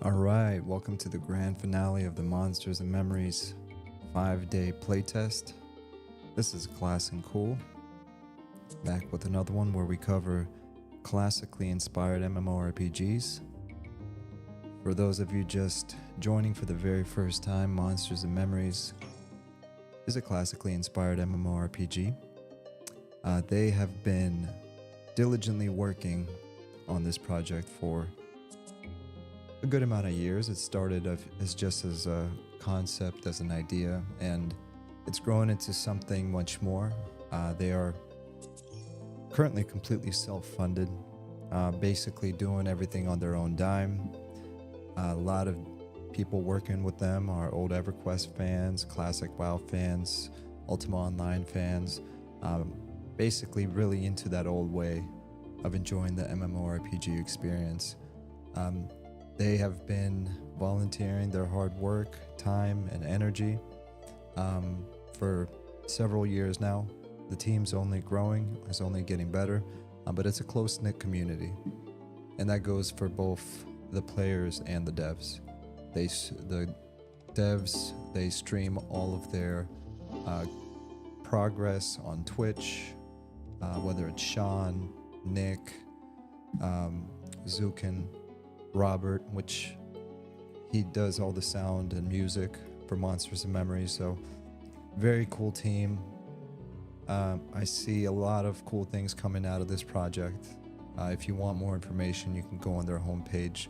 Alright, welcome to the grand finale of the Monsters and Memories 5-day playtest. This is Class&Cool, back with another one where we cover classically inspired MMORPGs. For those of you just joining for the very first time, Monsters and Memories is a classically inspired MMORPG. They have been diligently working on this project for a good amount of years. It started as just as a concept, as an idea, and it's grown into something much more. They are currently completely self-funded, basically doing everything on their own dime. A lot of people working with them are old EverQuest fans, classic WoW fans, Ultima Online fans, basically really into that old way of enjoying the MMORPG experience. They have been volunteering their hard work, time, and energy for several years now. The team's only growing, it's only getting better, but it's a close-knit community. And that goes for both the players and the devs. The devs, they stream all of their progress on Twitch, whether it's Sean, Nick, Zukin, Robert, which he does all the sound and music for Monsters and Memories, so very cool team. I see a lot of cool things coming out of this project. If you want more information, you can go on their homepage,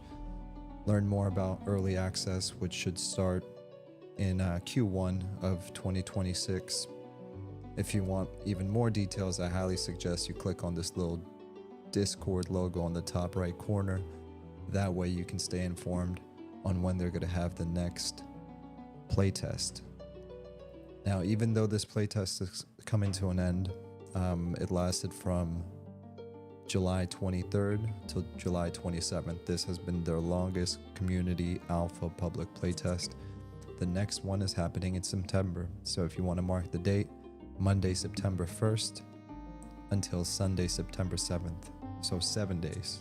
learn more about early access, which should start in Q1 of 2026. If you want even more details, I highly suggest you click on this little Discord logo on the top right corner. That way you can stay informed on when they're going to have the next playtest. Now, even though this playtest is coming to an end, it lasted from July 23rd to July 27th. This has been their longest community alpha public playtest. The next one is happening in September. So if you want to mark the date, Monday, September 1st until Sunday, September 7th. So 7 days.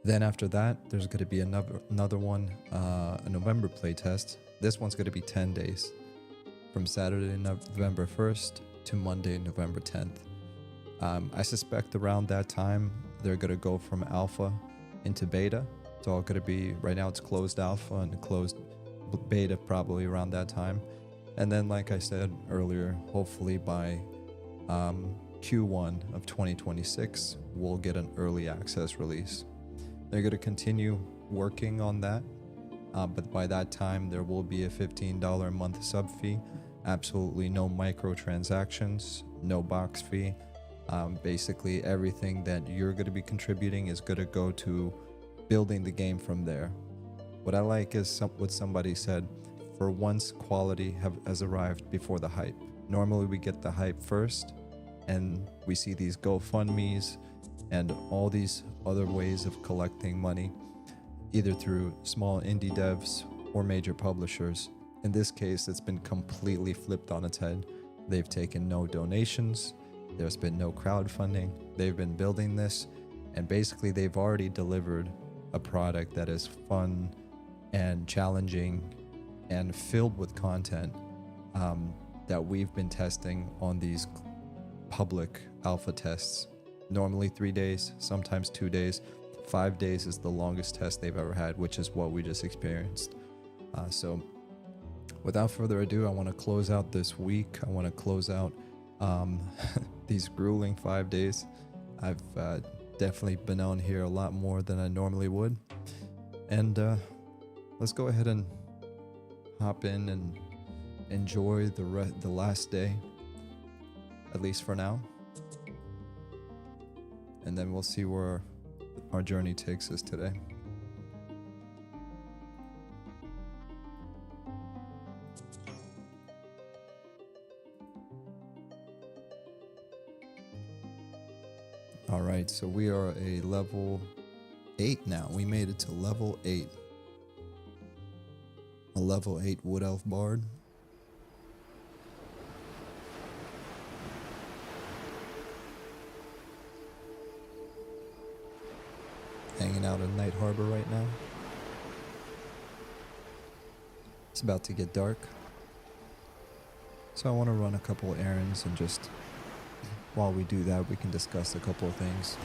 Then after that, there's going to be another one, a November playtest. This one's going to be 10 days, from Saturday, November 1st to Monday, November 10th. I suspect around that time, they're going to go from alpha into beta. It's all going to be, right now it's closed alpha and closed beta probably around that time. And then, like I said earlier, hopefully by Q1 of 2026, we'll get an early access release. They're going to continue working on that, but by that time there will be a $15 a month sub fee, absolutely no microtransactions, no box fee. Basically everything that you're going to be contributing is going to go to building the game from there. What I like is what somebody said, for once quality has arrived before the hype. Normally we get the hype first and we see these GoFundMes and all these other ways of collecting money, either through small indie devs or major publishers. In this case, it's been completely flipped on its head. They've taken no donations, there's been no crowdfunding, they've been building this, and basically they've already delivered a product that is fun and challenging and filled with content that we've been testing on these public alpha tests. Normally 3 days, sometimes 2 days. 5 days is the longest test they've ever had, which is what we just experienced. So without further ado, I want to close out this week. I want to close out these grueling 5 days. I've definitely been on here a lot more than I normally would. And let's go ahead and hop in and enjoy the last day, at least for now. And then we'll see where our journey takes us today. All right, so we are a level 8 now. We made it to level 8. A level 8 Wood Elf Bard. hanging out in Night Harbor right now. It's about to get dark, so I want to run a couple errands, and just while we do that, we can discuss a couple of things.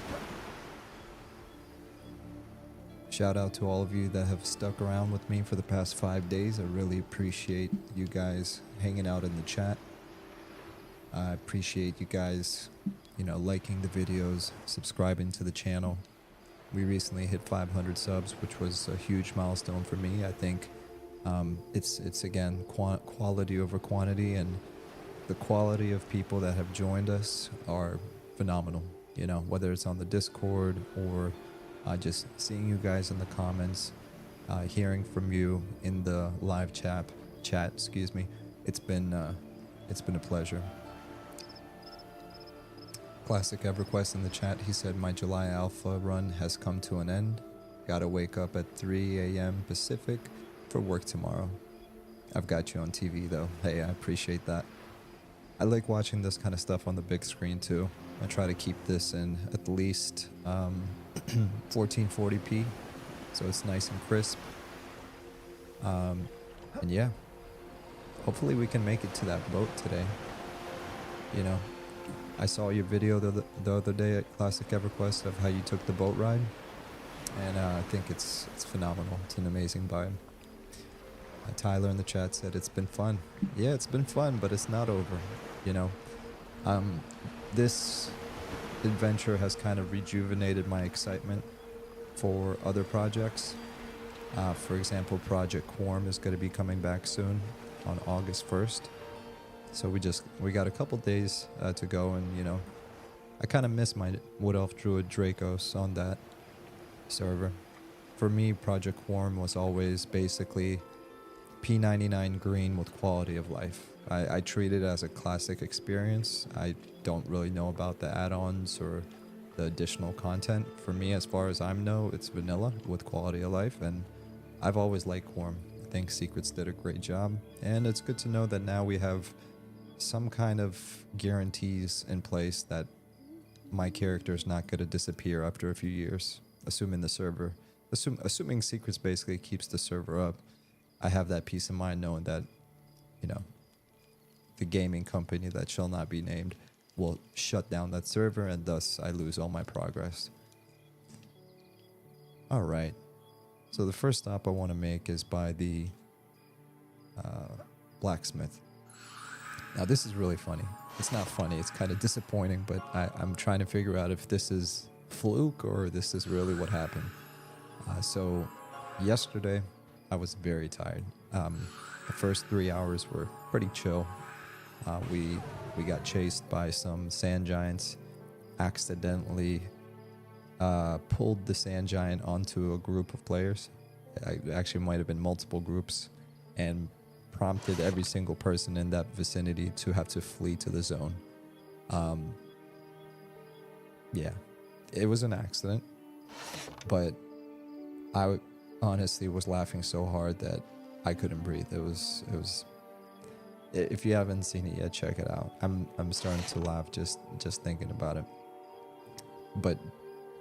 Shout out to all of you that have stuck around with me for the past 5 days. I really appreciate you guys hanging out in the chat. I appreciate you guys, liking the videos, subscribing to the channel. We recently hit 500 subs, which was a huge milestone for me. I think it's again quality over quantity, and the quality of people that have joined us are phenomenal. Whether it's on the Discord or just seeing you guys in the comments, hearing from you in the live chat. Excuse me. It's been a pleasure. Classic EverQuest in the chat. He said my July Alpha run has come to an end. Gotta wake up at 3 a.m. Pacific for work tomorrow. I've got you on TV though. Hey, I appreciate that. I like watching this kind of stuff on the big screen too. I try to keep this in at least 1440p, so it's nice and crisp. And yeah, hopefully we can make it to that boat today. I saw your video the other day at Classic EverQuest of how you took the boat ride, and I think it's phenomenal. It's an amazing vibe. Tyler in the chat said it's been fun. Yeah, it's been fun, but it's not over. This adventure has kind of rejuvenated my excitement for other projects. For example, Project Quorum is going to be coming back soon on August 1st. So we got a couple days to go, and I kind of miss my Wood Elf Druid Dracos on that server. For me, Project Quorum was always basically P99 green with quality of life. I treat it as a classic experience. I don't really know about the add-ons or the additional content. For me, as far as I know, it's vanilla with quality of life, and I've always liked Quorum. I think Secrets did a great job, and it's good to know that now we have some kind of guarantees in place that my character is not going to disappear after a few years, assuming Secrets basically keeps the server up. I have that peace of mind knowing that, the gaming company that shall not be named will shut down that server, and thus I lose all my progress. Alright, so the first stop I want to make is by the blacksmith. Now this is really funny. It's not funny, it's kind of disappointing, but I'm trying to figure out if this is fluke or this is really what happened. So yesterday I was very tired. The first 3 hours were pretty chill. We got chased by some sand giants, accidentally pulled the sand giant onto a group of players. It actually might have been multiple groups, and prompted every single person in that vicinity to have to flee to the zone. Yeah, it was an accident, but I honestly was laughing so hard that I couldn't breathe. It was. If you haven't seen it yet, check it out. I'm starting to laugh just thinking about it. But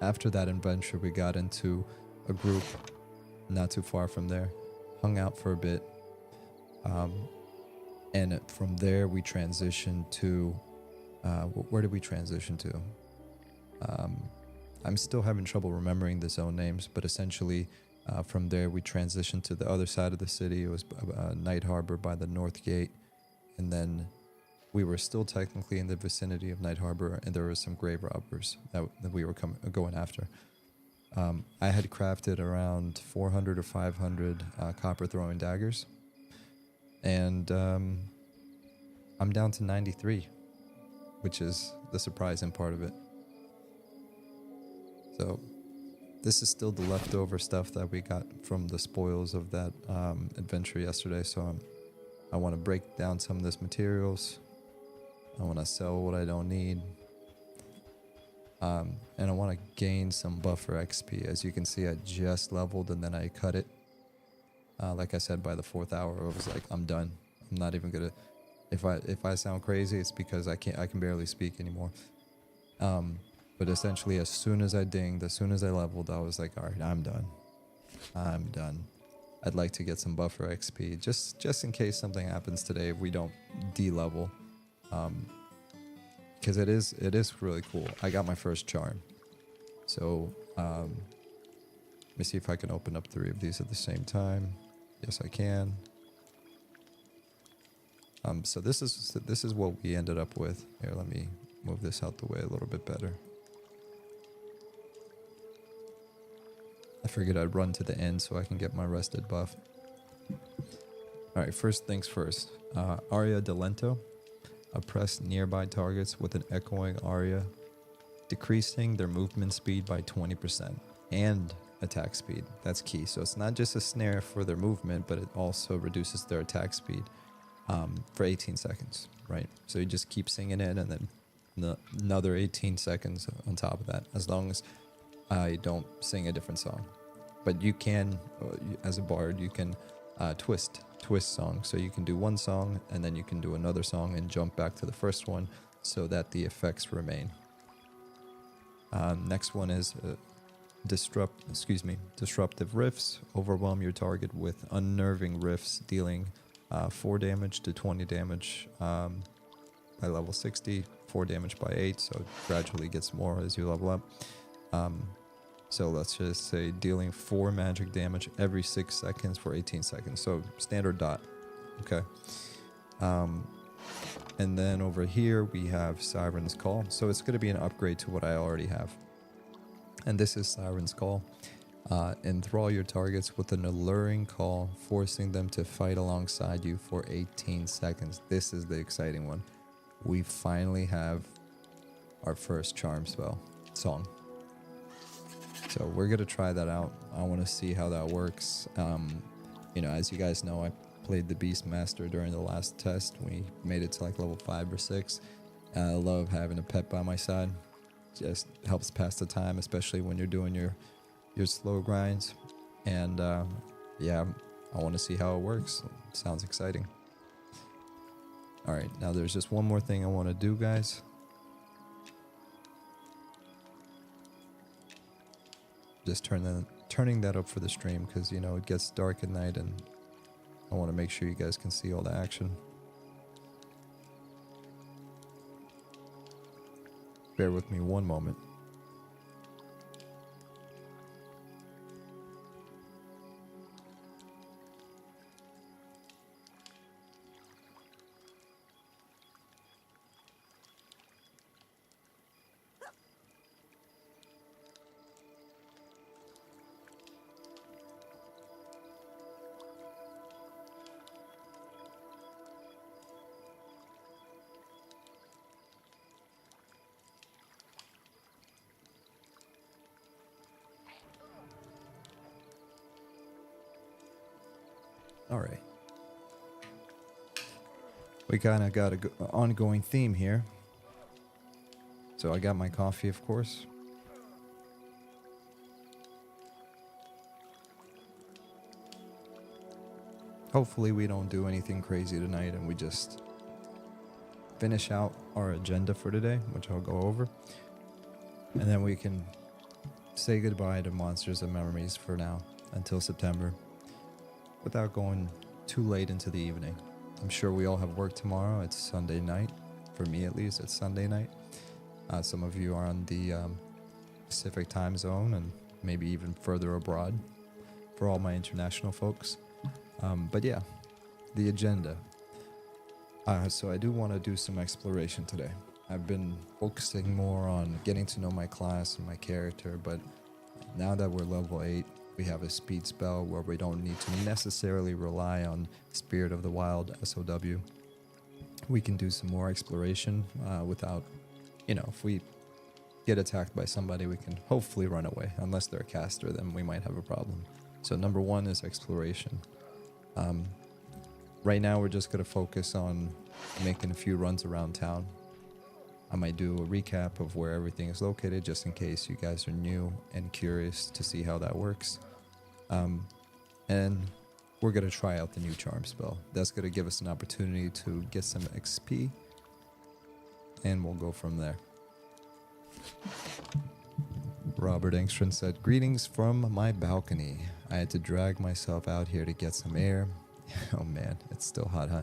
after that adventure, we got into a group not too far from there, hung out for a bit, and from there we transitioned to where did we transition to? I'm still having trouble remembering the zone names, but essentially from there we transitioned to the other side of the city. It was Night Harbor by the North Gate. And then we were still technically in the vicinity of Night Harbor, and there were some grave robbers that we were going after. I had crafted around 400 or 500 copper throwing daggers, and I'm down to 93, which is the surprising part of it. So this is still the leftover stuff that we got from the spoils of that adventure yesterday. So I want to break down some of this materials. I want to sell what I don't need. And I want to gain some buffer XP. As you can see, I just leveled and then I cut it. Like I said, by the 4th hour, I was like, I'm done. I'm not even gonna. If I sound crazy, it's because I can barely speak anymore. But But essentially, as soon as I dinged, as soon as I leveled, I was like, all right, I'm done. I'm done. I'd like to get some buffer XP just in case something happens today if we don't de-level. Because it is really cool. I got my first charm. So let me see if I can open up 3 of these at the same time. Yes, I can. So this is what we ended up with. Here, let me move this out the way a little bit better. I figured I'd run to the end so I can get my rested buff. Alright, first things first. Aria de Lento. Oppress nearby targets with an echoing aria, decreasing their movement speed by 20% and attack speed. That's key. So it's not just a snare for their movement, but it also reduces their attack speed for 18 seconds, right? So you just keep singing it and then another 18 seconds on top of that, as long as I don't sing a different song. But you can, as a bard, you can twist songs. So you can do one song and then you can do another song and jump back to the first one so that the effects remain. Next one is disruptive riffs. Overwhelm your target with unnerving riffs, dealing 4 damage to 20 damage by level 60, 4 damage by 8, so it gradually gets more as you level up. So let's just say dealing 4 magic damage every 6 seconds for 18 seconds. So standard dot. Okay. And then over here we have Siren's Call. So it's going to be an upgrade to what I already have. And this is Siren's Call. Enthrall your targets with an alluring call, forcing them to fight alongside you for 18 seconds. This is the exciting one. We finally have our first charm spell song. So we're going to try that out. I want to see how that works. As you guys know, I played the Beastmaster during the last test. We made it to like level 5 or 6. I love having a pet by my side. Just helps pass the time, especially when you're doing your slow grinds. And yeah, I want to see how it works. It sounds exciting. All right, now there's just one more thing I want to do, guys. Just turning that up for the stream because, it gets dark at night and I want to make sure you guys can see all the action. Bear with me one moment. All right. We kind of got an ongoing theme here. So I got my coffee, of course. Hopefully we don't do anything crazy tonight and we just finish out our agenda for today, which I'll go over. And then we can say goodbye to Monsters and Memories for now until September, without going too late into the evening. I'm sure we all have work tomorrow. It's Sunday night. For me, at least, it's Sunday night. Some of you are on the Pacific time zone and maybe even further abroad for all my international folks. But yeah, the agenda. So I do want to do some exploration today. I've been focusing more on getting to know my class and my character, but now that we're level 8, we have a speed spell where we don't need to necessarily rely on Spirit of the Wild SOW. We can do some more exploration without, if we get attacked by somebody, we can hopefully run away. Unless they're a caster, then we might have a problem. So number 1 is exploration. Right now, we're just going to focus on making a few runs around town. I might do a recap of where everything is located, just in case you guys are new and curious to see how that works. And we're going to try out the new charm spell. That's going to give us an opportunity to get some XP, and we'll go from there. Robert Engstrand said, greetings from my balcony. I had to drag myself out here to get some air. Oh man, it's still hot, huh?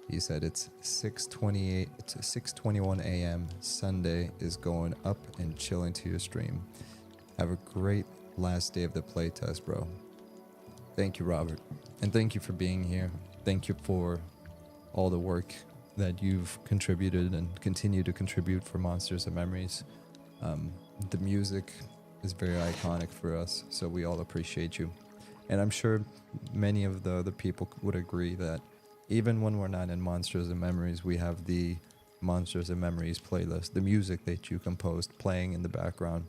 He said it's 6:28 to 6:21 a.m. Sunday is going up and chilling to your stream. Have a great last day of the playtest, bro. Thank you, Robert. And thank you for being here. Thank you for all the work that you've contributed and continue to contribute for Monsters and Memories. The music is very iconic for us, so we all appreciate you. And I'm sure many of the other people would agree that even when we're not in Monsters and Memories, we have the Monsters and Memories playlist, the music that you composed playing in the background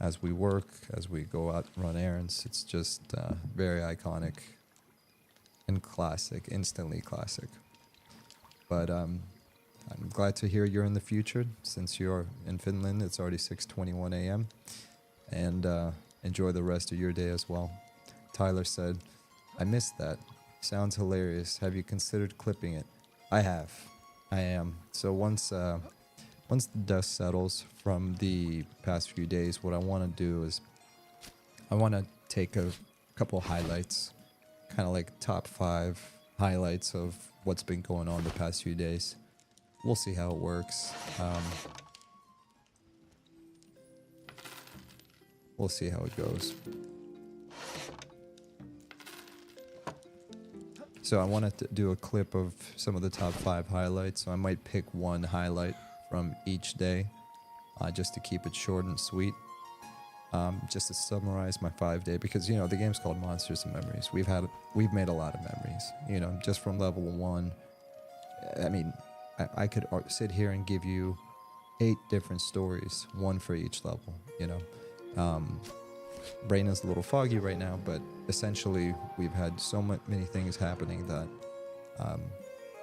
as we work, as we go out and run errands. It's just very iconic and classic, instantly classic. But I'm glad to hear you're in the future. Since you're in Finland, it's already 6:21 a.m. And enjoy the rest of your day as well. Tyler said, I missed that. Sounds hilarious. Have you considered clipping it? I have. I am. So once the dust settles from the past few days, what I want to do is I want to take a couple highlights, kind of like top 5 highlights of what's been going on the past few days. We'll see how it works. We'll see how it goes. So I wanted to do a clip of some of the top 5 highlights. So I might pick one highlight from each day, just to keep it short and sweet. Just to summarize my 5-day, because you know the game's called Monsters and Memories. We've made a lot of memories. You know, just from level 1. I mean, I could sit here and give you 8 different stories, one for each level. You know. Brain is a little foggy right now, but essentially we've had so many things happening that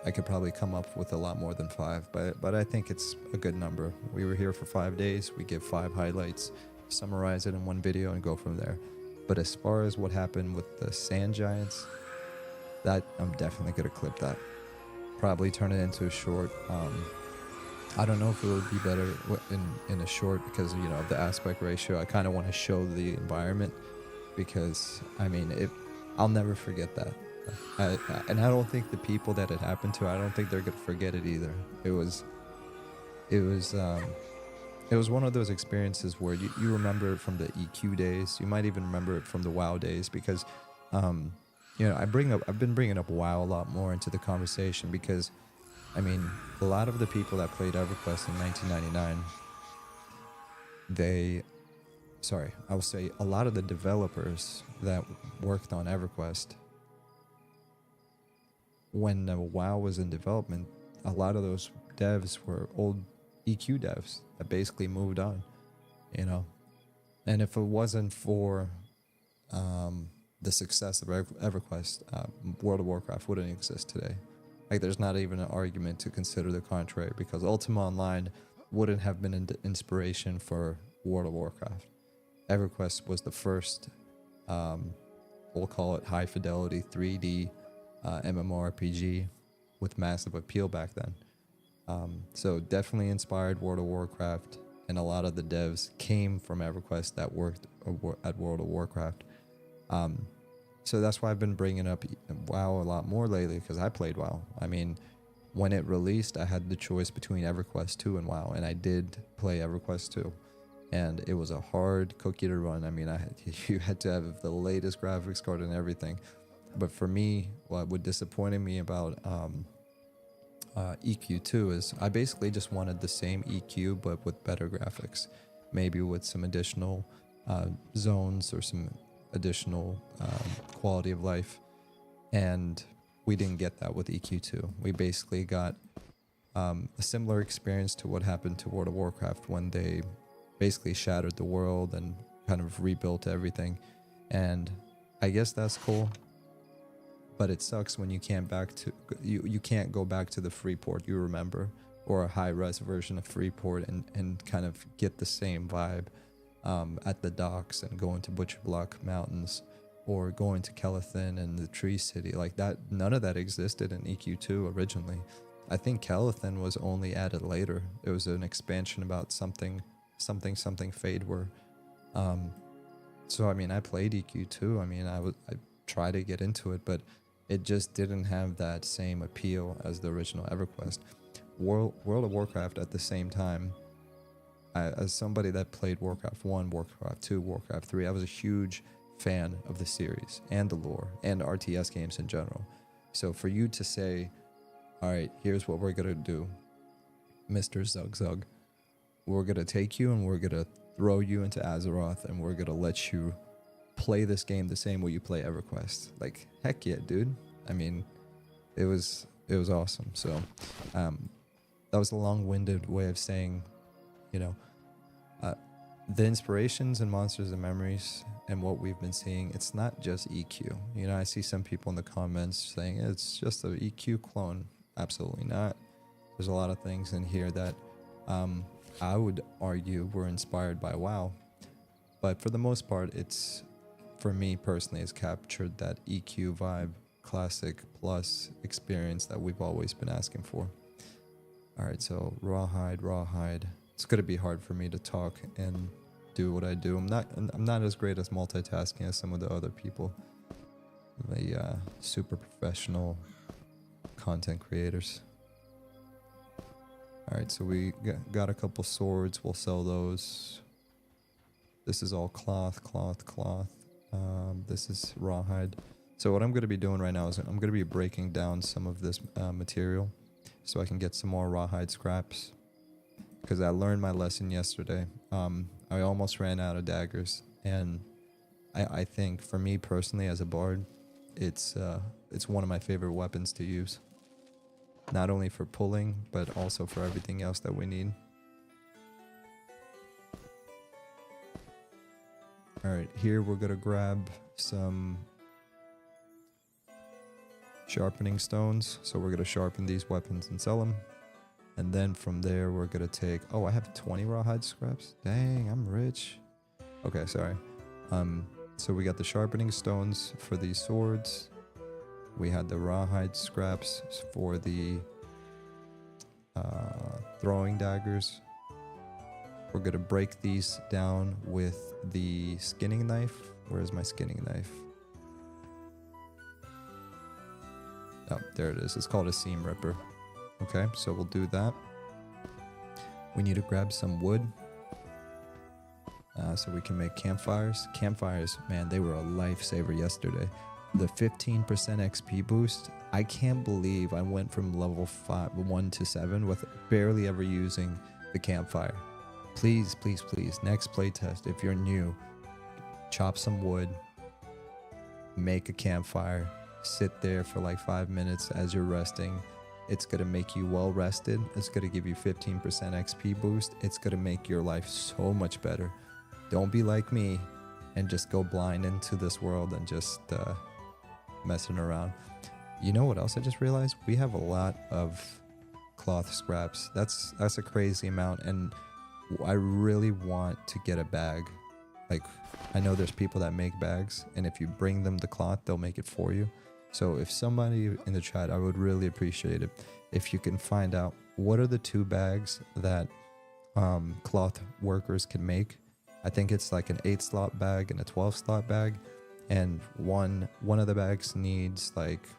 I could probably come up with a lot more than 5, but I think it's a good number. We were here for 5 days. We give 5 highlights, summarize it in one video, and go from there. But as far as what happened with the sand giants, that I'm definitely gonna clip that. Probably turn it into a short. I don't know if it would be better in a short because, you know, of the aspect ratio. I kind of want to show the environment because, I mean, I'll never forget that. And I don't think the people that it happened to, I don't think they're going to forget it either. It was one of those experiences where you remember it from the EQ days. You might even remember it from the WoW days because, you know, I've been bringing up WoW a lot more into the conversation because, I mean, a lot of the people that played EverQuest in 1999, I will say a lot of the developers that worked on EverQuest, when WoW was in development, a lot of those devs were old EQ devs that basically moved on, you know. And if it wasn't for the success of EverQuest, World of Warcraft wouldn't exist today. Like, there's not even an argument to consider the contrary, because Ultima Online wouldn't have been an inspiration for World of Warcraft. EverQuest was the first, we'll call it high fidelity 3D MMORPG with massive appeal back then. So definitely inspired World of Warcraft, and a lot of the devs came from EverQuest that worked at World of Warcraft. So that's why I've been bringing up WoW a lot more lately, because I played WoW. I mean, when it released, I had the choice between EverQuest 2 and WoW, and I did play EverQuest 2. And it was a hard cookie to run. I mean, you had to have the latest graphics card and everything. But for me, what disappointed me about EQ2 is I basically just wanted the same EQ, but with better graphics. Maybe with some additional zones or some additional quality of life, and we didn't get that with EQ2. We basically got a similar experience to what happened to World of Warcraft when they basically shattered the world and kind of rebuilt everything. And I guess that's cool, but it sucks when you can't go back to the Freeport you remember, or a high-res version of Freeport, and kind of get the same vibe at the docks and going to Butcher Block Mountains, or going to Kelethin and the Tree City. Like that, none of that existed in EQ2 originally. I think Kelethin was only added later. It was an expansion about something something fade were. So I mean, I played EQ too. I mean, I tried to get into it, but it just didn't have that same appeal as the original EverQuest. World of Warcraft at the same time, as somebody that played Warcraft 1, Warcraft 2, Warcraft 3, I was a huge fan of the series and the lore and RTS games in general. So for you to say, all right, here's what we're going to do, Mr. Zug Zug, we're going to take you and we're going to throw you into Azeroth and we're going to let you play this game the same way you play EverQuest. Like, heck yeah, dude. I mean, it was awesome. So that was a long-winded way of saying, you know, the inspirations in Monsters and Memories and what we've been seeing, it's not just EQ. You know, I see some people in the comments saying it's just an EQ clone. Absolutely not. There's a lot of things in here that I would argue were inspired by WoW. But for the most part, it's, for me personally, has captured that EQ vibe, classic plus experience that we've always been asking for. All right, so rawhide. It's gonna be hard for me to talk and do what I do. I'm not as great as multitasking as some of the other people, the super professional content creators. All right, so we got a couple swords. We'll sell those. This is all cloth. This is rawhide. So what I'm going to be doing right now is I'm going to be breaking down some of this material so I can get some more rawhide scraps, because I learned my lesson yesterday. I almost ran out of daggers, and I think for me personally as a bard, it's one of my favorite weapons to use. Not only for pulling, but also for everything else that we need. Alright, here we're going to grab some sharpening stones. So we're going to sharpen these weapons and sell them. And then from there we're going to take... Oh, I have 20 rawhide scraps? Dang, I'm rich. Okay, sorry. So we got the sharpening stones for these swords. We had the rawhide scraps for the throwing daggers. We're going to break these down with the skinning knife. Where's my skinning knife? Oh, there it is. It's called a seam ripper. Okay, so we'll do that. We need to grab some wood so we can make campfires. Campfires, man, they were a lifesaver yesterday. The 15% XP boost, I can't believe I went from level 1 to 7 with barely ever using the campfire. Please, next playtest, if you're new, chop some wood, make a campfire, sit there for like 5 minutes as you're resting. It's going to make you well rested. It's going to give you 15% XP boost. It's going to make your life so much better. Don't be like me and just go blind into this world and just messing around. You know what else I just realized? We have a lot of cloth scraps. That's a crazy amount, and I really want to get a bag. Like, I know there's people that make bags, and if you bring them the cloth, they'll make it for you. So if somebody in the chat, I would really appreciate it if you can find out what are the 2 bags that cloth workers can make. I think it's like an 8-slot bag and a 12-slot bag, and one of the bags needs like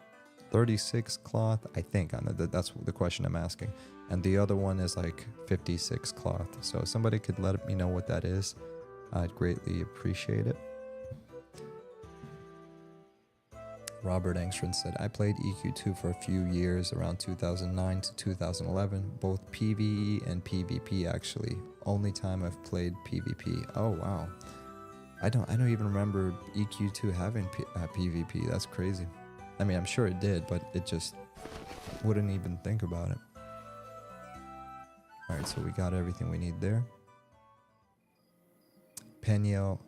36 cloth, I think. That's the question I'm asking. And the other one is like 56 cloth. So if somebody could let me know what that is, I'd greatly appreciate it. Robert Engstrand said, I played EQ2 for a few years, around 2009 to 2011, both PvE and PvP actually. Only time I've played PvP. Oh wow. I don't even remember EQ2 having PvP. That's crazy. I mean, I'm sure it did, but it just wouldn't even think about it. Alright, so we got everything we need there. Peniel.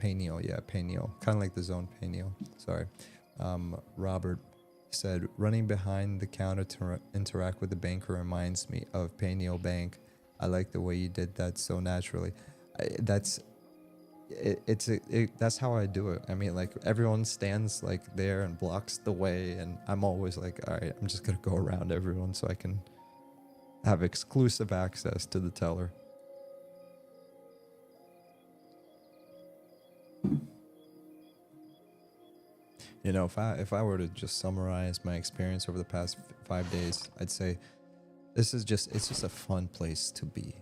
Kind of like the zone Peniel. Sorry. Robert said, running behind the counter to interact with the banker reminds me of Peniel Bank. I like the way you did that so naturally. That's how I do it. I mean, like, everyone stands like there and blocks the way, and I'm always like, all right, I'm just gonna go around everyone so I can have exclusive access to the teller. You know, if I were to just summarize my experience over the past 5 days, I'd say it's just a fun place to be.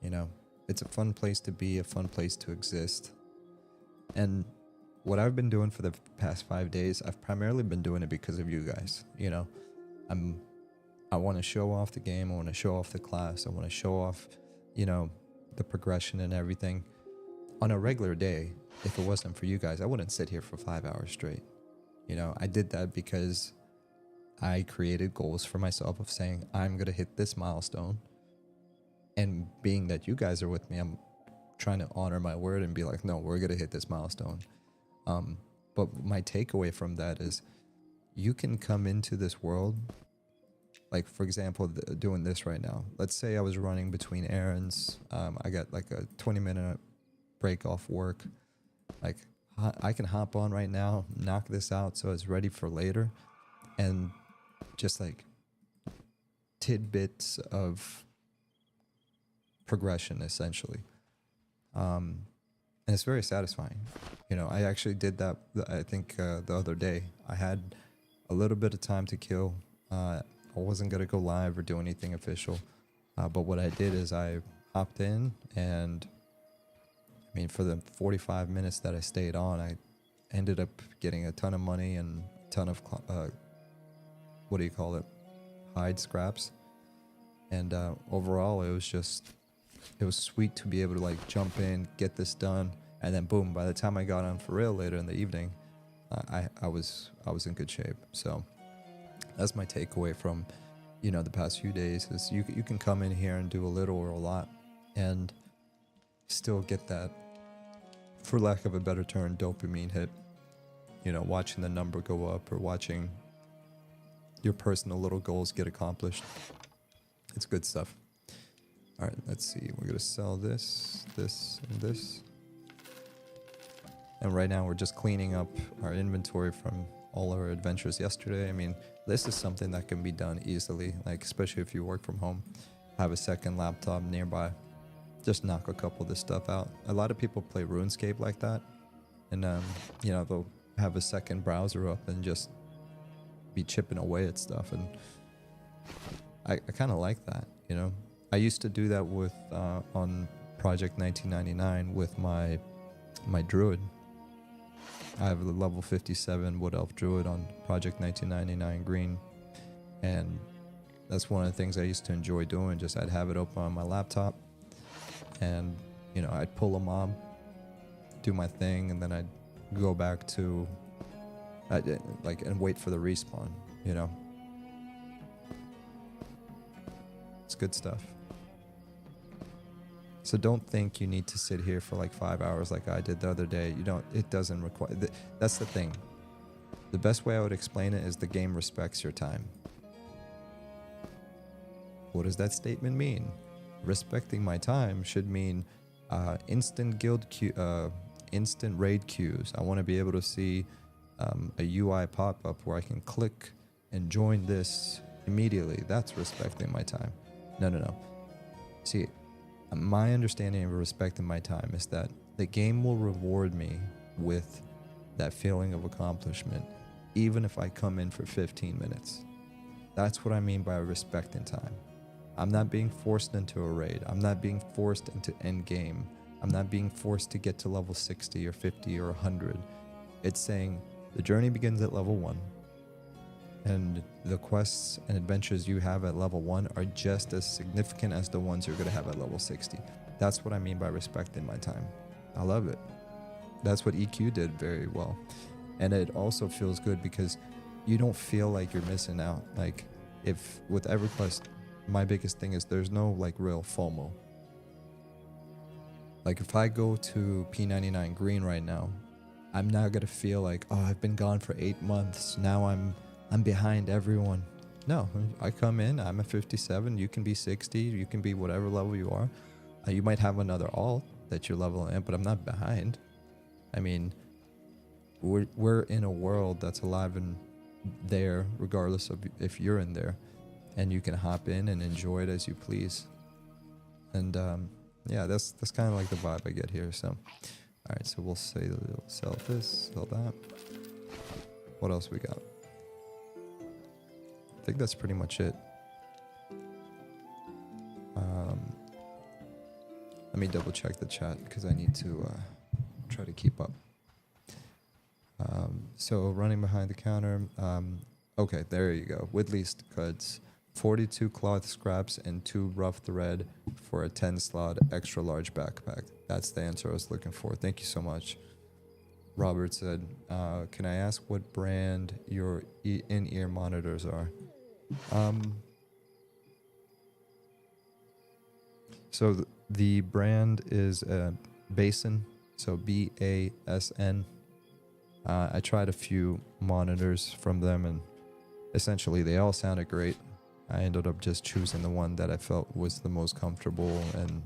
You know, it's a fun place to be, a fun place to exist. And what I've been doing for the past 5 days, I've primarily been doing it because of you guys. You know, I want to show off the game. I want to show off the class. I want to show off, you know, the progression and everything. On a regular day, if it wasn't for you guys, I wouldn't sit here for 5 hours straight. You know, I did that because I created goals for myself of saying, I'm going to hit this milestone. And being that you guys are with me, I'm trying to honor my word and be like, no, we're going to hit this milestone. But my takeaway from that is you can come into this world, like, for example, doing this right now. Let's say I was running between errands. I got like a 20-minute break off work. Like, I can hop on right now, knock this out so it's ready for later, and just like tidbits of progression, essentially. And it's very satisfying. You know, I actually did that, I think, the other day. I had a little bit of time to kill. I wasn't going to go live or do anything official. But what I did is I hopped in, and I mean, for the 45 minutes that I stayed on, I ended up getting a ton of money and a ton of, what do you call it? Hide scraps. And overall, it was sweet to be able to like jump in, get this done. And then boom, by the time I got on for real later in the evening, I was in good shape. So that's my takeaway from, you know, the past few days is you can come in here and do a little or a lot and still get that, for lack of a better term, dopamine hit. You know, watching the number go up or watching your personal little goals get accomplished. It's good stuff. All right, let's see. We're going to sell this, this, and this. And right now we're just cleaning up our inventory from all our adventures yesterday. I mean, this is something that can be done easily, like especially if you work from home, have a second laptop nearby. Just knock a couple of this stuff out. A lot of people play RuneScape like that. And, you know, they'll have a second browser up and just be chipping away at stuff. And I kind of like that, you know. I used to do that with on Project 1999 with my Druid. I have a level 57 Wood Elf Druid on Project 1999 green. And that's one of the things I used to enjoy doing. Just I'd have it open on my laptop. And, you know, I'd pull a mob, do my thing, and then I'd go back to, and wait for the respawn, you know. It's good stuff. So don't think you need to sit here for like 5 hours like I did the other day. You don't, it doesn't require, that's the thing. The best way I would explain it is the game respects your time. What does that statement mean? Respecting my time should mean instant instant raid queues. I want to be able to see a UI pop-up where I can click and join this immediately. That's respecting my time. No. See, my understanding of respecting my time is that the game will reward me with that feeling of accomplishment, even if I come in for 15 minutes. That's what I mean by respecting time. I'm not being forced into a raid. I'm not being forced into end game. I'm not being forced to get to level 60 or 50 or 100. It's saying the journey begins at level 1. And the quests and adventures you have at level 1 are just as significant as the ones you're going to have at level 60. That's what I mean by respecting my time. I love it. That's what EQ did very well. And it also feels good because you don't feel like you're missing out. Like, if with EverQuest, my biggest thing is there's no like real FOMO. Like, if I go to P99 green right now, I'm not going to feel like, oh, I've been gone for 8 months. Now I'm behind everyone. No, I come in, I'm a 57, you can be 60, you can be whatever level you are. You might have another alt that you're leveling in, but I'm not behind. I mean, we're in a world that's alive and there, regardless of if you're in there. And you can hop in and enjoy it as you please. And yeah, that's kind of like the vibe I get here. So, all right, so we'll sell this, sell that. What else we got? I think that's pretty much it. Let me double check the chat because I need to try to keep up. So running behind the counter. Okay, there you go. Whitley cuts 42 cloth scraps and 2 rough thread for a 10 slot extra large backpack. That's the answer I was looking for. Thank you so much. Robert said, can I ask what brand your in-ear monitors are? So the brand is Basin, so BASN. I tried a few monitors from them and essentially they all sounded great. I ended up just choosing the one that I felt was the most comfortable and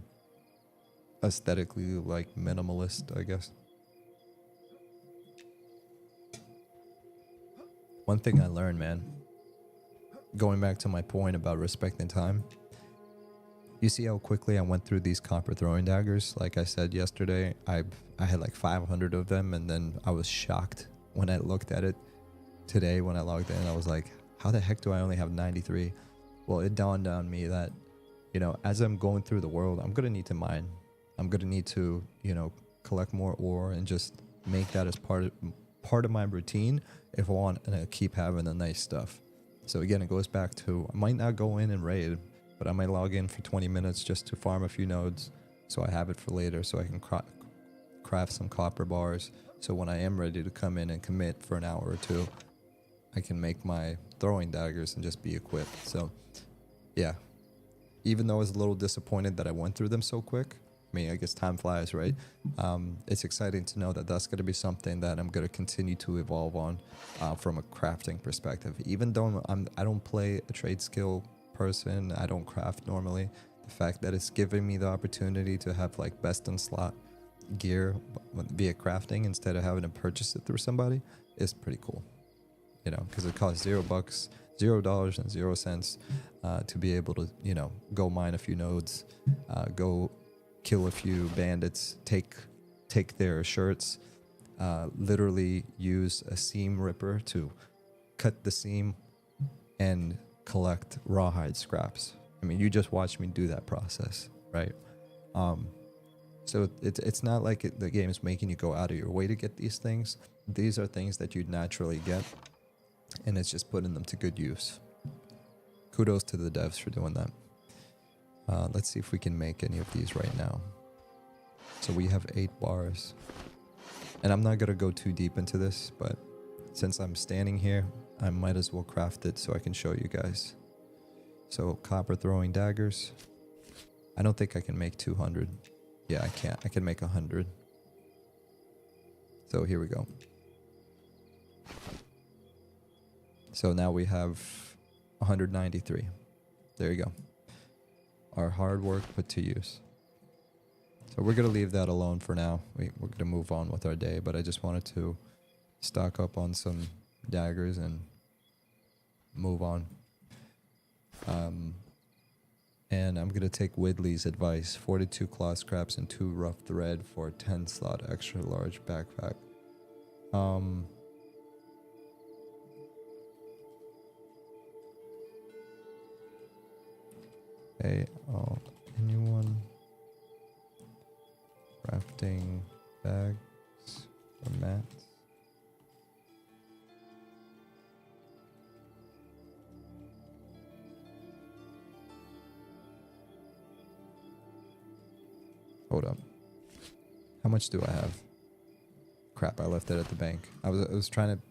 aesthetically like minimalist, I guess. One thing I learned, man, going back to my point about respecting time, you see how quickly I went through these copper throwing daggers. Like I said yesterday, I had like 500 of them, and then I was shocked when I looked at it today when I logged in. I was like, how the heck do I only have 93? Well, it dawned on me that, you know, as I'm going through the world, I'm going to need to mine. I'm going to need to, you know, collect more ore and just make that as part of my routine if I want to keep having the nice stuff. So again, it goes back to, I might not go in and raid, but I might log in for 20 minutes just to farm a few nodes so I have it for later, so I can craft some copper bars. So when I am ready to come in and commit for an hour or two, I can make my throwing daggers and just be equipped. So yeah, even though I was a little disappointed that I went through them so quick, I mean, I guess time flies, right? It's exciting to know that that's going to be something that I'm going to continue to evolve on from a crafting perspective. Even though I don't play a trade skill person, I don't craft normally, the fact that it's giving me the opportunity to have like best in slot gear via crafting instead of having to purchase it through somebody is pretty cool, you know, because it costs $0, $0.00 to be able to, you know, go mine a few nodes, go kill a few bandits, take their shirts, literally use a seam ripper to cut the seam and collect rawhide scraps. I mean, you just watched me do that process, right? So it's not like the game is making you go out of your way to get these things. These are things that you'd naturally get, and it's just putting them to good use. Kudos to the devs for doing that. Let's see if we can make any of these right now. So we have 8 bars. And I'm not going to go too deep into this, but since I'm standing here, I might as well craft it so I can show you guys. So copper throwing daggers. I don't think I can make 200. Yeah, I can't. I can make 100. So here we go. So now we have 193. There you go. Our hard work put to use. So we're going to leave that alone for now. We're going to move on with our day, but I just wanted to stock up on some daggers and move on. And I'm going to take Whitley's advice. 42 cloth scraps and 2 rough thread for a 10 slot extra large backpack. Hey, anyone crafting bags or mats? Hold up. How much do I have? Crap, I left it at the bank. I was trying to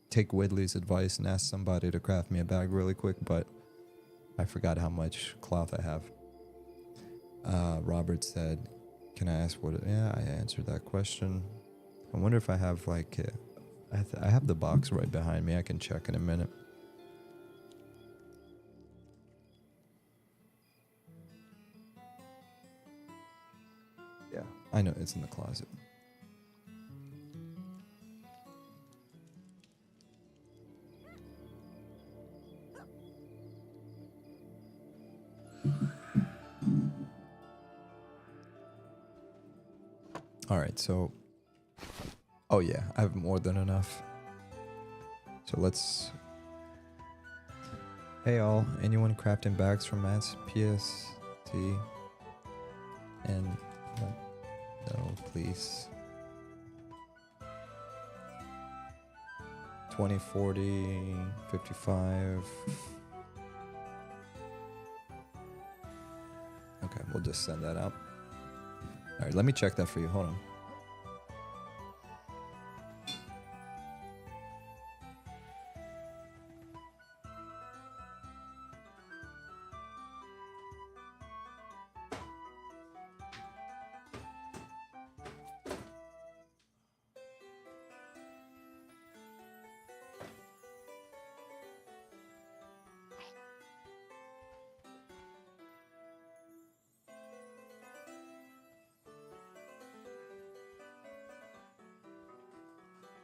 take Whitley's advice and ask somebody to craft me a bag really quick, but I forgot how much cloth I have. Robert said, can I ask what? Yeah, I answered that question. I wonder if I have like, I have the box right behind me. I can check in a minute. Yeah, I know it's in the closet. All right, so, oh yeah, I have more than enough. So let's... Hey all, anyone crafting bags from Matt's PST? And... no, please. 2040, 55. Okay, we'll just send that out. Alright, let me check that for you. Hold on.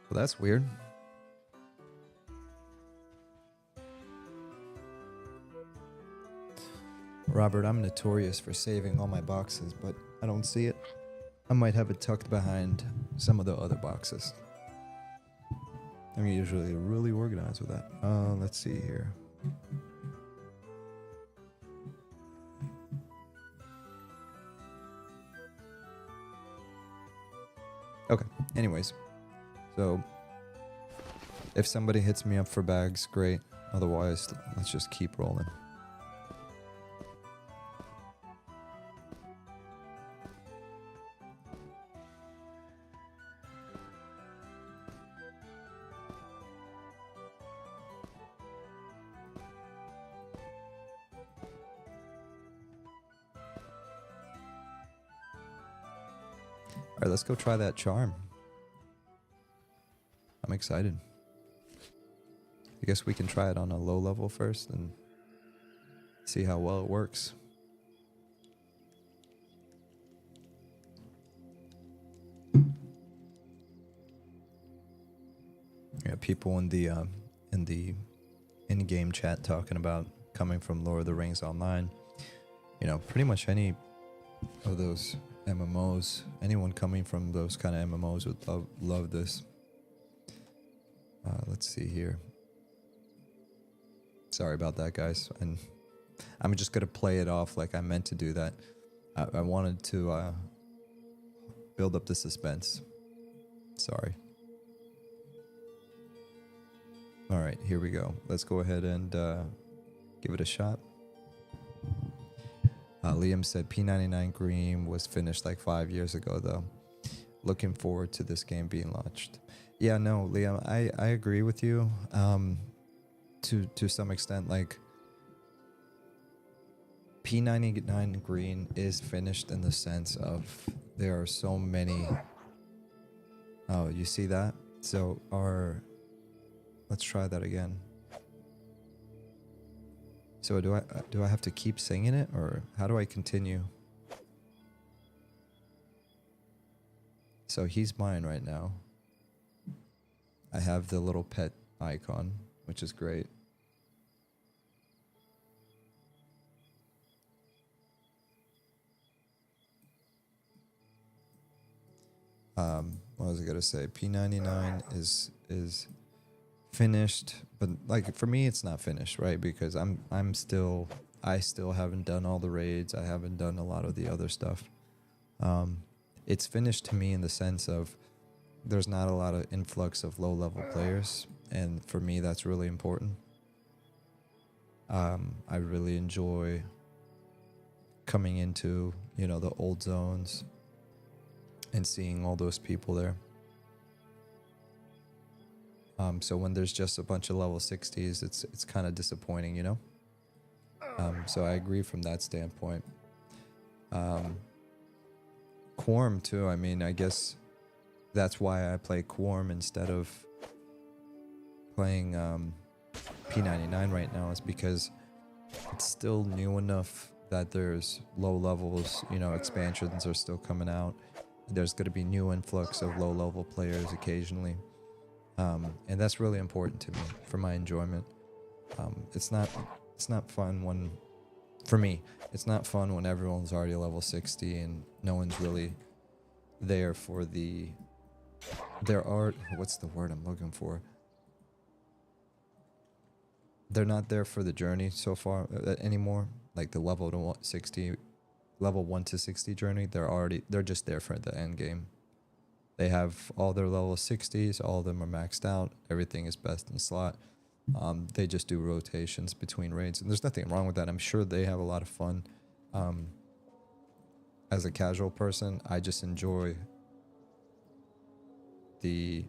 Well, that's weird. Robert, I'm notorious for saving all my boxes, but I don't see it. I might have it tucked behind some of the other boxes. I'm usually really organized with that. Let's see here. Okay, anyways. So, if somebody hits me up for bags, great. Otherwise, let's just keep rolling. Alright, let's go try that charm. I'm excited. I guess we can try it on a low level first and see how well it works. Yeah, people in the in-game chat talking about coming from Lord of the Rings Online. You know, pretty much any of those MMOs, anyone coming from those kind of MMOs would love this. Let's see here. Sorry about that, guys. And I'm just gonna play it off like I meant to do that. I wanted to build up the suspense. Sorry. All right, here we go. Let's go ahead and give it a shot. Liam said P99 Green was finished like 5 years ago, though. Looking forward to this game being launched. Yeah, no, Liam, I agree with you. To some extent, like P99 Green is finished in the sense of there are so many. Oh, you see that? So let's try that again. So do I have to keep singing it, or how do I continue? So he's mine right now. I have the little pet icon, which is great. What was I gonna say? P99 is finished, but like for me it's not finished, right? Because I still haven't done all the raids. I haven't done a lot of the other stuff. It's finished to me in the sense of there's not a lot of influx of low level players, and for me that's really important. I really enjoy coming into, you know, the old zones and seeing all those people there. So when there's just a bunch of level 60s, it's kind of disappointing, you know? So I agree from that standpoint. Quorum too, I mean, I guess that's why I play Quorum instead of playing P99 right now, is because it's still new enough that there's low levels, you know, expansions are still coming out. There's going to be new influx of low level players occasionally. And that's really important to me for my enjoyment. It's not fun when, for me, it's not fun when everyone's already level 60 and no one's really there for there are, what's the word I'm looking for? they're not there for the journey so far anymore. Like the level 1 to 60 journey, they're just there for the end game. They have all their level 60s, all of them are maxed out, everything is best in slot. They just do rotations between raids, and there's nothing wrong with that. I'm sure they have a lot of fun. As a casual person, I just enjoy the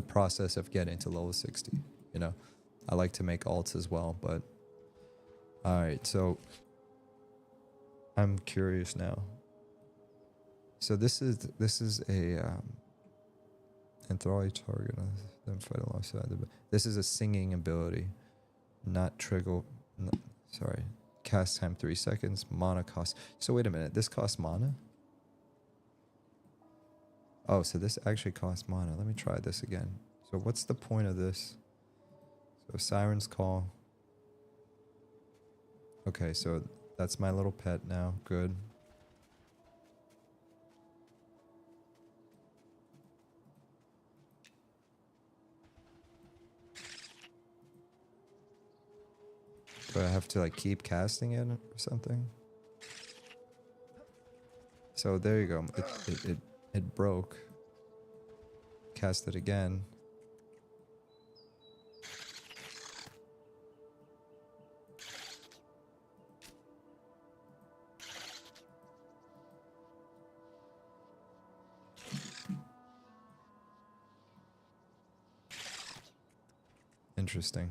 process of getting to level 60, you know. I like to make alts as well, but all right, so I'm curious now. So this is a enthrall target, then fight alongside the. This is a singing ability, not trigger. No, sorry, cast time 3 seconds. Mana cost. So wait a minute, this costs mana. Oh, so this actually costs mana. Let me try this again. So what's the point of this? So Siren's Call. Okay, so that's my little pet now. Good. Do I have to like keep casting it or something? So there you go. It broke. Cast it again. Interesting.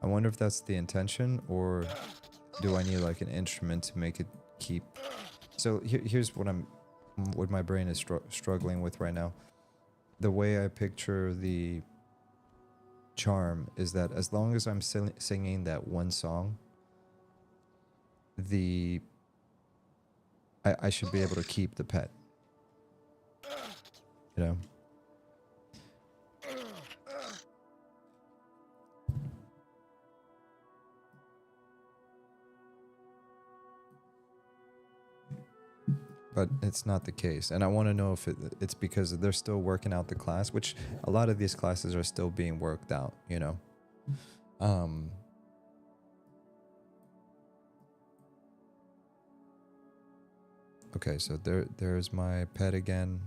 I wonder if that's the intention, or do I need like an instrument to make it keep? So here's what my brain is struggling with right now. The way I picture the charm is that as long as I'm singing that one song, I should be able to keep the pet. You know? But it's not the case, and I want to know if it's because they're still working out the class, which a lot of these classes are still being worked out, you know. Okay, so there's my pet again.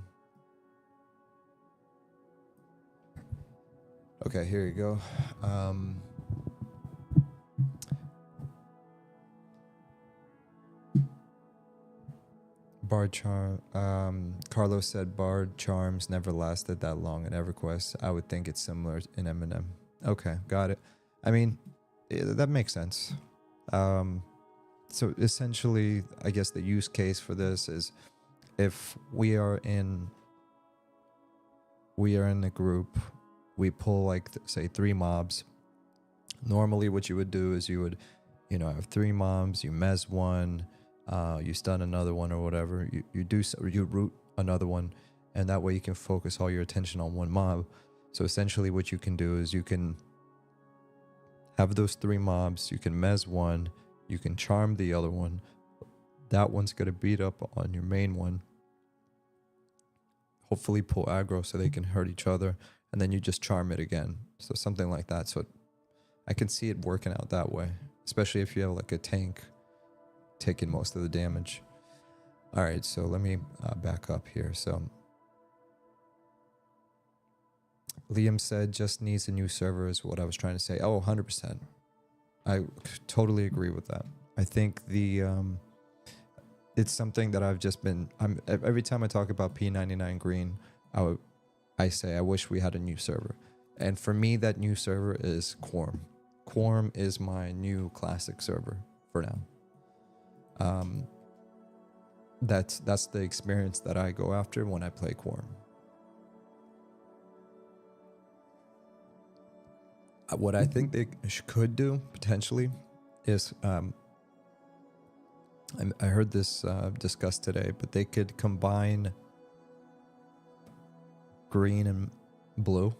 Okay, here you go. Bard charm. Carlos said Bard charms never lasted that long in EverQuest. I would think it's similar in Eminem. Okay, got it. I mean, that makes sense. So essentially, I guess the use case for this is if we are in a group, we pull like say 3 mobs. Normally, what you would do is you would, have 3 mobs. You mez one. You stun another one or whatever. You root another one, and that way you can focus all your attention on one mob. So essentially what you can do is you can have those 3 mobs, you can mez one, you can charm the other one. That one's going to beat up on your main one. Hopefully pull aggro so they can hurt each other, and then you just charm it again. So something like that. So I can see it working out that way, especially if you have like a tank taking most of the damage. All right, so let me back up here. So Liam said just needs a new server is what I was trying to say. Oh, 100%. I totally agree with that. I think it's something that I've just been, every time I talk about P99 Green, I say I wish we had a new server. And for me, that new server is Quorum. Quorum is my new classic server for now. That's the experience that I go after when I play Quorum. What I think they could do potentially is I heard this discussed today, but they could combine green and blue.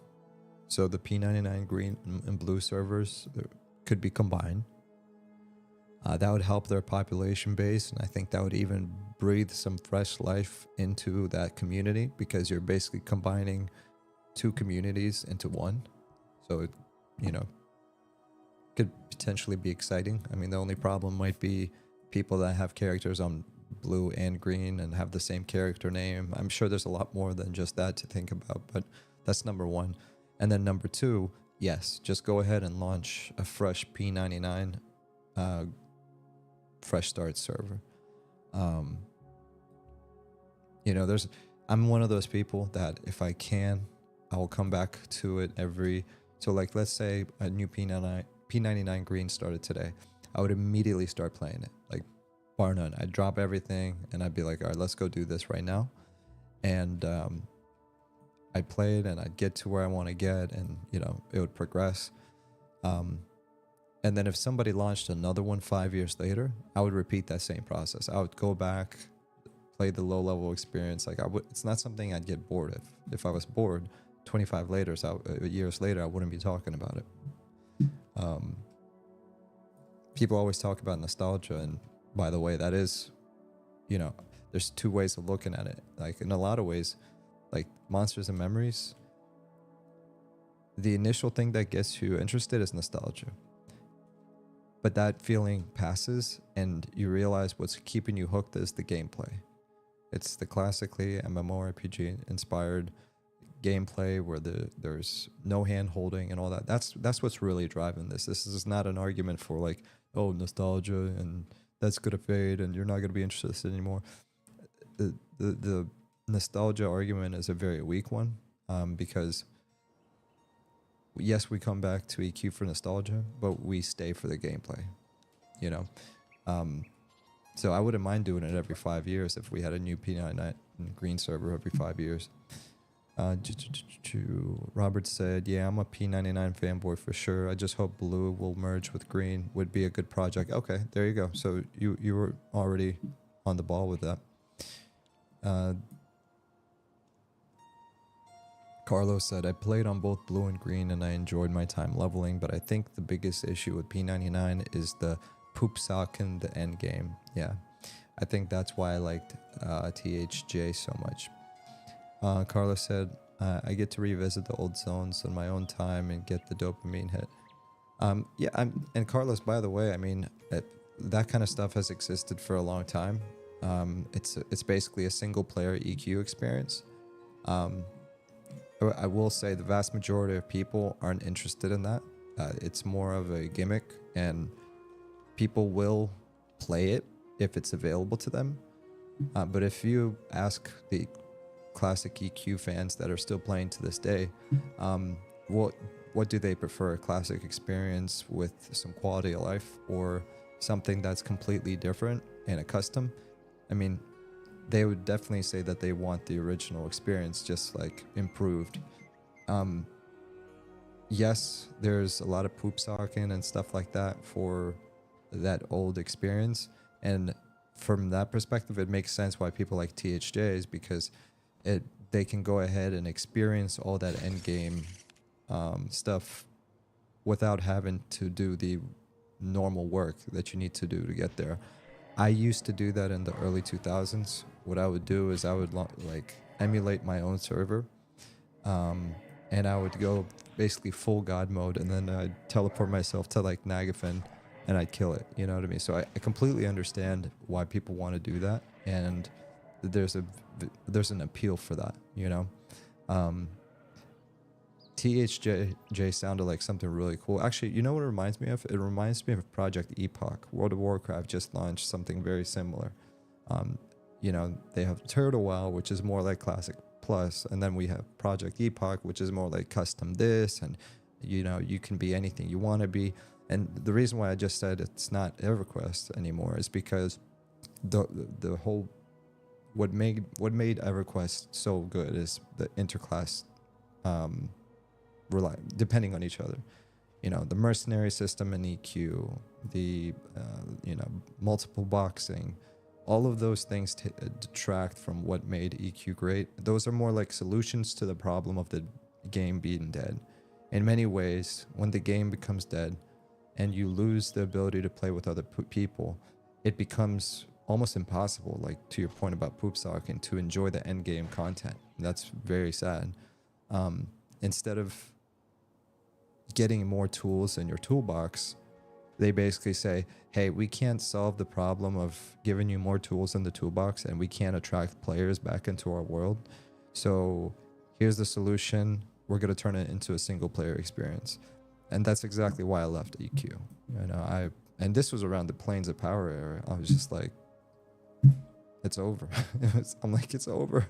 So the P99 green and blue servers could be combined. That would help their population base, and I think that would even breathe some fresh life into that community, because you're basically combining two communities into one. So it, you know, could potentially be exciting. I mean, the only problem might be people that have characters on blue and green and have the same character name. I'm sure there's a lot more than just that to think about, but that's number one. And then number two, yes, just go ahead and launch a fresh P99 fresh start server. You know, I'm one of those people that if I can, I will come back to it so like, let's say a new P99 green started today. I would immediately start playing it, like bar none. I'd drop everything and I'd be like, all right, let's go do this right now. And I'd play it and I'd get to where I want to get, and you know, it would progress. And then if somebody launched another one 5 years later, I would repeat that same process. I would go back, play the low level experience. Like it's not something I'd get bored of. If I was bored 25 years later, I wouldn't be talking about it. People always talk about nostalgia, and by the way, that is, you know, there's two ways of looking at it. Like in a lot of ways, like Monsters and Memories, the initial thing that gets you interested is nostalgia. But that feeling passes and you realize what's keeping you hooked is the gameplay. It's the classically MMORPG inspired gameplay where there's no hand holding and all that. That's what's really driving this. This is not an argument for like, oh, nostalgia and that's gonna fade and you're not gonna be interested anymore. The nostalgia argument is a very weak one, because yes, we come back to EQ for nostalgia, but we stay for the gameplay, you know. So I wouldn't mind doing it every 5 years if we had a new P99 green server every 5 years. Robert said, yeah, I'm a P99 fanboy for sure. I just hope blue will merge with green. Would be a good project. Okay, there you go. So you were already on the ball with that. Carlos said, I played on both blue and green and I enjoyed my time leveling, but I think the biggest issue with P99 is the poop sock in the end game. Yeah, I think that's why I liked THJ so much. Carlos said, I get to revisit the old zones in my own time and get the dopamine hit. Yeah, and Carlos, by the way, I mean, that kind of stuff has existed for a long time. It's basically a single player EQ experience. I will say the vast majority of people aren't interested in that. It's more of a gimmick, and people will play it if it's available to them. But if you ask the classic EQ fans that are still playing to this day, what do they prefer? A classic experience with some quality of life, or something that's completely different and a custom? I mean, they would definitely say that they want the original experience, just like improved. Yes, there's a lot of poop socking and stuff like that for that old experience, and from that perspective, it makes sense why people like THJs, because they can go ahead and experience all that end game stuff without having to do the normal work that you need to do to get there. I used to do that in the early 2000s. What I would do is I would like emulate my own server, and I would go basically full god mode, and then I'd teleport myself to like Nagafen and I'd kill it, you know what I mean? So I completely understand why people want to do that, and there's an appeal for that, you know. THJ sounded like something really cool. Actually, you know what it reminds me of? It reminds me of Project Epoch. World of Warcraft just launched something very similar. You know, they have Turtle Well, which is more like Classic Plus, and then we have Project Epoch, which is more like custom this, and you know, you can be anything you want to be. And the reason why I just said it's not EverQuest anymore is because the whole what made EverQuest so good is the interclass depending on each other. You know, the mercenary system in EQ, the you know, multiple boxing, all of those things detract from what made EQ great. Those are more like solutions to the problem of the game being dead. In many ways, when the game becomes dead and you lose the ability to play with other people, it becomes almost impossible, like to your point about poop socking, to enjoy the end game content. That's very sad. instead of getting more tools in your toolbox, they basically say, hey, we can't solve the problem of giving you more tools in the toolbox, and we can't attract players back into our world. So here's the solution. We're going to turn it into a single player experience. And that's exactly why I left EQ. And this was around the Planes of Power era. I was just like, it's over. I'm like, it's over.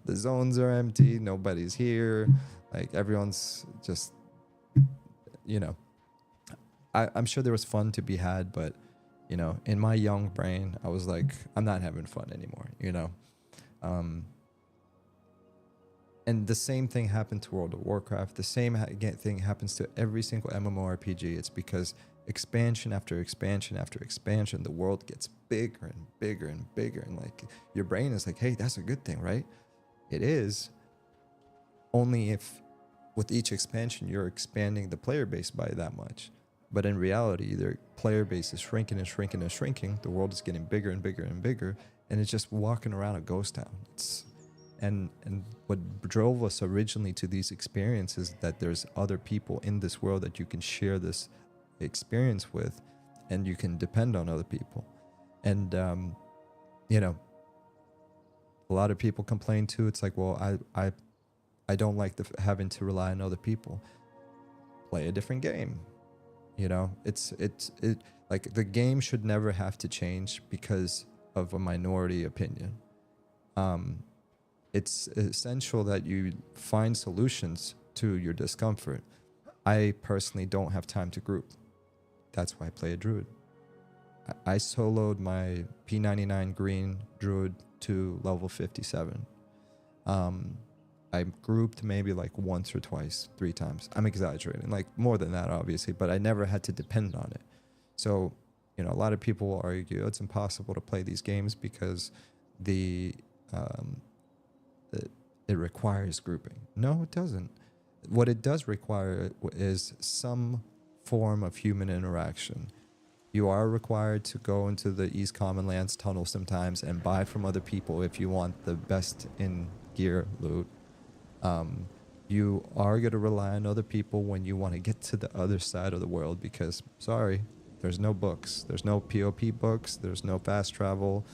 The zones are empty. Nobody's here. Like, everyone's just, I'm sure there was fun to be had, but, in my young brain, I was like, I'm not having fun anymore, And the same thing happened to World of Warcraft. The same thing happens to every single MMORPG. It's because expansion after expansion after expansion, the world gets bigger and bigger and bigger. And like, your brain is like, hey, that's a good thing, right? It is. Only if with each expansion, you're expanding the player base by that much. But in reality, their player base is shrinking and shrinking and shrinking. The world is getting bigger and bigger and bigger. And it's just walking around a ghost town. And what drove us originally to these experiences, that there's other people in this world that you can share this experience with, and you can depend on other people. And a lot of people complain too. It's like, well, I don't like having to rely on other people. Play a different game. It's like, the game should never have to change because of a minority opinion. It's essential that you find solutions to your discomfort. I personally don't have time to group. That's why I play a druid. I soloed my P99 green druid to level 57. I grouped maybe like once or twice, 3 times. I'm exaggerating, like more than that, obviously, but I never had to depend on it. So, a lot of people will argue it's impossible to play these games because it requires grouping. No, it doesn't. What it does require is some form of human interaction. You are required to go into the East Common Lands tunnel sometimes and buy from other people if you want the best in gear loot. You are going to rely on other people when you want to get to the other side of the world because, sorry, there's no books. There's no POP books. There's no fast travel.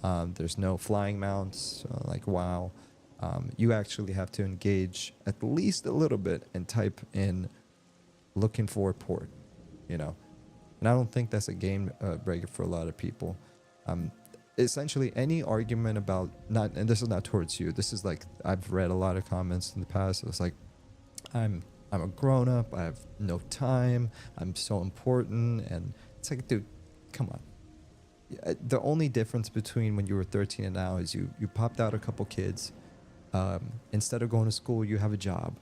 There's no flying mounts like WoW. You actually have to engage at least a little bit and type in looking for a port, And I don't think that's a game breaker for a lot of people. Essentially, any argument about and this is not towards you. This is like, I've read a lot of comments in the past. It's like, I'm a grown up. I have no time. I'm so important. And it's like, dude, come on. The only difference between when you were 13 and now is you popped out a couple kids. Instead of going to school, you have a job.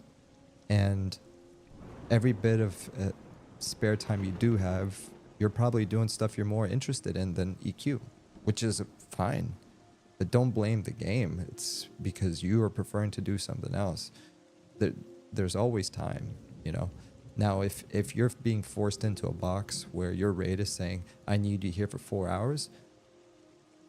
And every bit of spare time you do have, you're probably doing stuff you're more interested in than EQ, which is fine. But don't blame the game. It's because you are preferring to do something else. There's always time, Now, if you're being forced into a box where your raid is saying, I need you here for 4 hours,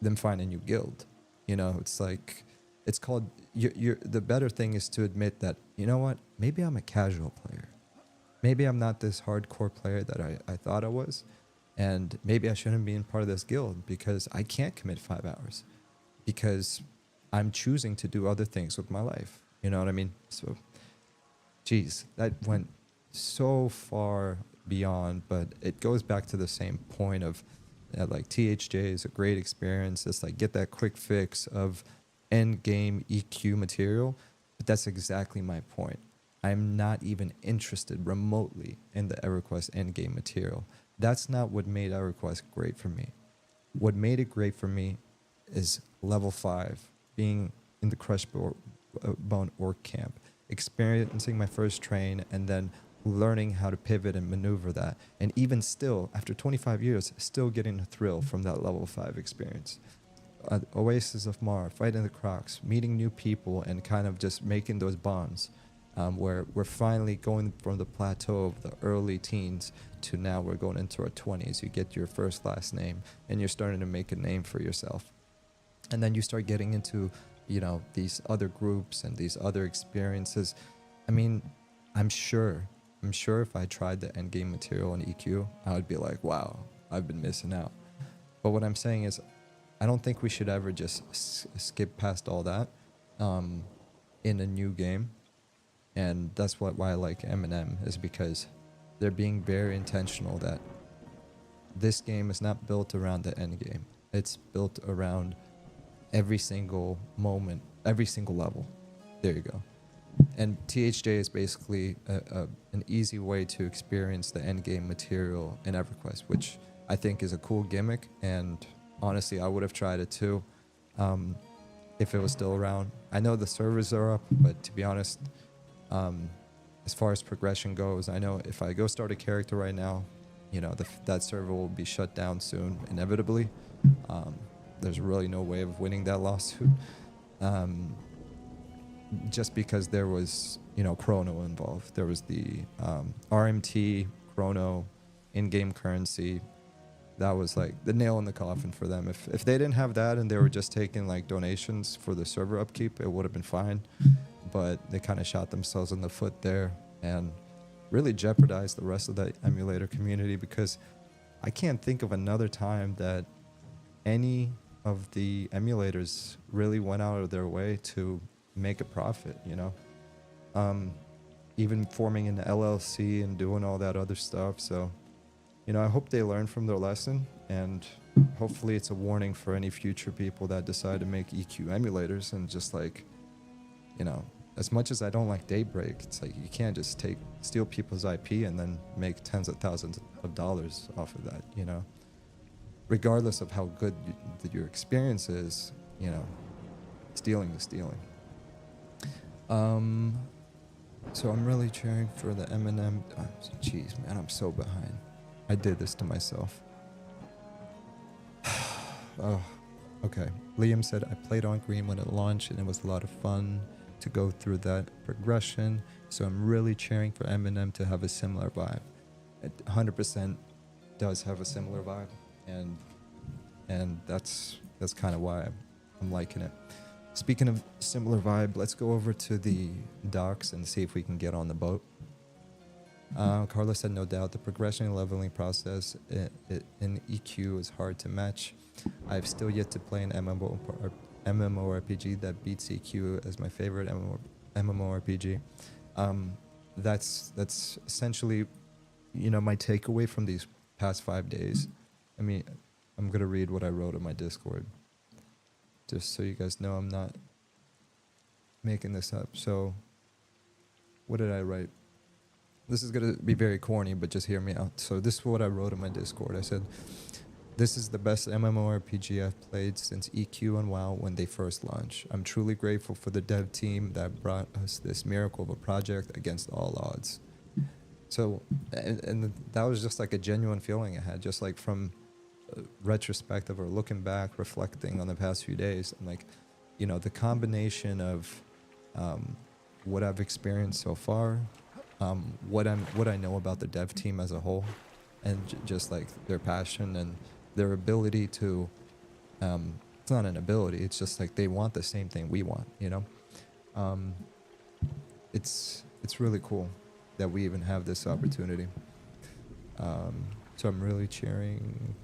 then find a new guild. It's like, it's called, the better thing is to admit that, you know what, maybe I'm a casual player. Maybe I'm not this hardcore player that I thought I was. And maybe I shouldn't be in part of this guild because I can't commit 5 hours. Because I'm choosing to do other things with my life. You know what I mean? So, geez, that went so far beyond, but it goes back to the same point of like THJ is a great experience. It's like, get that quick fix of end game EQ material, but that's exactly my point. I'm not even interested remotely in the EverQuest end game material. That's not what made EverQuest great for me. What made it great for me is level 5, being in the Crush Bone Orc camp, experiencing my first train, and then learning how to pivot and maneuver that. And even still, after 25 years, still getting a thrill from that level 5 experience. Oasis of Mar, fighting the Crocs, meeting new people, and kind of just making those bonds. Where we're finally going from the plateau of the early teens to now we're going into our 20s. You get your first last name and you're starting to make a name for yourself. And then you start getting into, these other groups and these other experiences. I mean, I'm sure if I tried the endgame material on EQ, I would be like, wow, I've been missing out. But what I'm saying is, I don't think we should ever just skip past all that in a new game. And that's why I like M&M, is because they're being very intentional that this game is not built around the end game. It's built around every single moment, every single level. There you go. And THJ is basically an easy way to experience the end game material in EverQuest, which I think is a cool gimmick. And honestly, I would have tried it too if it was still around. I know the servers are up, but to be honest, as far as progression goes, I know if I go start a character right now, you know, that server will be shut down soon, inevitably. There's really no way of winning that lawsuit. Just because there was, you know, chrono involved. There was the RMT chrono in-game currency. That was like the nail in the coffin for them. If they didn't have that and they were just taking like donations for the server upkeep, it would have been fine. But they kind of shot themselves in the foot there and really jeopardized the rest of the emulator community, because I can't think of another time that any of the emulators really went out of their way to make a profit, you know, even forming an LLC and doing all that other stuff. So, you know, I hope they learn from their lesson, and hopefully it's a warning for any future people that decide to make EQ emulators. And just like, you know, as much as I don't like Daybreak, it's like you can't just steal people's IP and then make tens of thousands of dollars off of that, you know, regardless of how good your experience is. You know, stealing is stealing. So I'm really cheering for the M&M. Jeez, man, I'm so behind. I did this to myself. Oh, okay. Liam said, I played on green when it launched and it was a lot of fun to go through that progression. So I'm really cheering for M&M to have a similar vibe. It 100% does have a similar vibe, and that's kind of why I'm liking it. Speaking of similar vibe, let's go over to the docks and see if we can get on the boat. Carlos said, no doubt, the progression and leveling process in EQ is hard to match. I've still yet to play an MMORPG that beats EQ as my favorite MMORPG. That's essentially, you know, my takeaway from these past 5 days. I mean, I'm going to read what I wrote on my Discord, just so you guys know I'm not making this up. So, what did I write? This is going to be very corny, but just hear me out. So this is what I wrote on my Discord. I said, this is the best MMORPG I've played since EQ and WoW when they first launched. I'm truly grateful for the dev team that brought us this miracle of a project against all odds. So, and that was just like a genuine feeling I had, just like from retrospective or looking back, reflecting on the past few days. And like, you know, the combination of what I've experienced so far, what I know about the dev team as a whole, and just like their passion and their ability to, it's not an ability, it's just like they want the same thing we want, you know. It's really cool that we even have this opportunity. So I'm really cheering,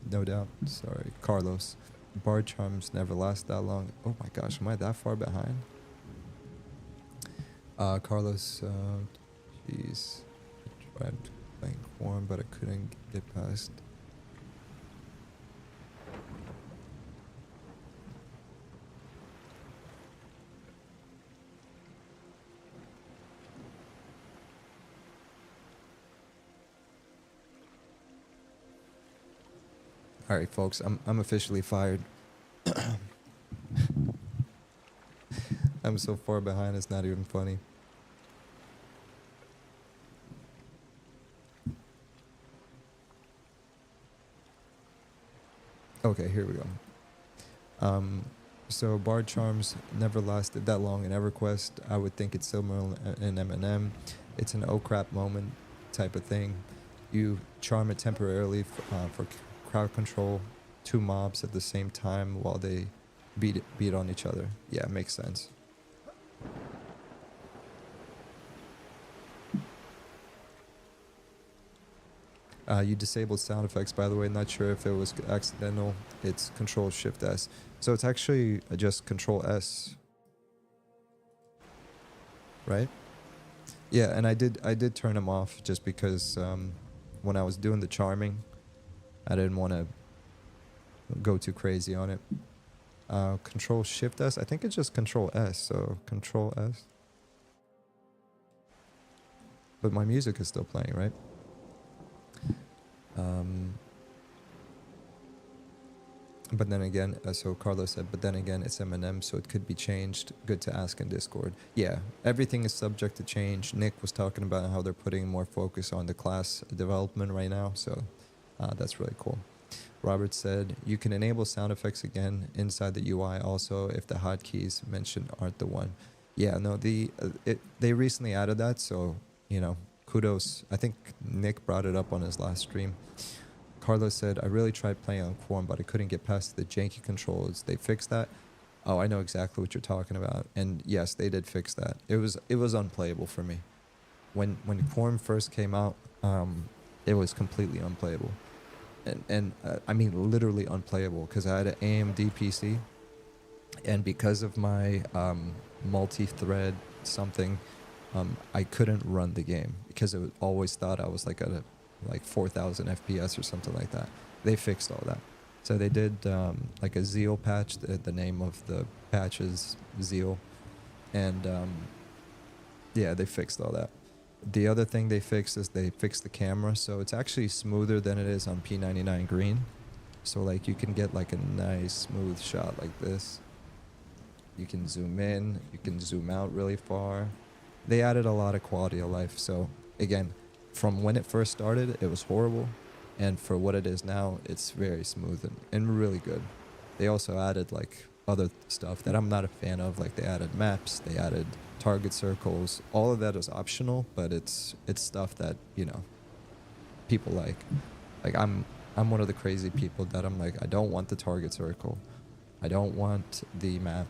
no doubt. Sorry, Carlos. Bar charms never last that long. Oh my gosh, am I that far behind? Carlos, jeez, I tried playing Quorum, but I couldn't get past. All right, folks, I'm officially fired. I'm so far behind, it's not even funny. Okay, here we go. So Bard Charms never lasted that long in EverQuest. I would think it's similar in M&M. It's an oh crap moment type of thing. You charm it temporarily for crowd control, 2 mobs at the same time while they beat on each other. Yeah, makes sense. You disabled sound effects, by the way. Not sure if it was accidental. It's Control Shift S. So it's actually just Control S, right? Yeah, and I did turn them off just because when I was doing the charming, I didn't want to go too crazy on it. Control Shift S. I think it's just Control S. So Control S. But my music is still playing, right? But then again, so Carlos said, but then again, it's Eminem, so it could be changed. Good to ask in Discord. Yeah, everything is subject to change. Nick was talking about how they're putting more focus on the class development right now, so that's really cool. Robert said, you can enable sound effects again inside the UI also if the hotkeys mentioned aren't the one. Yeah, no, they recently added that, so, you know, kudos. I think Nick brought it up on his last stream. Carlos said, I really tried playing on Quorum, but I couldn't get past the janky controls. They fixed that? Oh, I know exactly what you're talking about. And yes, they did fix that. It was unplayable for me. When Quorum first came out, it was completely unplayable. And I mean literally unplayable, because I had an AMD PC, and because of my multi-thread something, I couldn't run the game because it always thought I was like at a 4,000 FPS or something like that. They fixed all that. So they did like a Zeal patch. The name of the patch is Zeal, and yeah, they fixed all that. The other thing they fixed is they fixed the camera, so it's actually smoother than it is on P99 green. So like you can get like a nice smooth shot like this. You can zoom in, you can zoom out really far. They added a lot of quality of life. So again, from when it first started, it was horrible, and for what it is now, it's very smooth and really good. They also added like other stuff that I'm not a fan of, like they added maps, they added target circles. All of that is optional, but it's stuff that, you know, people like. Like I'm one of the crazy people that I'm like, I don't want the target circle, I don't want the map.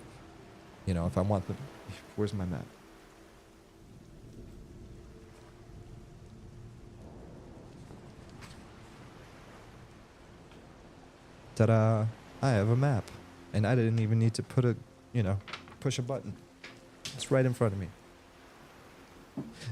You know, if I want the, where's my map? Ta-da! I have a map, and I didn't even need to put a, you know, push a button. It's right in front of me.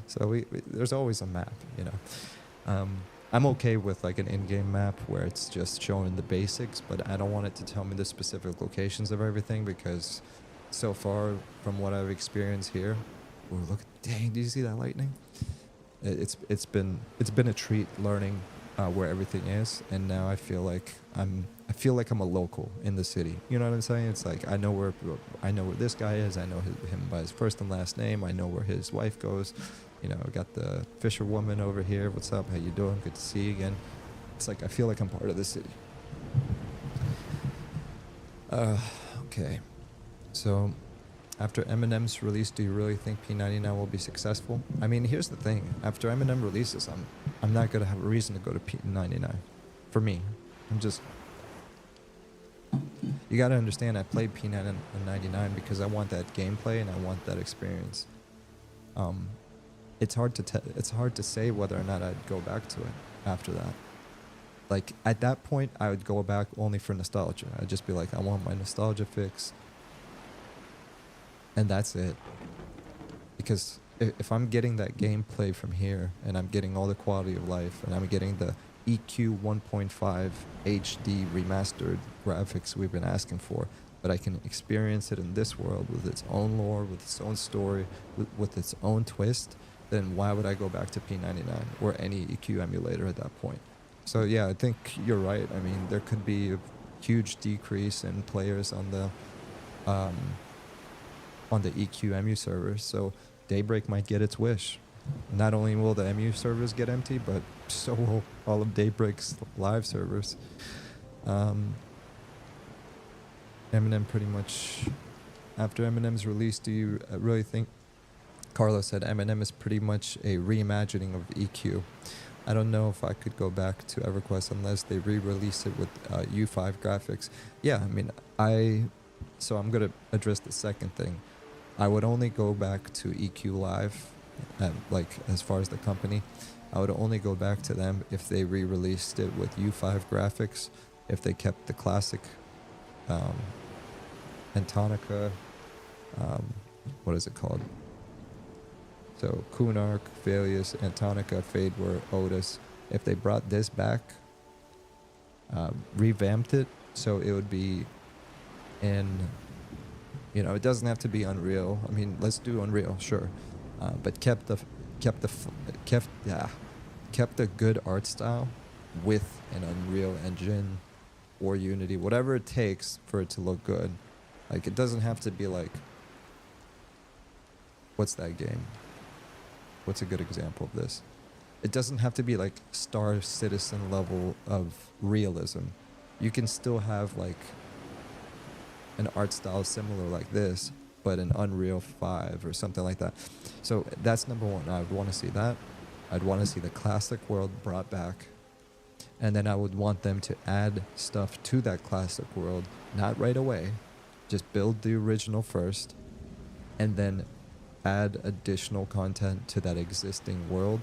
So there's always a map, you know. I'm okay with like an in-game map where it's just showing the basics, but I don't want it to tell me the specific locations of everything, because so far from what I've experienced here, oh look, dang, did you see that lightning? It's been a treat learning where everything is, and now I feel like I'm a local in the city. You know what I'm saying? It's like I know where this guy is. I know him by his first and last name. I know where his wife goes. You know, I got the Fisher woman over here. What's up? How you doing? Good to see you again. It's like I feel like I'm part of the city. Okay. So, after Eminem's release, do you really think P99 will be successful? I mean, here's the thing. After Eminem releases, I'm not gonna have a reason to go to P99. For me, you gotta understand, I played P99 because I want that gameplay and I want that experience. It's hard to say whether or not I'd go back to it after that. Like at that point, I would go back only for nostalgia. I'd just be like, I want my nostalgia fix, and that's it. Because if I'm getting that gameplay from here, and I'm getting all the quality of life, and I'm getting the EQ 1.5 HD remastered graphics we've been asking for, but I can experience it in this world with its own lore, with its own story, with its own twist, then why would I go back to P99 or any EQ emulator at that point? So yeah, I think you're right. I mean, there could be a huge decrease in players on the EQ EMU servers, so Daybreak might get its wish. Not only will the EMU servers get empty, but so will all of Daybreak's live servers. Eminem pretty much, after Eminem's release, do you really think, Carlos said Eminem is pretty much a reimagining of EQ. I don't know if I could go back to EverQuest unless they re-release it with U5 graphics. Yeah, I mean, so I'm going to address the second thing. I would only go back to EQ Live, like as far as the company, I would only go back to them if they re-released it with U5 graphics, if they kept the classic Antonica, what is it called? So Kunark, Valius, Antonica, Fadewar, Otis. If they brought this back, revamped it so it would be in, you know, it doesn't have to be Unreal. I mean, let's do Unreal, sure, but kept the good art style with an Unreal Engine or Unity, whatever it takes for it to look good. Like, it doesn't have to be like, what's that game? What's a good example of this? It doesn't have to be like Star Citizen level of realism. You can still have like an art style similar like this, but in Unreal 5 or something like that. So that's number one. I would want to see that. I'd want to see the classic world brought back. And then I would want them to add stuff to that classic world, not right away. Just build the original first, and then add additional content to that existing world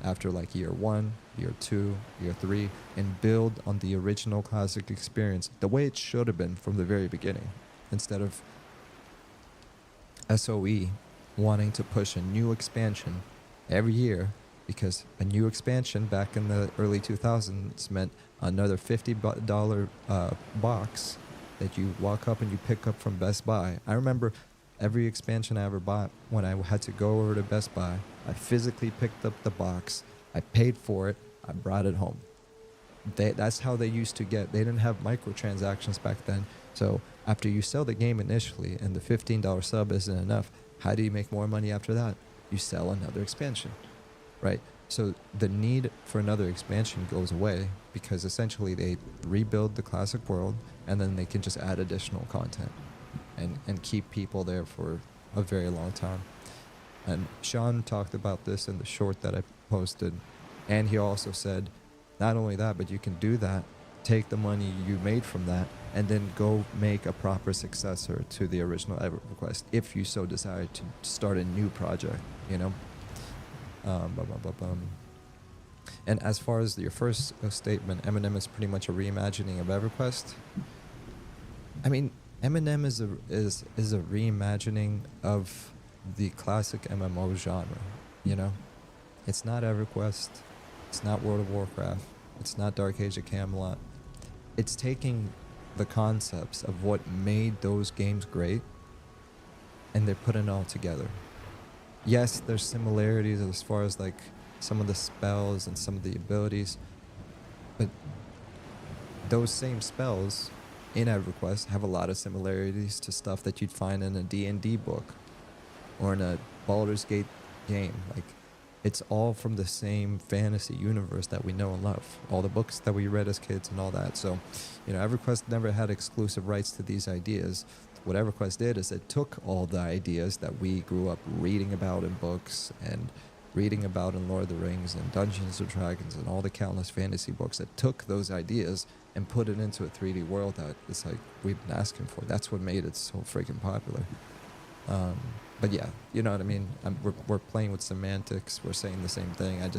after like year 1, year 2, year 3, and build on the original classic experience the way it should have been from the very beginning, instead of SOE wanting to push a new expansion every year, because a new expansion back in the early 2000s meant another $50 box that you walk up and you pick up from Best Buy. I remember every expansion I ever bought, when I had to go over to Best Buy, I physically picked up the box, I paid for it, I brought it home. That's how they used to get. They didn't have microtransactions back then. So after you sell the game initially and the $15 sub isn't enough, how do you make more money after that? You sell another expansion, right? So the need for another expansion goes away, because essentially they rebuild the classic world and then they can just add additional content and keep people there for a very long time. And Sean talked about this in the short that I posted, and he also said, not only that, but you can do that, take the money you made from that, and then go make a proper successor to the original EverQuest, if you so desire to start a new project, you know? And as far as your first statement, Eminem is pretty much a reimagining of EverQuest. I mean, Eminem is a reimagining of the classic MMO genre, you know? It's not EverQuest, it's not World of Warcraft, it's not Dark Age of Camelot. It's taking the concepts of what made those games great, and they're putting it all together. Yes, there's similarities as far as like some of the spells and some of the abilities, but those same spells in EverQuest have a lot of similarities to stuff that you'd find in a D&D book or in a Baldur's Gate game. Like, it's all from the same fantasy universe that we know and love, all the books that we read as kids and all that. So, you know, EverQuest never had exclusive rights to these ideas. What EverQuest did is it took all the ideas that we grew up reading about in books and reading about in Lord of the Rings and Dungeons and Dragons and all the countless fantasy books, that took those ideas and put it into a 3D world that it's like we've been asking for. That's what made it so freaking popular. But yeah, you know what I mean? We're playing with semantics. We're saying the same thing. I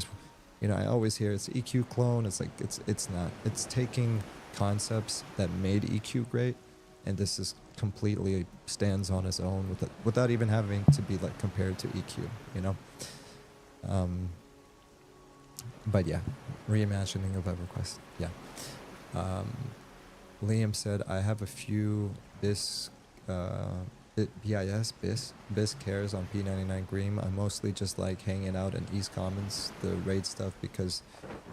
always hear it's EQ clone. It's like, it's not. It's taking concepts that made EQ great, and this is completely stands on its own without even having to be like compared to EQ, you know? But yeah, reimagining of EverQuest. Yeah. Liam said, I have a few BIS cares on P99 Green. I mostly just like hanging out in East Commons, the raid stuff, because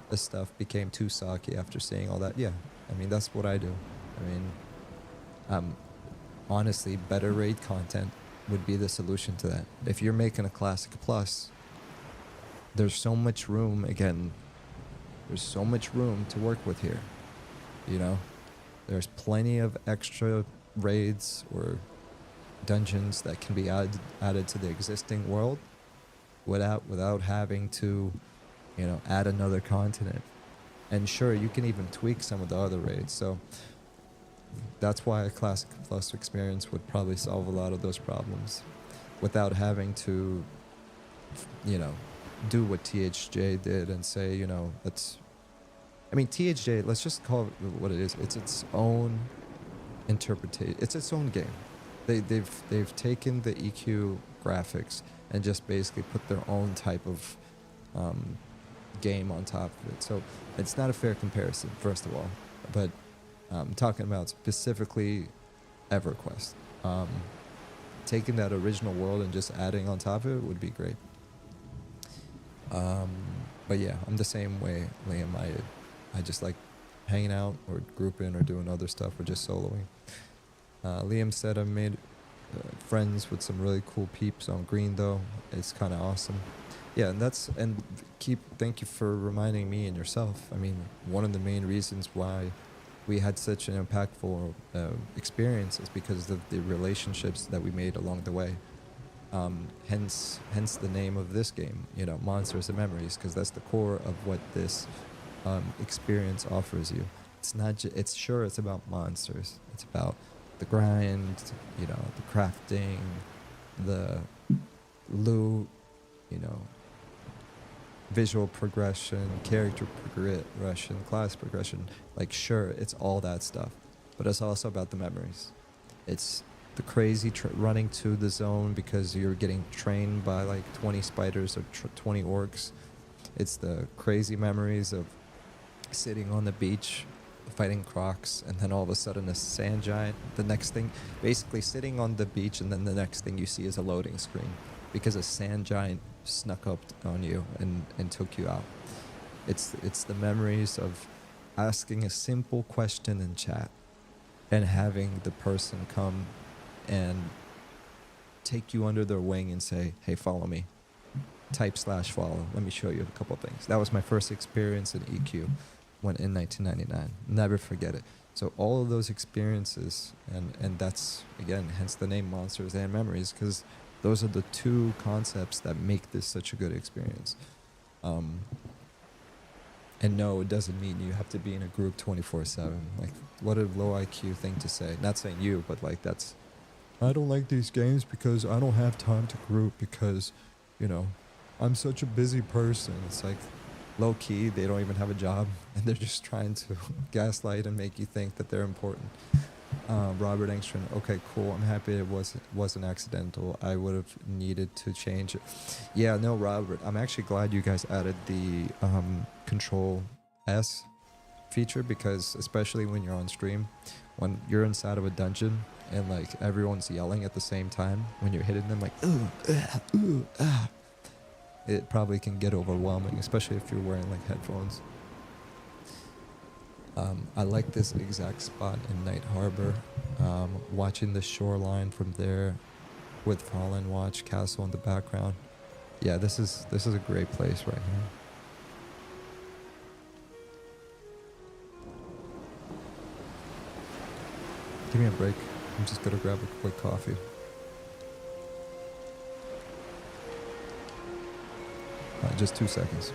the stuff became too socky after seeing all that. Yeah, I mean, that's what I do. I mean, honestly, better raid content would be the solution to that. If you're making a Classic Plus, there's so much room, there's so much room to work with here, you know? There's plenty of extra raids or dungeons that can be added to the existing world without having to, you know, add another continent. And sure, you can even tweak some of the other raids. So that's why a Classic Plus experience would probably solve a lot of those problems without having to, you know, do what THJ did and say, you know, THJ, let's just call it what it is. It's its own interpretation. It's its own game. They've taken the EQ graphics and just basically put their own type of game on top of it. So it's not a fair comparison, first of all. But I'm talking about specifically EverQuest. Taking that original world and just adding on top of it would be great. But yeah, I'm the same way, Liam. I just like hanging out or grouping or doing other stuff or just soloing. Liam said I made friends with some really cool peeps on Green though. It's kind of awesome. Yeah, and thank you for reminding me and yourself. I mean, one of the main reasons why we had such an impactful experience is because of the relationships that we made along the way. Hence the name of this game, you know, Monsters and Memories, because that's the core of what this experience offers you. It's not it's about monsters. It's about the grind, you know, the crafting, the loot, you know, visual progression, character progression, class progression. Like, sure, it's all that stuff, but it's also about the memories. It's the crazy running to the zone because you're getting trained by like 20 spiders or 20 orcs. It's the crazy memories of sitting on the beach fighting crocs, and then all of a sudden a sand giant. The next thing, basically sitting on the beach, and then the next thing you see is a loading screen because a sand giant snuck up on you and took you out. It's the memories of asking a simple question in chat and having the person come and take you under their wing and say, hey, follow me. Type/follow. Let me show you a couple of things. That was my first experience in EQ when in 1999. Never forget it. So all of those experiences, and that's, again, hence the name Monsters and Memories, because those are the two concepts that make this such a good experience. And no, it doesn't mean you have to be in a group 24/7. Like, what a low IQ thing to say. Not saying you, but like that's, I don't like these games because I don't have time to group because, you know, I'm such a busy person. It's like, low key, they don't even have a job and they're just trying to gaslight and make you think that they're important. Robert Engstrom, okay, cool. I'm happy it wasn't accidental. I would have needed to change it. Yeah, no, Robert, I'm actually glad you guys added the Control S feature, because especially when you're on stream, when you're inside of a dungeon and like everyone's yelling at the same time, when you're hitting them like, it probably can get overwhelming, especially if you're wearing like headphones. I like this exact spot in Night Harbor, watching the shoreline from there with Fallen Watch Castle in the background. Yeah, this is a great place right here. Give me a break. I'm just gonna grab a quick coffee. Just 2 seconds.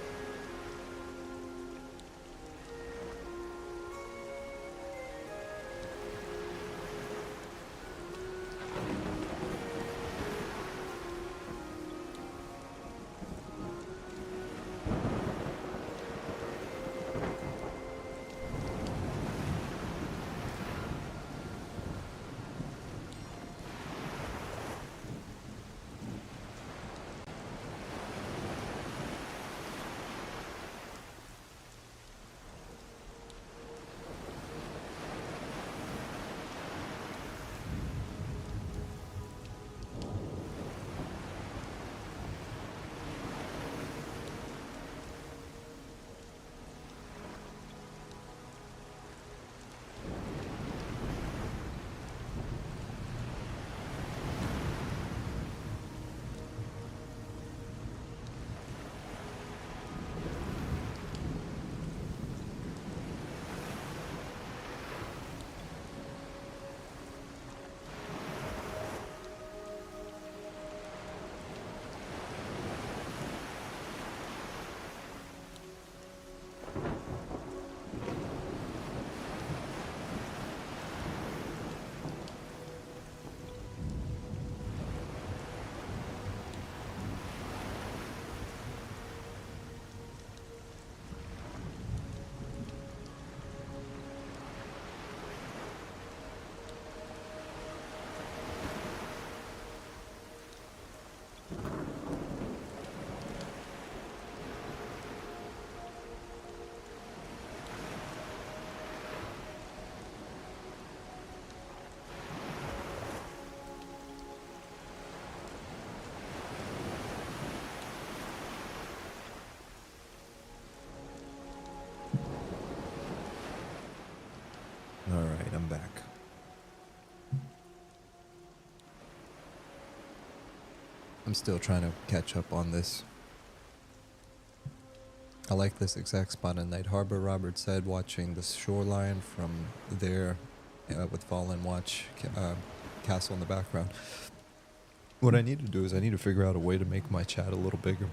I'm still trying to catch up on this. I like this exact spot in Night Harbor, Robert said, watching the shoreline from there with Fallen Watch castle in the background. What I need to do is I need to figure out a way to make my chat a little bigger.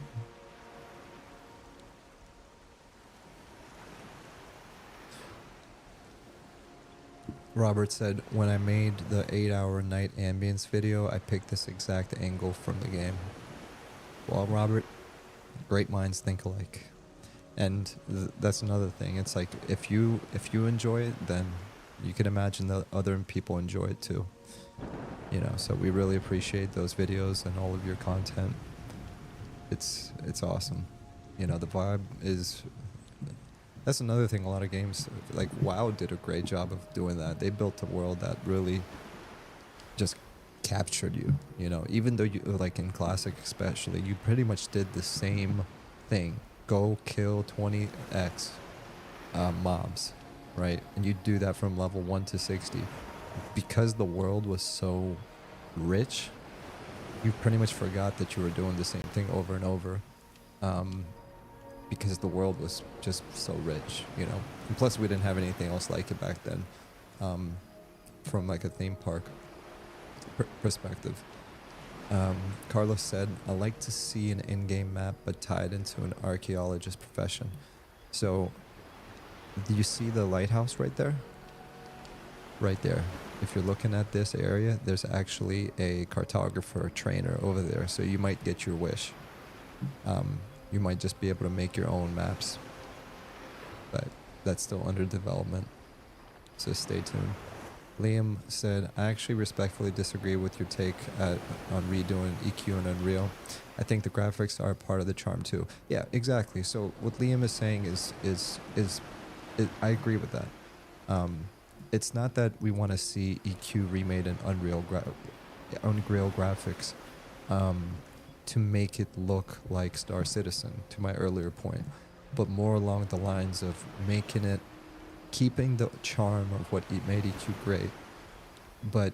Robert said, when I made the 8-hour night ambience video, I picked this exact angle from the game. Well, Robert, great minds think alike. And that's another thing. It's like, if you enjoy it, then you can imagine that other people enjoy it too. You know, so we really appreciate those videos and all of your content. It's awesome. You know, the vibe is... That's another thing, a lot of games, like WoW did a great job of doing that. They built a world that really just captured you, you know, even though you, like in Classic especially, you pretty much did the same thing. Go kill 20x mobs, right? And you do that from level 1 to 60. Because the world was so rich, you pretty much forgot that you were doing the same thing over and over. Because the world was just so rich, you know. And plus, we didn't have anything else like it back then, from like a theme park perspective. Carlos said, I like to see an in-game map, but tied into an archaeologist profession. So, do you see the lighthouse right there? Right there. If you're looking at this area, there's actually a cartographer trainer over there, so you might get your wish. You might just be able to make your own maps, but that's still under development, so stay tuned. Liam said, I actually respectfully disagree with your take on redoing EQ and Unreal. I think the graphics are part of the charm too. Yeah, exactly. So what Liam is saying is I agree with that. It's not that we want to see EQ remade in Unreal graphics. To make it look like Star Citizen, to my earlier point, but more along the lines of making it, keeping the charm of what made EQ great, but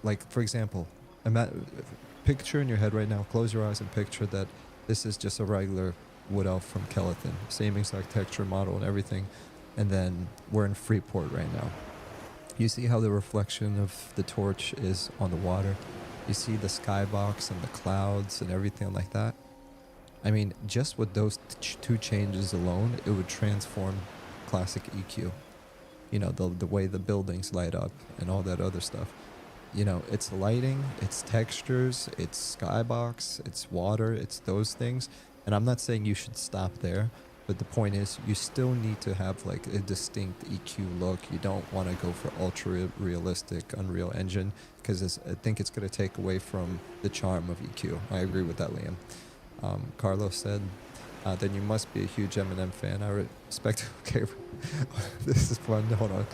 like, for example, picture in your head right now, close your eyes and picture that this is just a regular wood elf from Kelethin, same exact texture model and everything, and then we're in Freeport right now. You see how the reflection of the torch is on the water? You see the skybox and the clouds and everything like that. I mean, just with those two changes alone, it would transform classic EQ. You know, the way the buildings light up and all that other stuff. You know, it's lighting, it's textures, it's skybox, it's water, it's those things. And I'm not saying you should stop there, but the point is you still need to have like a distinct EQ look. You don't want to go for ultra realistic Unreal Engine, because I think it's going to take away from the charm of EQ. I agree with that, Liam. Carlos said, then you must be a huge Eminem fan. I respect... Okay, this is fun. Hold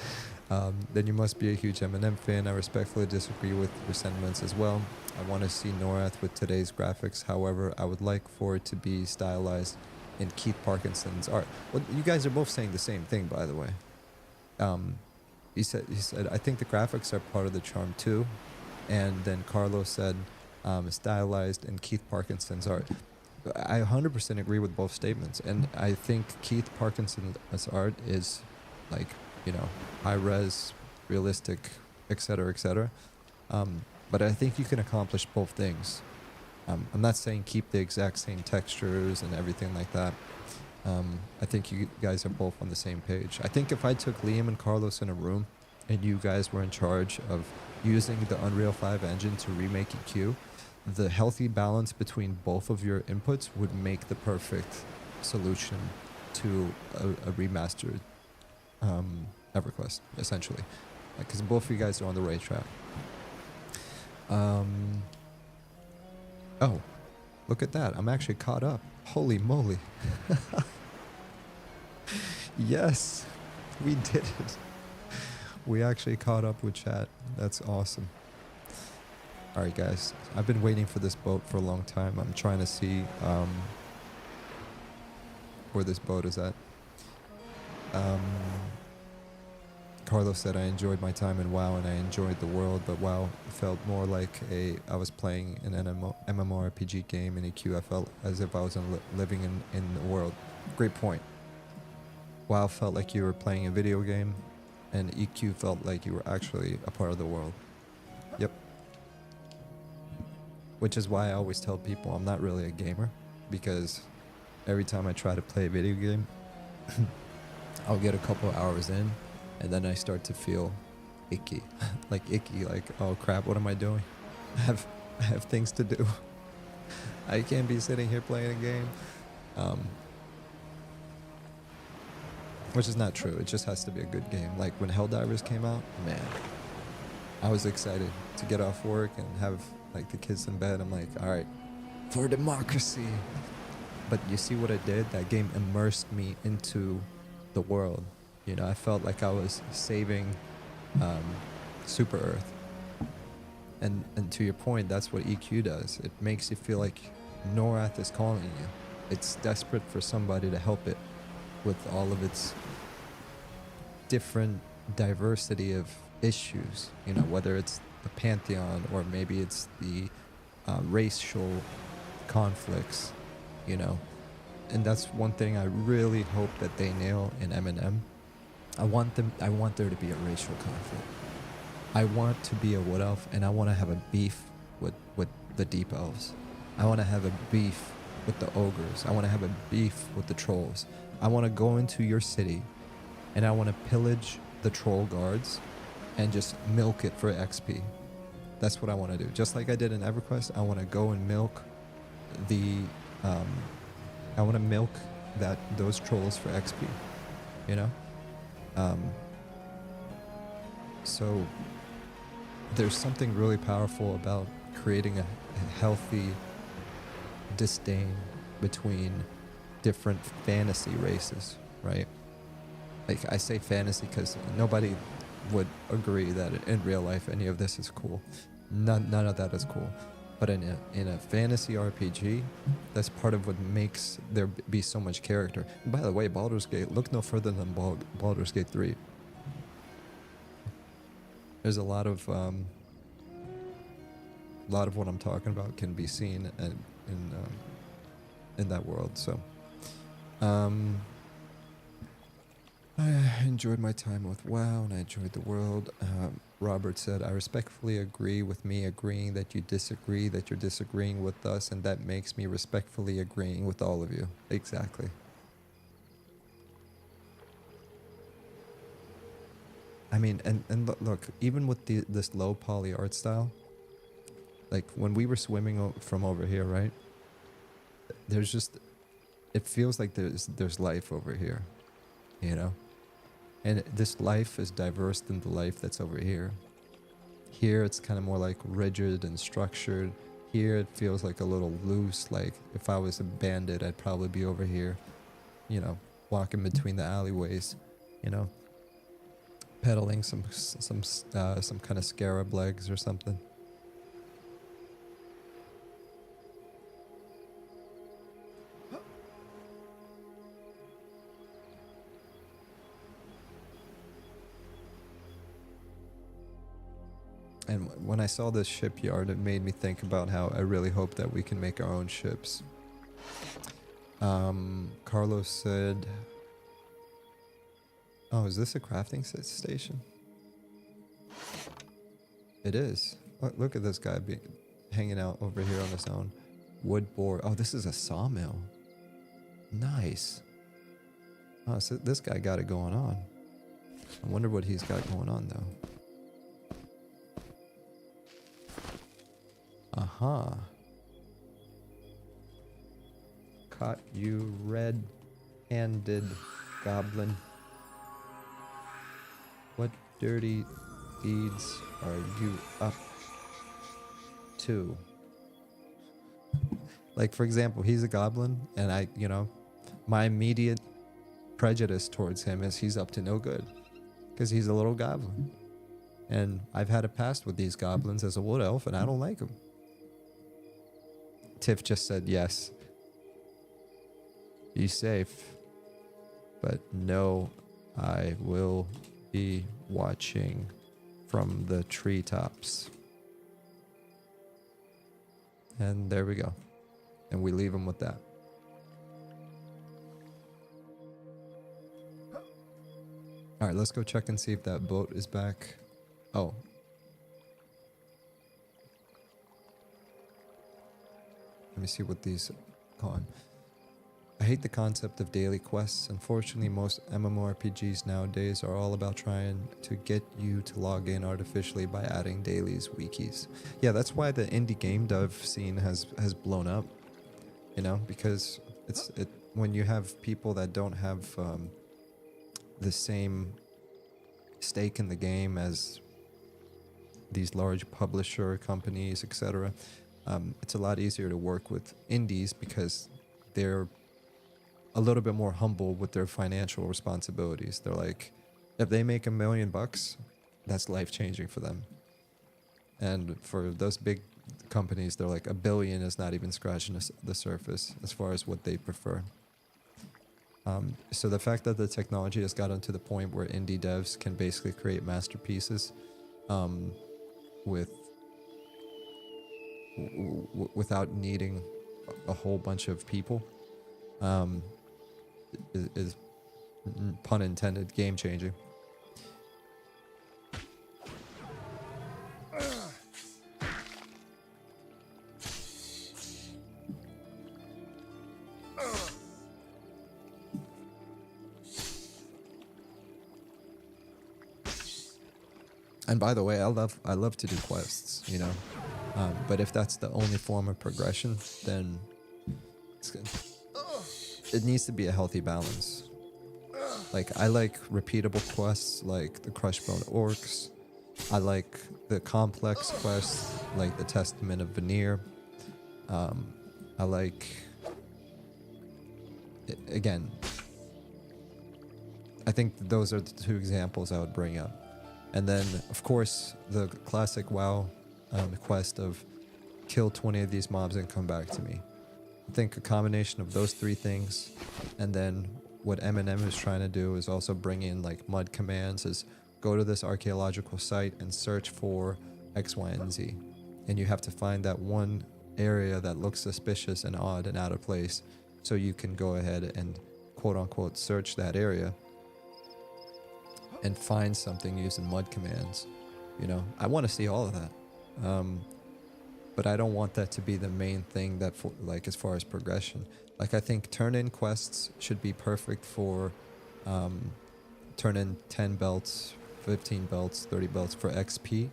on. Then you must be a huge Eminem fan. I respectfully disagree with your sentiments as well. I want to see Norath with today's graphics. However, I would like for it to be stylized in Keith Parkinson's art. Well, you guys are both saying the same thing, by the way. He said, I think the graphics are part of the charm too. And then Carlos said, stylized in Keith Parkinson's art. I 100% agree with both statements. And I think Keith Parkinson's art is like, you know, high res, realistic, etc., etc. But I think you can accomplish both things. I'm not saying keep the exact same textures and everything like that. I think you guys are both on the same page. I think if I took Liam and Carlos in a room and you guys were in charge of using the Unreal 5 engine to remake EQ, the healthy balance between both of your inputs would make the perfect solution to a remastered EverQuest, essentially. Because both of you guys are on the right track. Oh, look at that. I'm actually caught up. Holy moly. Yes, we did it. We actually caught up with chat. That's awesome. Alright guys, I've been waiting for this boat for a long time. I'm trying to see where this boat is at. Carlos said, I enjoyed my time in WoW and I enjoyed the world, but WoW felt more like I was playing an MMORPG game, and EQ I felt as if I was living in the world. Great point. WoW felt like you were playing a video game, and EQ felt like you were actually a part of the world. Yep. Which is why I always tell people I'm not really a gamer, because every time I try to play a video game, I'll get a couple hours in, and then I start to feel icky. like, oh crap, what am I doing? I have things to do. I can't be sitting here playing a game. Which is not true. It just has to be a good game. Like when Helldivers came out, man, I was excited to get off work and have like the kids in bed. I'm like, all right, for democracy. But you see what it did? That game immersed me into the world. You know, I felt like I was saving Super Earth. And to your point, that's what EQ does. It makes you feel like Norath is calling you. It's desperate for somebody to help it with all of its different diversity of issues. You know, whether it's the Pantheon or maybe it's the racial conflicts, you know. And that's one thing I really hope that they nail in M&M. I want there to be a racial conflict. I want to be a Wood Elf, and I want to have a beef with the Deep Elves. I want to have a beef with the Ogres. I want to have a beef with the Trolls. I want to go into your city, and I want to pillage the Troll guards and just milk it for XP. That's what I want to do. Just like I did in EverQuest, I want to go and milk I want to milk those trolls for XP, you know? So there's something really powerful about creating a healthy disdain between different fantasy races, right? Like I say fantasy because nobody would agree that in real life any of this is cool. None of that is cool. But in a fantasy RPG, that's part of what makes there be so much character. And by the way, Baldur's Gate, look no further than Baldur's Gate 3. There's a lot of what I'm talking about can be seen in that world. So, I enjoyed my time with WoW, and I enjoyed the world. Robert said, I respectfully agree with me agreeing that you disagree, that you're disagreeing with us, and that makes me respectfully agreeing with all of you. Exactly. I mean, and look, even with this low poly art style, like when we were swimming from over here, right? There's just, it feels like there's life over here, you know? And this life is diverse than the life that's over here. Here it's kind of more like rigid and structured. Here it feels like a little loose, like if I was a bandit, I'd probably be over here, you know, walking between the alleyways, you know, pedaling some kind of scarab legs or something. And when I saw this shipyard, it made me think about how I really hope that we can make our own ships. Carlos said, oh, is this a crafting station? It is. Look at this guy hanging out over here on his own. Wood board. Oh, this is a sawmill. Nice. Oh, so this guy got it going on. I wonder what he's got going on, though. Aha. Caught you red-handed, goblin. What dirty deeds are you up to? Like, for example, he's a goblin, and my immediate prejudice towards him is he's up to no good. Because he's a little goblin. And I've had a past with these goblins as a wood elf, and I don't like them. Tiff just said yes. Be safe. But no, I will be watching from the treetops. And there we go. And we leave them with that. All right, let's go check and see if that boat is back. Oh. Let me see what these go on. I hate the concept of daily quests. Unfortunately, most MMORPGs nowadays are all about trying to get you to log in artificially by adding dailies, wikis. Yeah, that's why the indie game dev scene has blown up. You know, because when you have people that don't have the same stake in the game as these large publisher companies, etc. It's a lot easier to work with indies because they're a little bit more humble with their financial responsibilities. They're like, if they make $1 million, that's life-changing for them. And for those big companies, they're like, $1 billion is not even scratching the surface as far as what they prefer. So the fact that the technology has gotten to the point where indie devs can basically create masterpieces without needing a whole bunch of people is pun intended, game changing. And by the way, I love to do quests, you know, but if that's the only form of progression, then it's good. It needs to be a healthy balance. Like, I like repeatable quests like the Crushbone Orcs. I like the complex quests like the Testament of Veneer. I like, again, I think those are the two examples I would bring up. And then, of course, the classic WoW quest of kill 20 of these mobs and come back to me. I think a combination of those three things, and then what Eminem is trying to do is also bring in like mud commands, is go to this archaeological site and search for X, Y, and Z. And you have to find that one area that looks suspicious and odd and out of place, so you can go ahead and quote-unquote search that area and find something using mud commands. You know, I want to see all of that, but I don't want that to be the main thing that for, like, as far as progression. Like, I think turn-in quests should be perfect for turn in 10 belts, 15 belts, 30 belts for XP.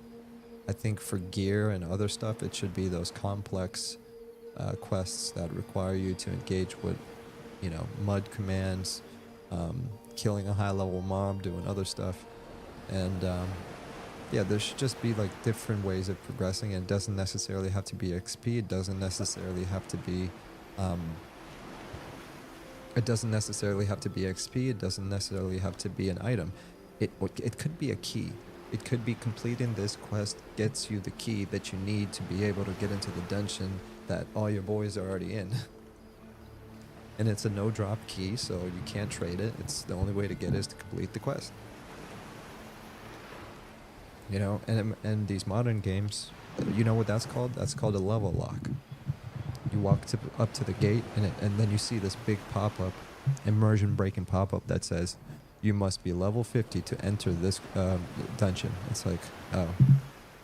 I think for gear and other stuff, it should be those complex quests that require you to engage with, you know, mud commands, killing a high-level mob, doing other stuff. And yeah, there should just be like different ways of progressing, and it doesn't necessarily have to be XP. It doesn't necessarily have to be XP. It doesn't necessarily have to be an item. It could be a key. It could be completing this quest gets you the key that you need to be able to get into the dungeon that all your boys are already in. And it's a no-drop key, so you can't trade it. It's the only way to get it is to complete the quest. You know, and these modern games, you know what that's called? That's called a level lock. You walk up to the gate, and then you see this big pop-up, immersion breaking pop-up that says, you must be level 50 to enter this dungeon. It's like, oh,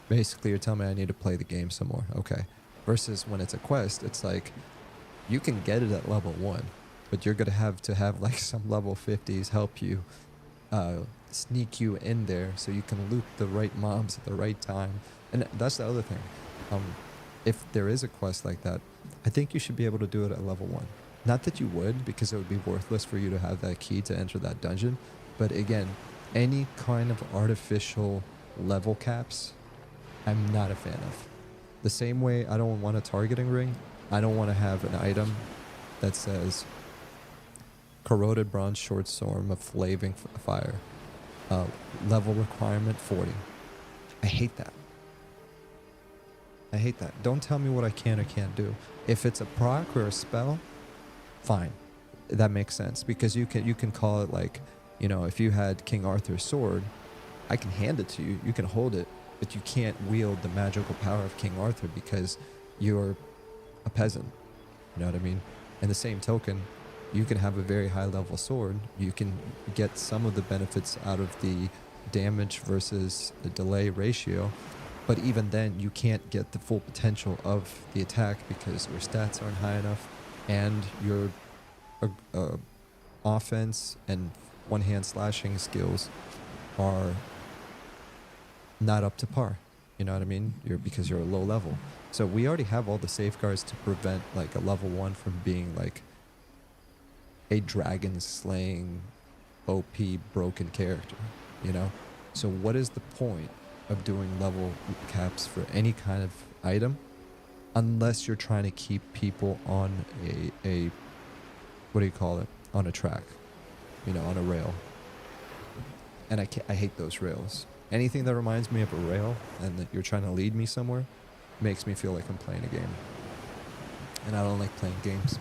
basically you're telling me I need to play the game some more. Okay. Versus when it's a quest, it's like, you can get it at level 1, but you're going to have like some level 50s help you sneak you in there so you can loot the right mobs at the right time. And that's the other thing. If there is a quest like that, I think you should be able to do it at level 1. Not that you would, because it would be worthless for you to have that key to enter that dungeon. But again, any kind of artificial level caps, I'm not a fan of. The same way I don't want a targeting ring, I don't want to have an item that says corroded bronze short sword of flaming fire, level requirement 40. I hate that. I hate that. Don't tell me what I can or can't do. If it's a proc or a spell, fine. That makes sense, because you can call it like, you know, if you had King Arthur's sword I can hand it to you, you can hold it, but you can't wield the magical power of King Arthur because you're a peasant. You know what I mean? In the same token, you can have a very high level sword. You can get some of the benefits out of the damage versus the delay ratio, but even then you can't get the full potential of the attack because your stats aren't high enough and your offense and one-hand slashing skills are not up to par. You know what I mean? Because you're a low level. So we already have all the safeguards to prevent like a level 1 from being like a dragon slaying OP broken character, you know? So what is the point of doing level caps for any kind of item unless you're trying to keep people on a what do you call it? On a track, you know, on a rail. And I hate those rails. Anything that reminds me of a rail and that you're trying to lead me somewhere makes me feel like I'm playing a game. And I don't like playing games.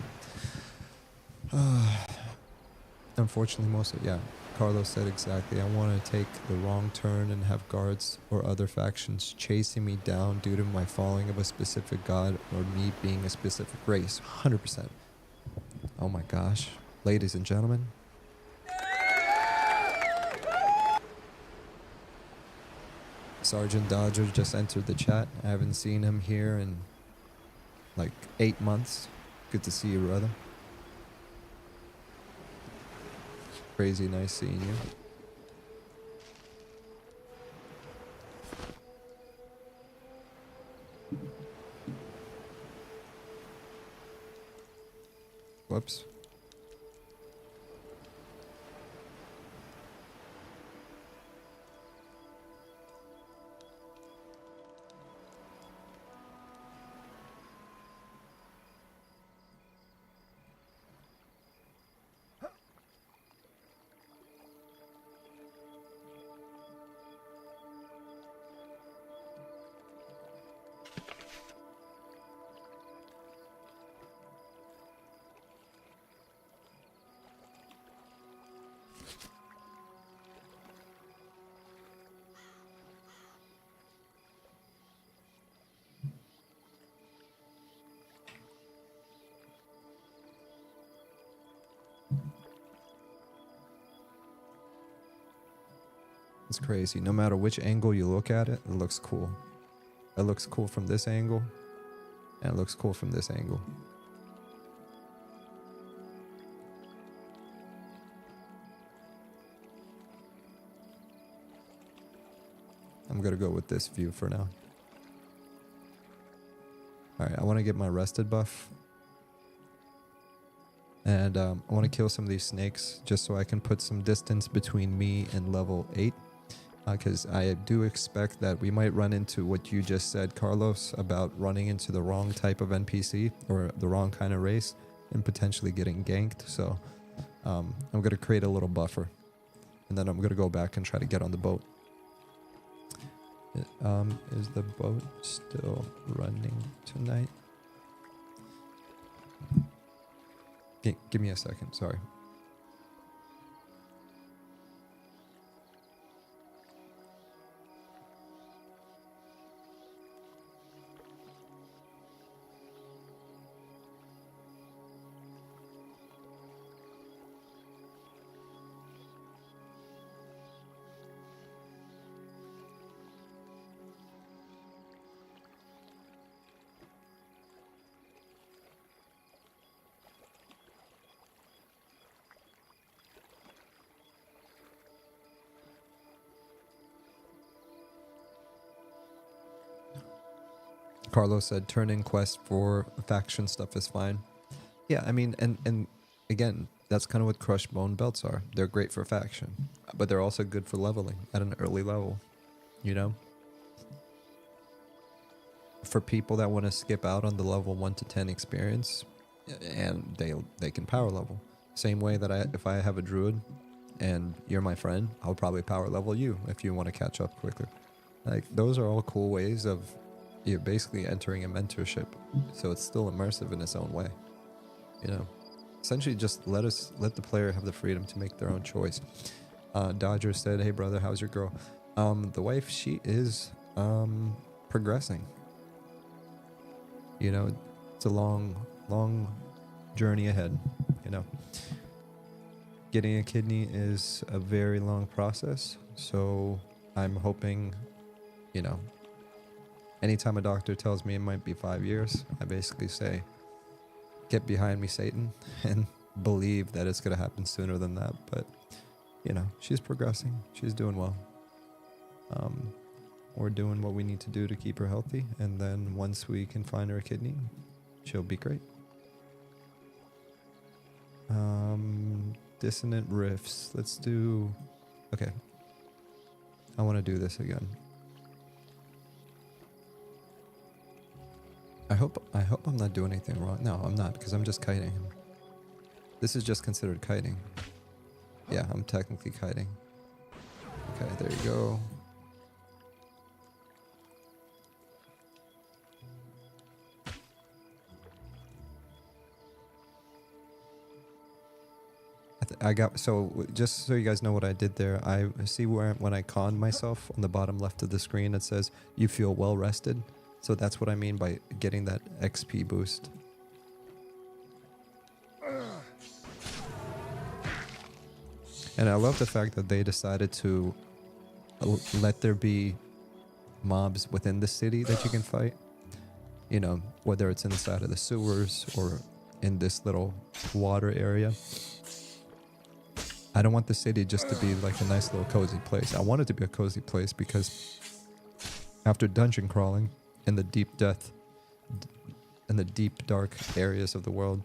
Unfortunately, yeah, Carlos said exactly. I want to take the wrong turn and have guards or other factions chasing me down due to my following of a specific god or me being a specific race. 100%. Oh my gosh. Ladies and gentlemen. Sergeant Dodger just entered the chat. I haven't seen him here in like 8 months. Good to see you, brother. Crazy nice seeing you. Whoops. It's crazy. No matter which angle you look at it, it looks cool. It looks cool from this angle, and it looks cool from this angle. I'm gonna go with this view for now. Alright, I want to get my rested buff. And I want to kill some of these snakes just so I can put some distance between me and level 8. Because I do expect that we might run into what you just said, Carlos, about running into the wrong type of NPC or the wrong kind of race and potentially getting ganked. So I'm going to create a little buffer and then I'm going to go back and try to get on the boat. Is the boat still running tonight? Give me a second, sorry. Carlos said turn in quest for faction stuff is fine. Yeah, I mean, and again, that's kind of what crushed bone belts are. They're great for faction, but they're also good for leveling at an early level, you know? For people that want to skip out on the level 1 to 10 experience, and they can power level. Same way that if I have a druid and you're my friend, I'll probably power level you if you want to catch up quicker. Like, those are all cool ways of you're basically entering a mentorship, so it's still immersive in its own way, you know. Essentially, just let the player have the freedom to make their own choice. Dodger said, "Hey brother, how's your girl?" The wife, she is progressing. You know, it's a long journey ahead. You know, getting a kidney is a very long process, so I'm hoping, you know, anytime a doctor tells me it might be 5 years, I basically say, get behind me, Satan, and believe that it's going to happen sooner than that. But, you know, she's progressing. She's doing well. We're doing what we need to do to keep her healthy. And then once we can find her a kidney, she'll be great. Dissonant riffs. Let's do... Okay. I want to do this again. I hope I'm not doing anything wrong. No, I'm not, because I'm just kiting. This is just considered kiting. Yeah, I'm technically kiting. Okay, there you go. I got, so just so you guys know what I did there, I see where when I conned myself on the bottom left of the screen, it says you feel well rested. So that's what I mean by getting that XP boost. And I love the fact that they decided to let there be mobs within the city that you can fight. You know, whether it's inside of the sewers or in this little water area. I don't want the city just to be like a nice little cozy place. I want it to be a cozy place because after dungeon crawling in the deep dark areas of the world,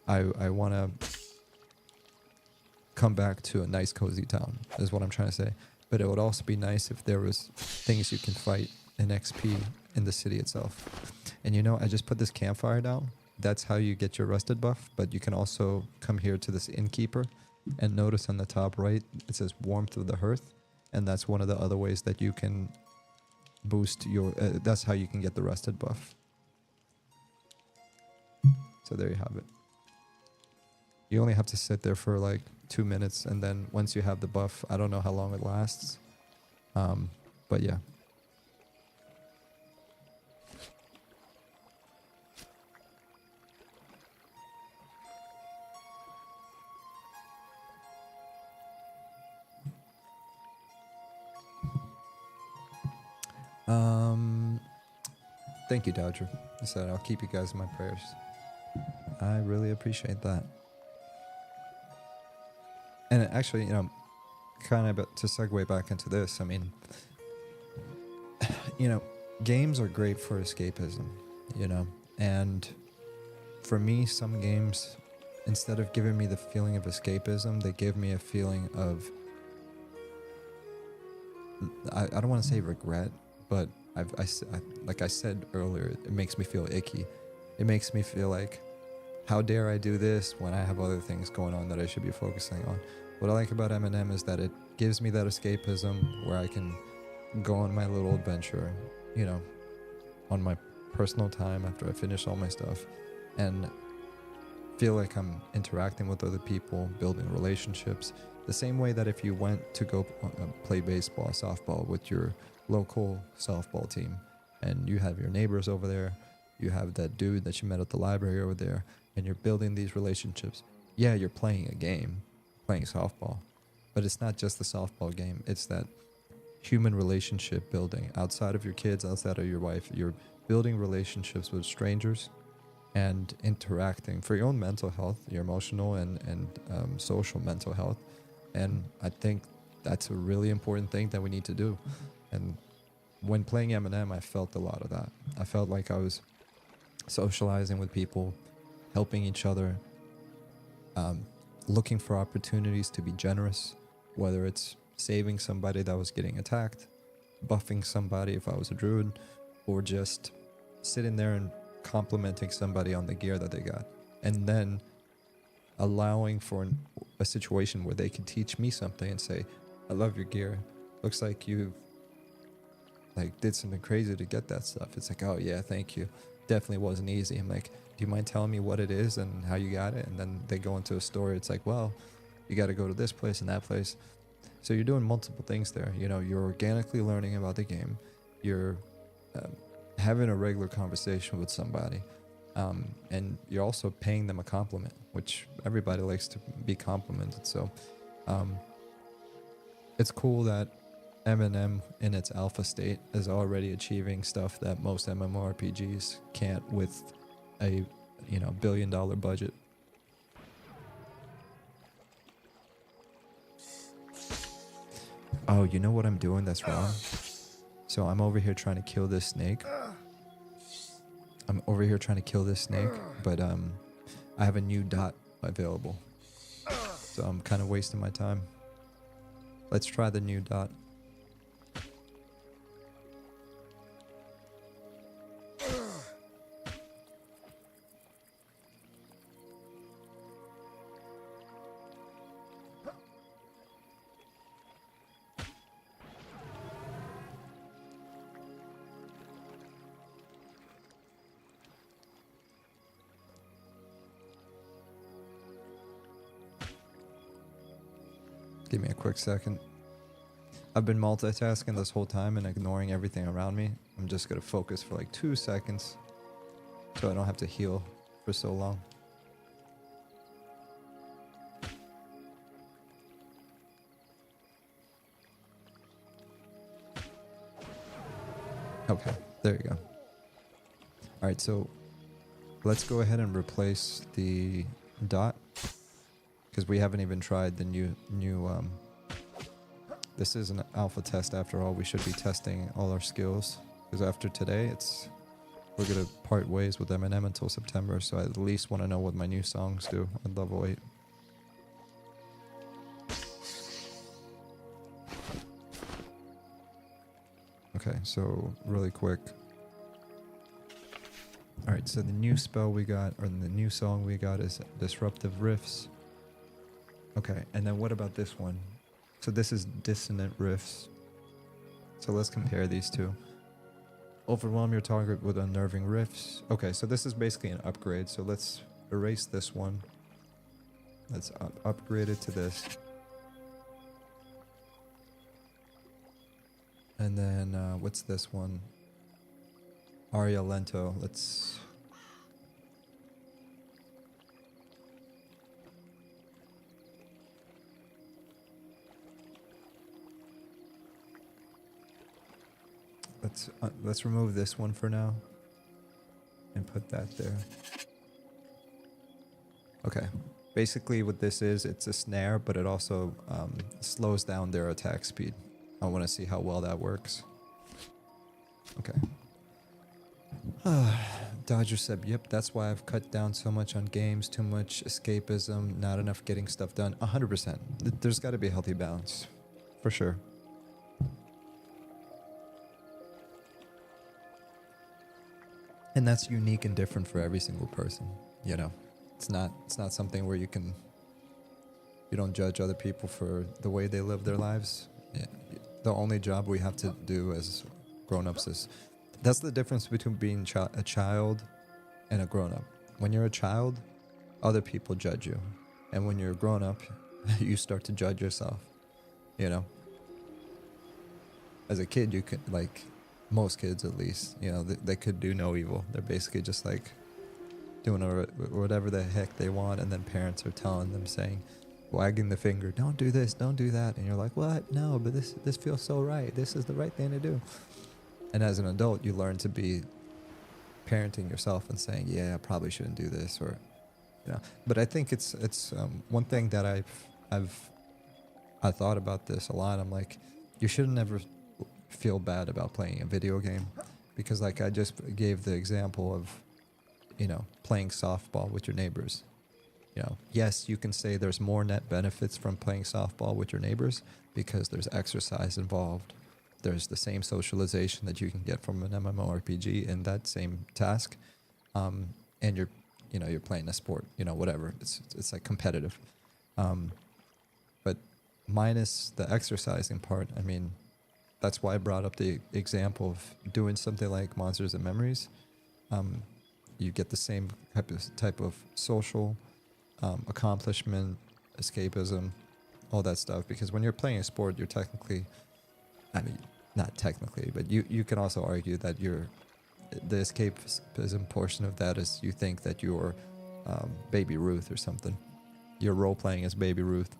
I want to come back to a nice cozy town is what I'm trying to say. But it would also be nice if there was things you can fight in XP in the city itself. And you know, I just put this campfire down. That's how you get your rested buff. But you can also come here to this innkeeper and notice on the top right it says warmth of the hearth, and that's one of the other ways that you can boost your that's how you can get the rested buff. So there you have it. You only have to sit there for like 2 minutes, and then once you have the buff, I don't know how long it lasts, but yeah. Thank you, Dodger. I said I'll keep you guys in my prayers. I really appreciate that. And actually, you know, kind of to segue back into this, I mean, you know, games are great for escapism, you know, and for me, some games, instead of giving me the feeling of escapism, they give me a feeling of, I don't want to say regret, but like I said earlier, it makes me feel icky. It makes me feel like, how dare I do this when I have other things going on that I should be focusing on. What I like about M&M is that it gives me that escapism where I can go on my little adventure, you know, on my personal time after I finish all my stuff, and feel like I'm interacting with other people, building relationships, the same way that if you went to go play baseball, softball with your local softball team, and you have your neighbors over there, you have that dude that you met at the library over there, and you're building these relationships. Yeah, you're playing a game, playing softball, but it's not just the softball game. It's that human relationship building outside of your kids, outside of your wife. You're building relationships with strangers and interacting for your own mental health, your emotional and social mental health. And I think that's a really important thing that we need to do. And when playing M&M, I felt a lot of that. I felt like I was socializing with people, helping each other, looking for opportunities to be generous, whether it's saving somebody that was getting attacked, buffing somebody if I was a druid, or just sitting there and complimenting somebody on the gear that they got. And then allowing for a situation where they could teach me something and say, I love your gear. Looks like you've did something crazy to get that stuff. It's like, oh yeah, thank you. Definitely wasn't easy. I'm like, do you mind telling me what it is and how you got it? And then they go into a story. It's like, well, you got to go to this place and that place. So you're doing multiple things there. You know, you're organically learning about the game. You're having a regular conversation with somebody. And you're also paying them a compliment, which everybody likes to be complimented. So it's cool that M&M in its alpha state is already achieving stuff that most MMORPGs can't with a, you know, billion-dollar budget. Oh, you know what I'm doing that's wrong? So I'm over here trying to kill this snake. But I have a new dot available. So I'm kind of wasting my time. Let's try the new dot. Give me a quick second. I've been multitasking this whole time and ignoring everything around me. I'm just gonna focus for like 2 seconds so I don't have to heal for so long. Okay, there you go. Alright, so let's go ahead and replace the dot, because we haven't even tried the new this is an alpha test after all. We should be testing all our skills, because after today we're gonna part ways with M&M until September, so I at least want to know what my new songs do at level 8. Okay, so really quick. Alright, so the new spell we got, or the new song we got, is Disruptive Riffs. Okay, and then what about this one? So this is Dissonant Riffs. So let's compare these two. Overwhelm your target with unnerving riffs. Okay, so this is basically an upgrade. So let's erase this one. Let's upgrade it to this. And then what's this one? Aria Lento. Let's... Let's remove this one for now and put that there. Okay, basically what this is, it's a snare, but it also slows down their attack speed. I want to see how well that works. Okay. Dodger said, yep, that's why I've cut down so much on games, too much escapism, not enough getting stuff done. 100%. There's got to be a healthy balance, for sure. And that's unique and different for every single person, you know. It's not something where you don't judge other people for the way they live their lives. The only job we have to do as grown-ups is, that's the difference between being a child and a grown-up. When you're a child, other people judge you. And when you're a grown-up, you start to judge yourself, you know. As a kid, you could, like, most kids at least, you know, they could do no evil. They're basically just like doing whatever the heck they want, and then parents are telling them, saying, wagging the finger, don't do this, don't do that, and you're like, what? No, but this feels so right. This is the right thing to do. And as an adult, you learn to be parenting yourself and saying, yeah, I probably shouldn't do this, or, you know. But I think it's one thing that I thought about this a lot. I'm like, you should never feel bad about playing a video game, because like I just gave the example of, you know, playing softball with your neighbors. You know, yes, you can say there's more net benefits from playing softball with your neighbors because there's exercise involved. There's the same socialization that you can get from an MMORPG in that same task, and you're playing a sport, you know, whatever. It's like competitive, but minus the exercising part. I mean, that's why I brought up the example of doing something like Monsters and Memories. You get the same type of social accomplishment, escapism, all that stuff. Because when you're playing a sport, you're technically, I mean, not technically, but you can also argue that the escapism portion of that is you think that you're Baby Ruth or something. You're role playing as Baby Ruth.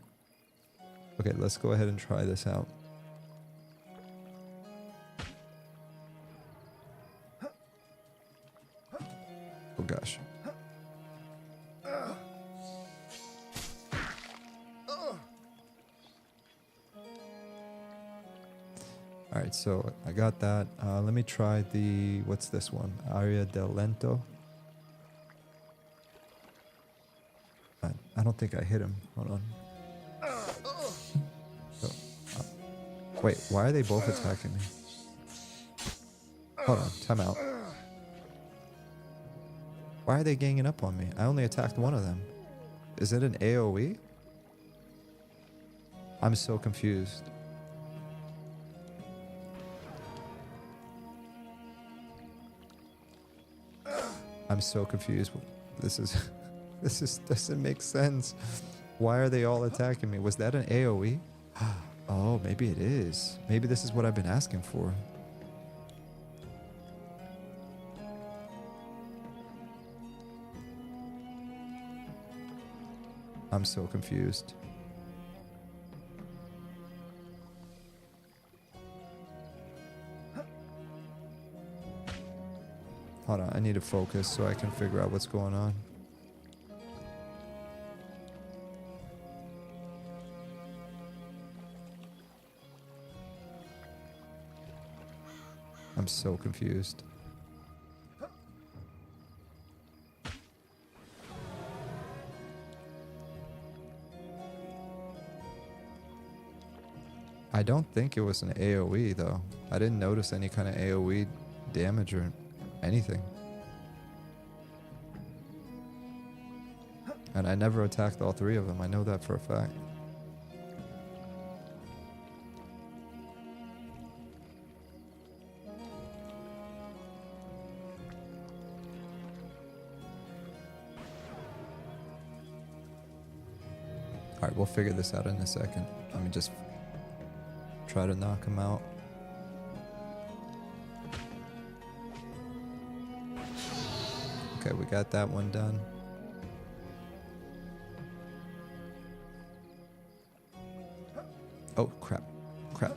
Okay, let's go ahead and try this out. Oh gosh. Alright, so I got that. Let me try the, what's this one? Aria del Lento. I don't think I hit him. Hold on. So, wait, why are they both attacking me? Hold on, time out. Why are they ganging up on me? I only attacked one of them. Is it an AoE? I'm so confused. I'm so confused. This doesn't make sense. Why are they all attacking me? Was that an AoE? Oh, maybe it is. Maybe this is what I've been asking for. I'm so confused. Hold on, I need to focus so I can figure out what's going on. I'm so confused. I don't think it was an AoE though. I didn't notice any kind of AoE damage or anything. And I never attacked all three of them. I know that for a fact. Alright, we'll figure this out in a second. Let me just try to knock him out. Okay, we got that one done. Oh, crap. Crap.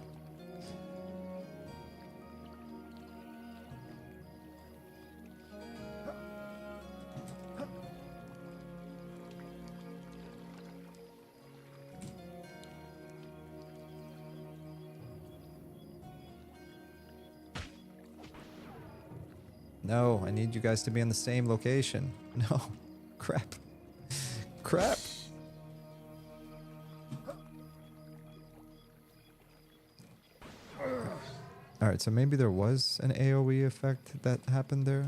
No, I need you guys to be in the same location. No. Crap. Crap. Alright, so maybe there was an AoE effect that happened there.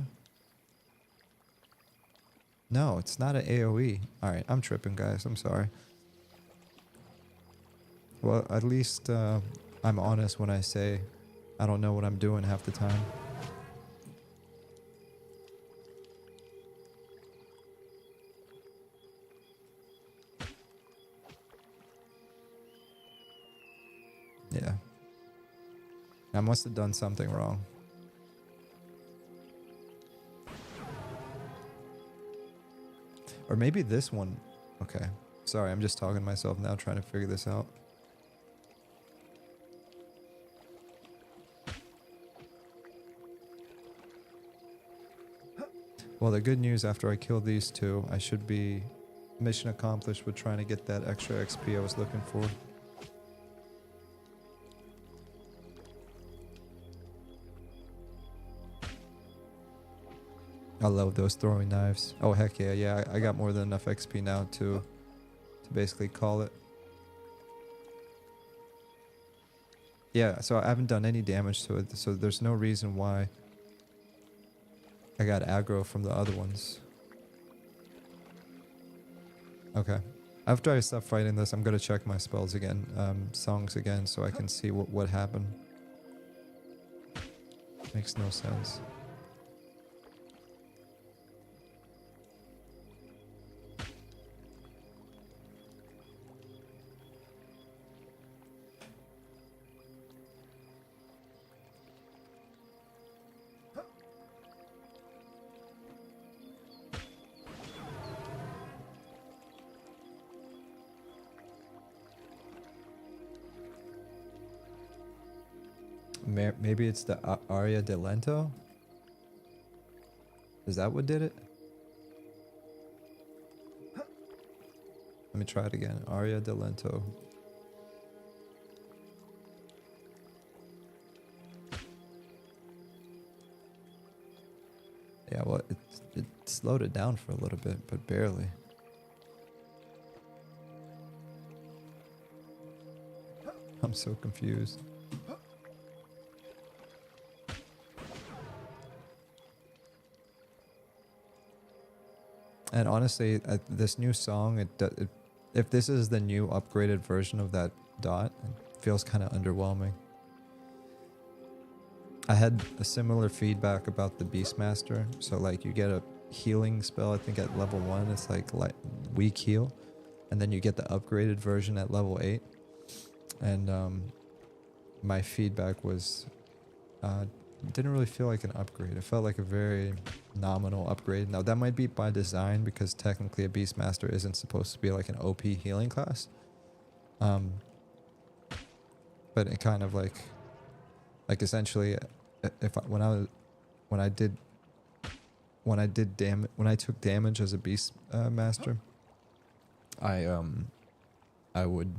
No, it's not an AoE. Alright, I'm tripping, guys. I'm sorry. Well, at least I'm honest when I say I don't know what I'm doing half the time. Yeah. I must have done something wrong. Or maybe this one. Okay. Sorry, I'm just talking to myself now, trying to figure this out. Well, the good news, after I kill these two, I should be mission accomplished with trying to get that extra XP I was looking for. I love those throwing knives. Oh, heck yeah. Yeah, I got more than enough XP now to basically call it. Yeah, so I haven't done any damage to it, so there's no reason why I got aggro from the other ones. Okay. After I stop fighting this, I'm gonna check my spells again, songs again, so I can see what happened. Makes no sense. Maybe it's the Aria de Lento? Is that what did it? Let me try it again. Aria de Lento. Yeah, well, it slowed it down for a little bit, but barely. I'm so confused. And honestly, this new song, if this is the new upgraded version of that dot, it feels kind of underwhelming. I had a similar feedback about the Beastmaster. So like you get a healing spell, I think at level 1, it's like weak heal. And then you get the upgraded version at level 8. And my feedback was, didn't really feel like an upgrade. It felt like a very nominal upgrade. Now that might be by design because technically a Beastmaster isn't supposed to be like an OP healing class. But it kind of like essentially, when I took damage as a Beastmaster, I would,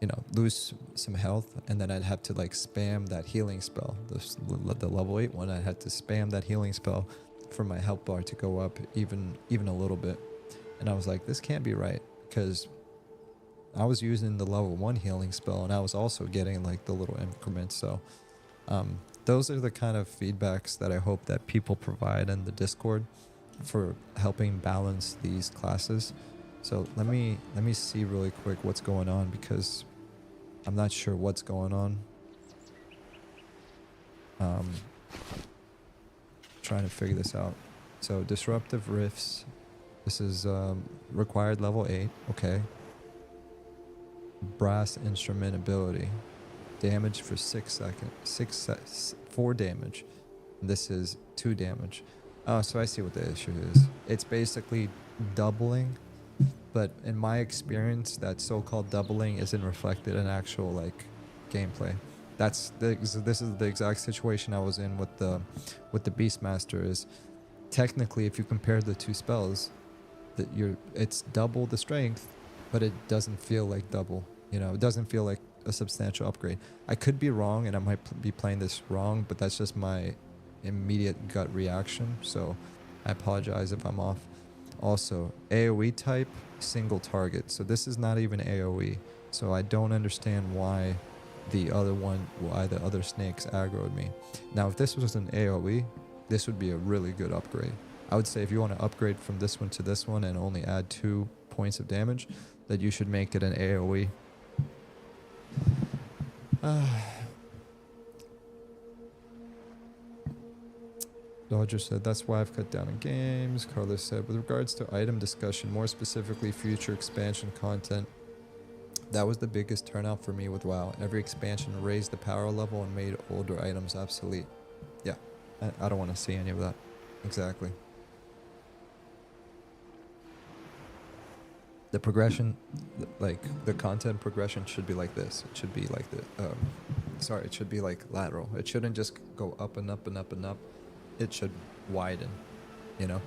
you know, lose some health, and then I'd have to like spam that healing spell. The level 8 one, I had to spam that healing spell for my health bar to go up even a little bit. And I was like, this can't be right, because I was using the level 1 healing spell and I was also getting like the little increments. So those are the kind of feedbacks that I hope that people provide in the Discord for helping balance these classes. So let me see really quick what's going on, because I'm not sure what's going on. Trying to figure this out. So disruptive rifts. This is required level 8. Okay. Brass instrument ability. Damage for 6 seconds. 4 damage. This is 2 damage. Oh, so I see what the issue is. It's basically doubling. But in my experience, that so-called doubling isn't reflected in actual like gameplay. This is the exact situation I was in with the Beastmaster. Is technically, if you compare the two spells, it's double the strength, but it doesn't feel like double. You know, it doesn't feel like a substantial upgrade. I could be wrong, and I might be playing this wrong, but that's just my immediate gut reaction. So I apologize if I'm off. Also, AoE type, single target. So this is not even AoE. So I don't understand why the other snakes aggroed me. Now, if this was an AoE, this would be a really good upgrade. I would say if you want to upgrade from this one to this one and only add 2 points of damage, that you should make it an AoE. Dodger said, that's why I've cut down on games. Carlos said, with regards to item discussion, more specifically future expansion content, that was the biggest turnout for me with WoW. Every expansion raised the power level and made older items obsolete. Yeah, I don't want to see any of that. Exactly. The progression, like the content progression should be like this. It should be like it should be like lateral. It shouldn't just go up and up and up and up. It should widen, you know.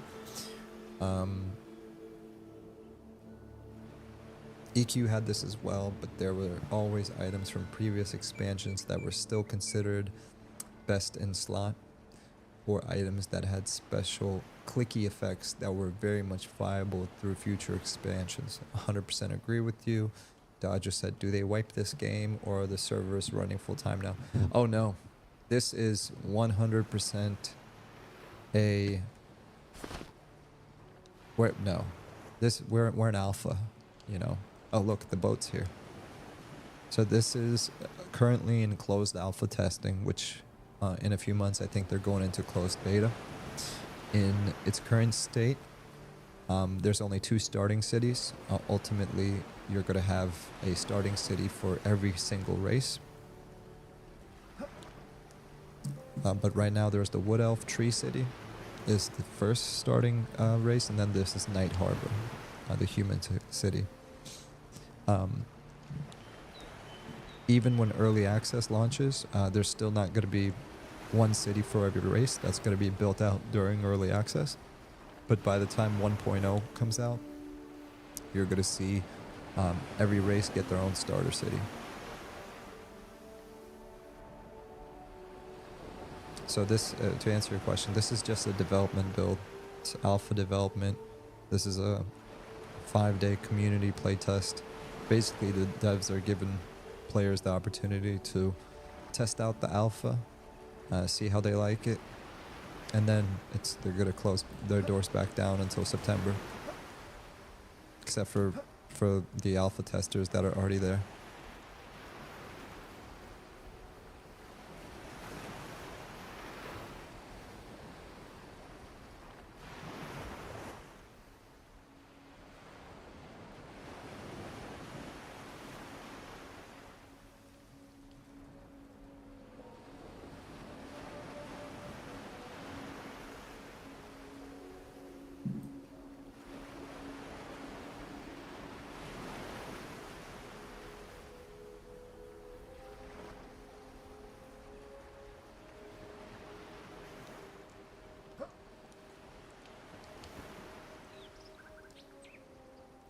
EQ had this as well, but there were always items from previous expansions that were still considered best in slot, or items that had special clicky effects that were very much viable through future expansions. 100% agree with you. Dodger said, do they wipe this game, or are the servers running full time now? Oh no, this is 100% we're an alpha, you know. Oh look, the boat's here. So this is currently in closed alpha testing, which in a few months I think they're going into closed beta. In its current state, there's only 2 starting cities. Ultimately, you're going to have a starting city for every single race. But right now there's the Wood Elf Tree City is the first starting race, and then there's this Night Harbor, the human city. even when early access launches, there's still not going to be one city for every race. That's going to be built out during early access. But by the time 1.0 comes out, you're going to see every race get their own starter city. So this, to answer your question, this is just a development build. It's alpha development. This is a 5-day community playtest. Basically, the devs are giving players the opportunity to test out the alpha, see how they like it, and then they're gonna close their doors back down until September, except for the alpha testers that are already there.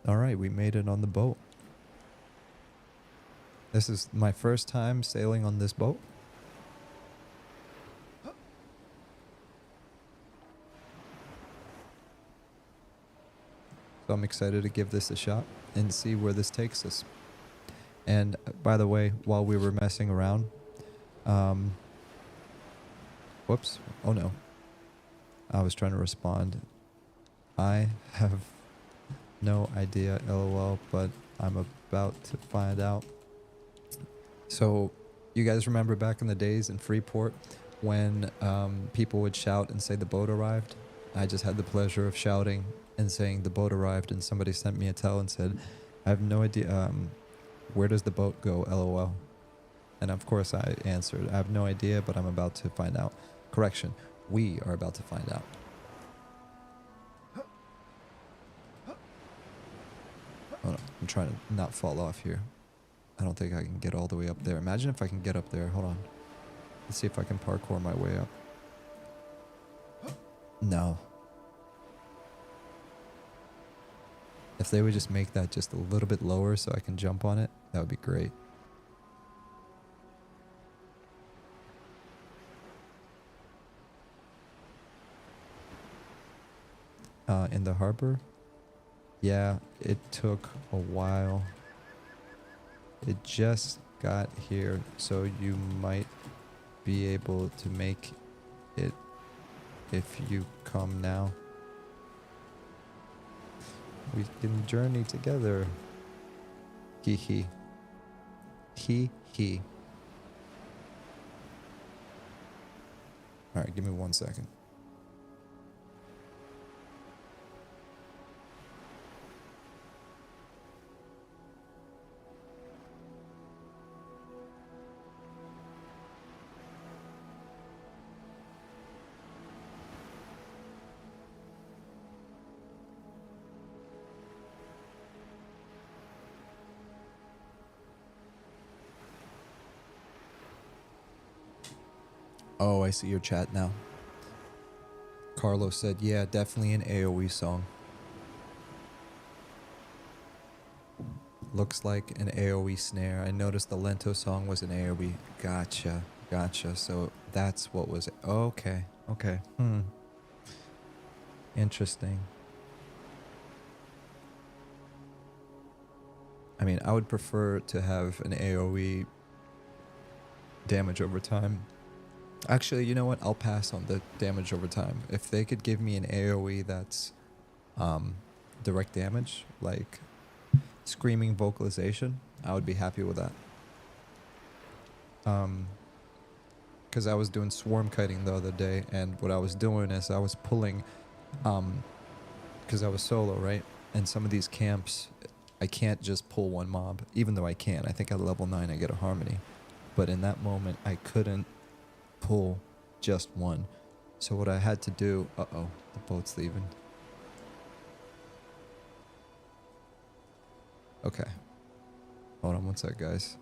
All right, we made it on the boat. This is my first time sailing on this boat. So I'm excited to give this a shot and see where this takes us. And by the way, while we were messing around, whoops, oh no. I was trying to respond. I have no idea, LOL, but I'm about to find out. So you guys remember back in the days in Freeport when people would shout and say the boat arrived? I just had the pleasure of shouting and saying the boat arrived, and somebody sent me a tell and said, I have no idea, where does the boat go, LOL? And of course I answered, I have no idea, but I'm about to find out. Correction, we are about to find out. Hold on, I'm trying to not fall off here. I don't think I can get all the way up there. Imagine if I can get up there. Hold on. Let's see if I can parkour my way up. No. If they would just make that just a little bit lower so I can jump on it, that would be great. In the harbor? Yeah, it took a while. It just got here, so you might be able to make it if you come now. We can journey together. Hee hee. Hee hee. Alright, give me 1 second. Oh, I see your chat now. Carlos said, yeah, definitely an AoE song. Looks like an AoE snare. I noticed the Lento song was an AoE. Gotcha, gotcha. So that's what was it. Oh, okay, okay. Interesting. I mean, I would prefer to have an AoE damage over time. Actually, you know what? I'll pass on the damage over time. If they could give me an AoE that's direct damage, like screaming vocalization, I would be happy with that. Because I was doing swarm kiting the other day, and what I was doing is I was pulling, because I was solo, right? And some of these camps, I can't just pull one mob, even though I can. I think at level 9 I get a harmony. But in that moment, I couldn't pull just one. So what I had to do, uh-oh, the boat's leaving. Okay. Hold on one sec, guys.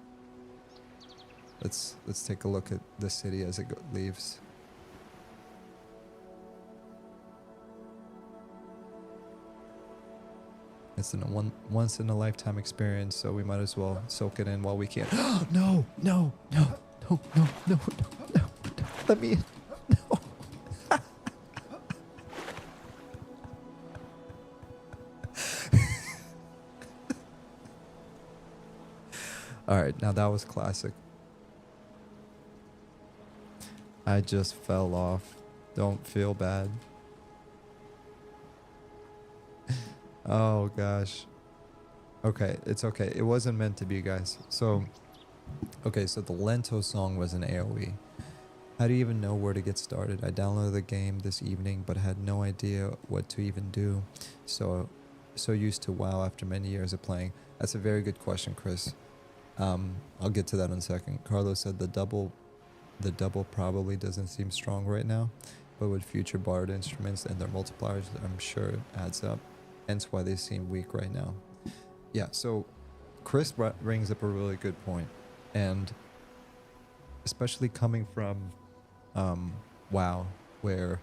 Let's take a look at the city as it leaves. It's a once in a lifetime experience, so we might as well soak it in while we can. No, no, no, no, no, no, no, no, let me in. No. All right, now that was classic. I just fell off. Don't feel bad. Oh gosh. Okay, it's okay. It wasn't meant to be, guys. So, okay, so the Lento song was an AoE. How do you even know where to get started? I downloaded the game this evening, but had no idea what to even do. So used to WoW after many years of playing. That's a very good question, Chris. I'll get to that in a second. Carlos said the double probably doesn't seem strong right now, but with future barred instruments and their multipliers, I'm sure it adds up. Hence why they seem weak right now. Yeah, so Chris brings up a really good point, and especially coming from WoW, where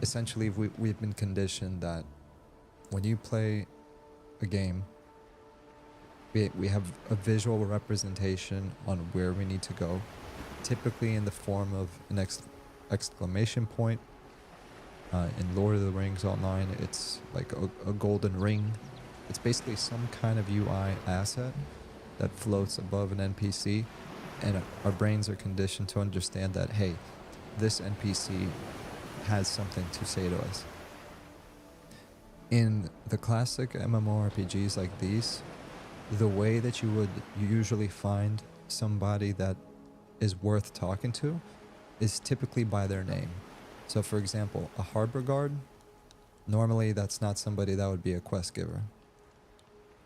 essentially we've been conditioned that when you play a game, we have a visual representation on where we need to go, typically in the form of an exclamation point. In Lord of the Rings Online, it's like a golden ring. It's basically some kind of UI asset that floats above an NPC, and our brains are conditioned to understand that, hey, this NPC has something to say to us. In the classic MMORPGs like these, the way that you would usually find somebody that is worth talking to is typically by their name. So for example, a harbor guard, normally that's not somebody that would be a quest giver.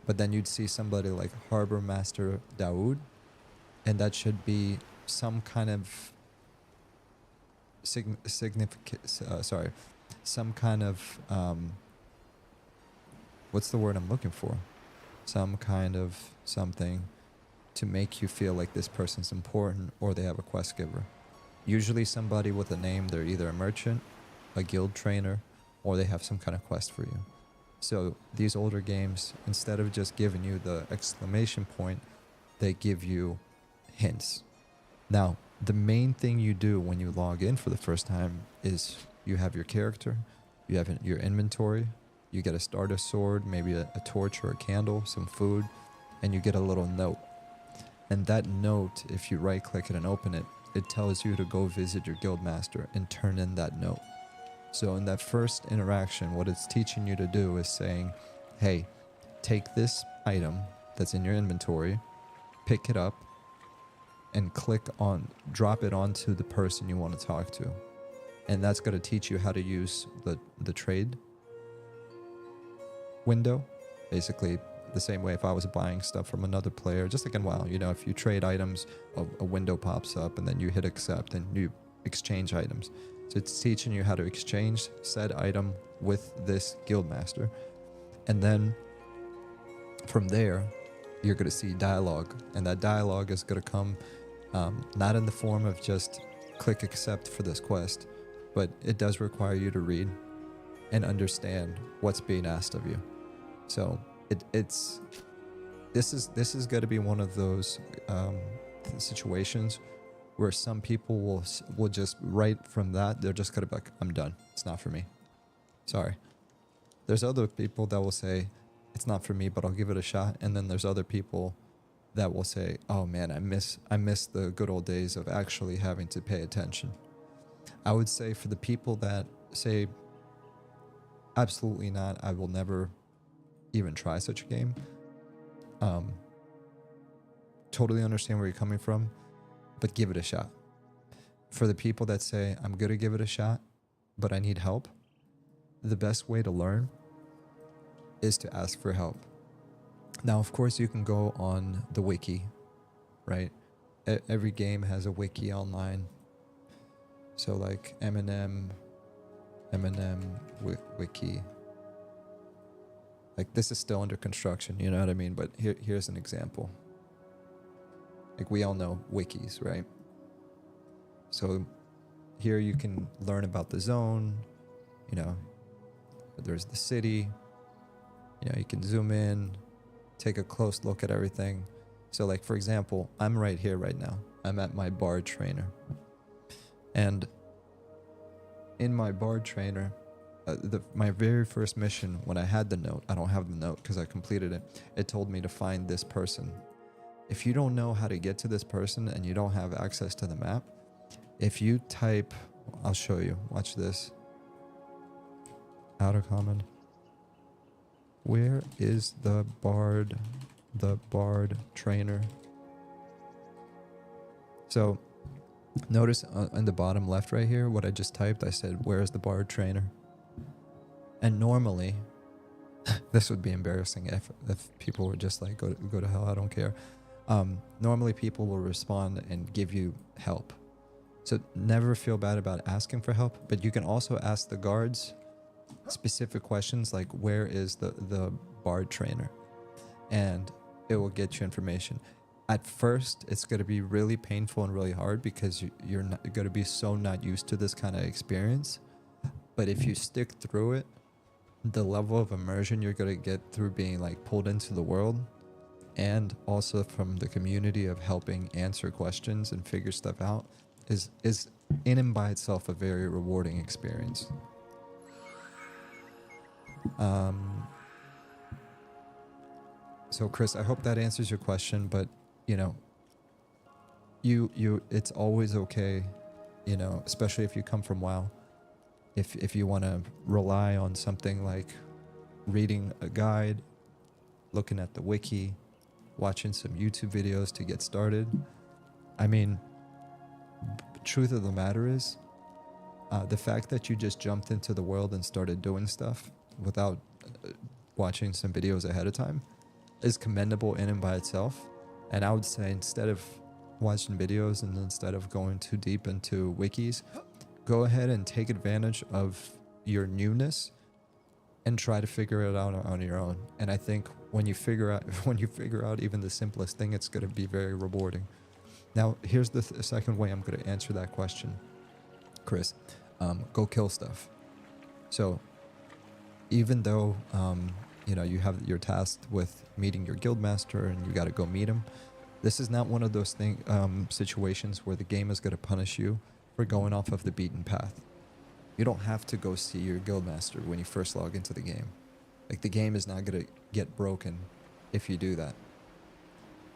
But then you'd see somebody like Harbor Master Daoud, and that should be some kind of some kind of, what's the word I'm looking for? Some kind of something to make you feel like this person's important or they have a quest giver. Usually somebody with a name, they're either a merchant, a guild trainer, or they have some kind of quest for you. So these older games, instead of just giving you the exclamation point, they give you hints. Now, the main thing you do when you log in for the first time is you have your character, you have your inventory, you get a starter sword, maybe a torch or a candle, some food, and you get a little note. And that note, if you right click it and open it, it tells you to go visit your guild master and turn in that note. So in that first interaction, what it's teaching you to do is saying, hey, take this item that's in your inventory, pick it up, and drop it onto the person you want to talk to. And that's going to teach you how to use the trade window. Basically, the same way if I was buying stuff from another player, just like in WoW, you know, if you trade items, a window pops up and then you hit accept and you exchange items. So it's teaching you how to exchange said item with this guild master. And then from there, you're going to see dialogue, and that dialogue is going to come not in the form of just click accept for this quest, but it does require you to read and understand what's being asked of you. So this is going to be one of those situations where some people will just right from that, they're just going to be like, I'm done, it's not for me, sorry. There's other people that will say, it's not for me, but I'll give it a shot. And then there's other people that will say, oh man, I miss the good old days of actually having to pay attention. I would say for the people that say, absolutely not, I will never even try such a game. Totally understand where you're coming from, but give it a shot. For the people that say, I'm going to give it a shot, but I need help, the best way to learn is to ask for help. Now, of course, you can go on the wiki, right? Every game has a wiki online. So like Eminem wiki. Like this is still under construction, you know what I mean? But here's an example. Like we all know wikis, right? So here you can learn about the zone, you know, there's the city, you know, you can zoom in, take a close look at everything. So like, for example, I'm right here right now. I'm at my bard trainer. And in my bard trainer, my very first mission, when I had the note, I don't have the note because I completed it, it told me to find this person. If you don't know how to get to this person and you don't have access to the map, if you type, I'll show you, watch this. Outer common. Where is the bard trainer? So notice in the bottom left right here, what I just typed, I said, where is the bard trainer? And normally, this would be embarrassing if people were just like, go to hell, I don't care. Normally people will respond and give you help. So never feel bad about asking for help, but you can also ask the guards specific questions like, where is the bard trainer? And it will get you information. At first, it's going to be really painful and really hard because you're going to be so not used to this kind of experience. But if you stick through it, the level of immersion you're going to get through being like pulled into the world, and also from the community of helping answer questions and figure stuff out, is in and by itself a very rewarding experience. So Chris, I hope that answers your question, but you know, it's always okay, you know, especially if you come from WoW, if you want to rely on something like reading a guide, looking at the wiki, watching some YouTube videos to get started. I mean, truth of the matter is, the fact that you just jumped into the world and started doing stuff without watching some videos ahead of time is commendable in and by itself. And I would say, instead of watching videos and instead of going too deep into wikis, go ahead and take advantage of your newness and try to figure it out on your own. And I think when you figure out even the simplest thing, it's going to be very rewarding. Now, here's the second way I'm going to answer that question, Chris. Go kill stuff. So even though you know, you're tasked with meeting your guildmaster and you got to go meet him, this is not one of those situations where the game is going to punish you for going off of the beaten path. You don't have to go see your guildmaster when you first log into the game. Like, the game is not going to get broken if you do that.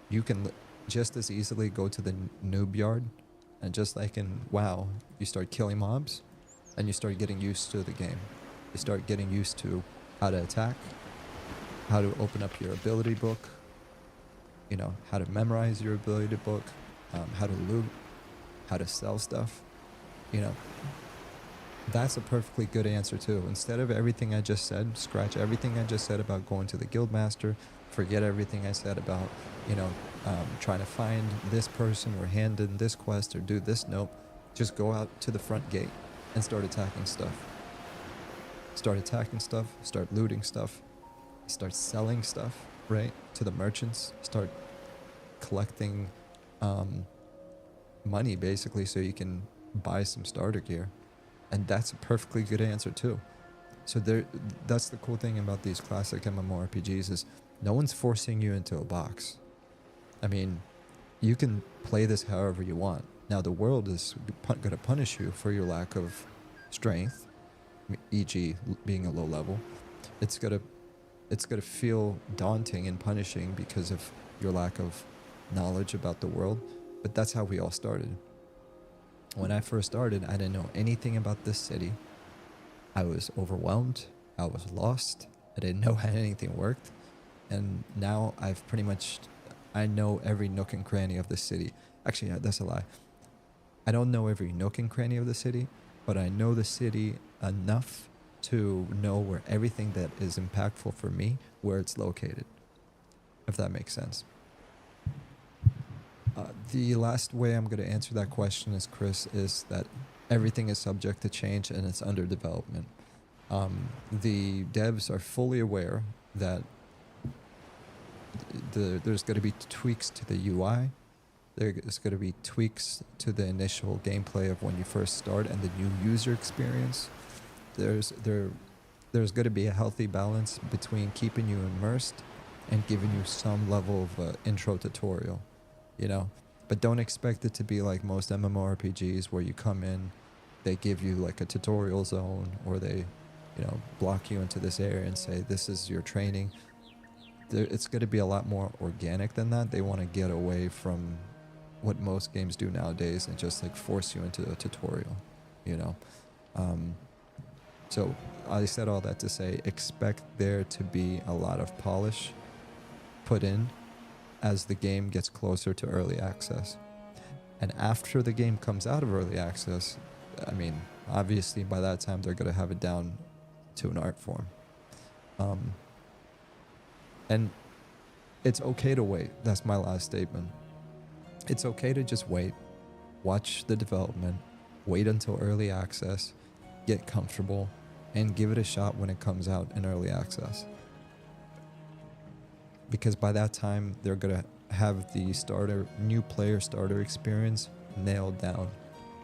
You can just as easily go to the noob yard, and just like in WoW, you start killing mobs and you start getting used to the game. You start getting used to how to attack, how to open up your ability book, you know, how to memorize your ability book, how to loot, how to sell stuff, you know. That's a perfectly good answer too. Instead of everything I just said, scratch everything I just said about going to the guildmaster, forget everything I said about, you know, trying to find this person or hand in this quest or do this nope. Just go out to the front gate and start attacking stuff. Start attacking stuff, start looting stuff, start selling stuff, right, to the merchants, start collecting money basically so you can buy some starter gear. And that's a perfectly good answer too. So that's the cool thing about these classic MMORPGs is no one's forcing you into a box. I mean, you can play this however you want. Now the world is going to punish you for your lack of strength, e.g. being a low level. It's going to feel daunting and punishing because of your lack of knowledge about the world, but that's how we all started. When I first started, I didn't know anything about this city. I was overwhelmed. I was lost. I didn't know how anything worked. And now I know every nook and cranny of the city. Actually, that's a lie. I don't know every nook and cranny of the city, but I know the city enough to know where everything that is impactful for me, where it's located, if that makes sense. The last way I'm going to answer that question is, Chris, is that everything is subject to change and it's under development. The devs are fully aware that there's going to be tweaks to the UI. There's going to be tweaks to the initial gameplay of when you first start and the new user experience. There's going to be a healthy balance between keeping you immersed and giving you some level of intro tutorial, you know. But don't expect it to be like most MMORPGs where you come in, they give you like a tutorial zone, or they, you know, block you into this area and say this is your training. It's going to be a lot more organic than that. They want to get away from what most games do nowadays and just like force you into a tutorial, you know. So I said all that to say, expect there to be a lot of polish put in as the game gets closer to early access. And after the game comes out of early access, I mean, obviously by that time they're going to have it down to an art form. And it's okay to wait. That's my last statement. It's okay to just wait, watch the development, wait until early access, get comfortable, and give it a shot when it comes out in early access. Because by that time, they're going to have the new player starter experience nailed down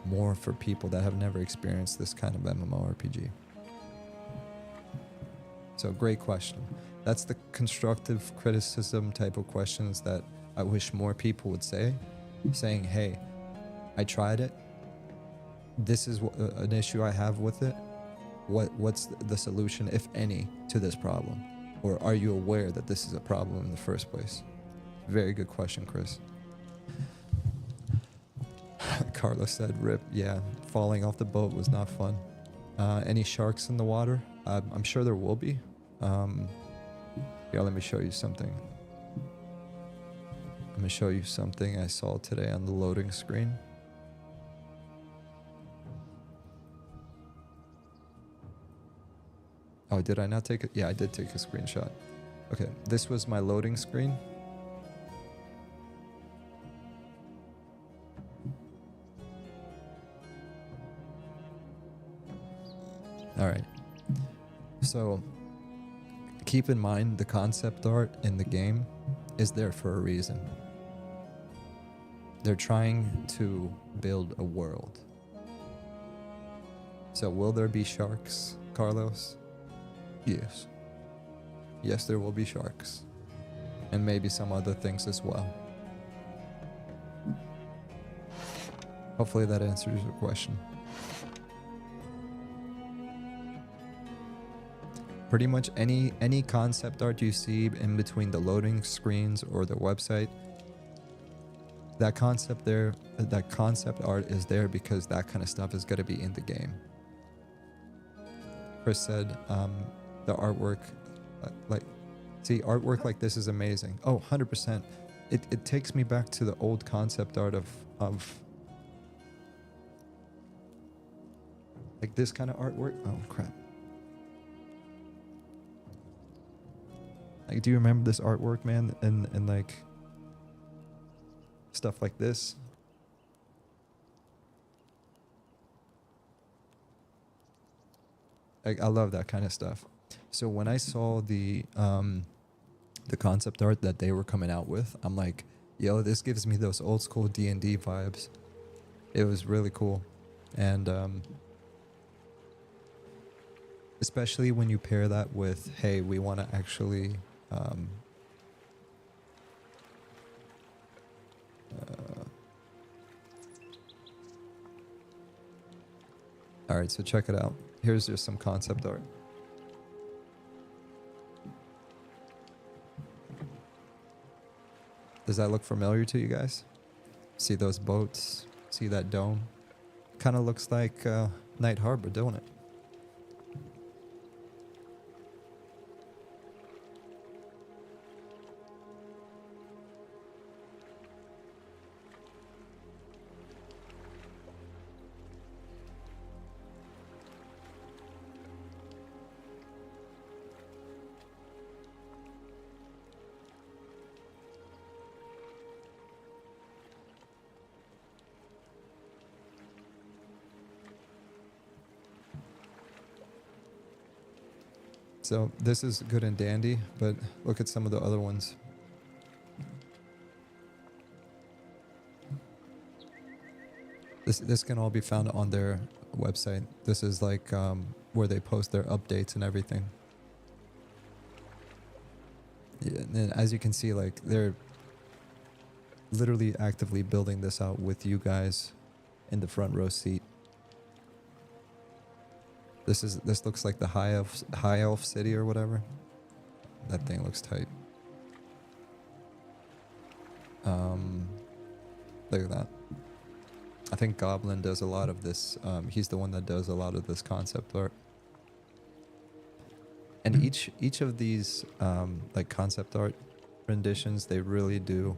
more for people that have never experienced this kind of MMORPG. So great question. That's the constructive criticism type of questions that I wish more people would say, saying, hey, I tried it. This is an issue I have with it. What's the solution, if any, to this problem? Or are you aware that this is a problem in the first place? Very good question, Chris. Carlos said, rip. Yeah, falling off the boat was not fun. Any sharks in the water? I'm sure there will be. Yeah, let me show you something. I'm going to show you something I saw today on the loading screen. Oh, did I not take it? Yeah, I did take a screenshot. Okay, this was my loading screen. All right. So keep in mind the concept art in the game is there for a reason. They're trying to build a world. So will there be sharks, Carlos? Yes. Yes, there will be sharks. And maybe some other things as well. Hopefully that answers your question. Pretty much any concept art you see in between the loading screens or the website, that concept art is there because that kind of stuff is going to be in the game. Chris said, the artwork, artwork like this is amazing. Oh, 100%. It takes me back to the old concept art of like this kind of artwork. Oh, crap. Like, do you remember this artwork, man? And like stuff like this. I love that kind of stuff. So when I saw the concept art that they were coming out with, I'm like, yo, this gives me those old school D&D vibes. It was really cool. And especially when you pair that with, hey, we want to actually all right, so check it out. Here's just some concept art. Does that look familiar to you guys? See those boats? See that dome? Kind of looks like Night Harbor, don't it? So this is good and dandy, but look at some of the other ones. This can all be found on their website. This is like where they post their updates and everything. Yeah, and then as you can see, like they're literally actively building this out with you guys in the front row seat. This looks like the high elf city or whatever. That thing looks tight. Look at that. I think Goblin does a lot of this. He's the one that does a lot of this concept art. And each of these like concept art renditions, they really do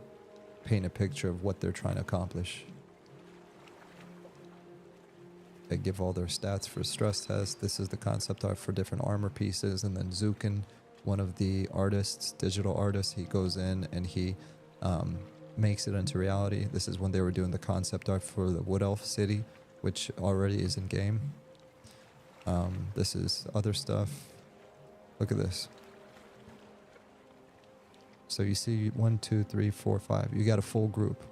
paint a picture of what they're trying to accomplish. They give all their stats for stress tests. This is the concept art for different armor pieces. And then Zukin, one of the artists, digital artists, he goes in and he makes it into reality. This is when they were doing the concept art for the Wood Elf City, which already is in game. This is other stuff. Look at this. So you see 1, 2, 3, 4, 5. You got a full group.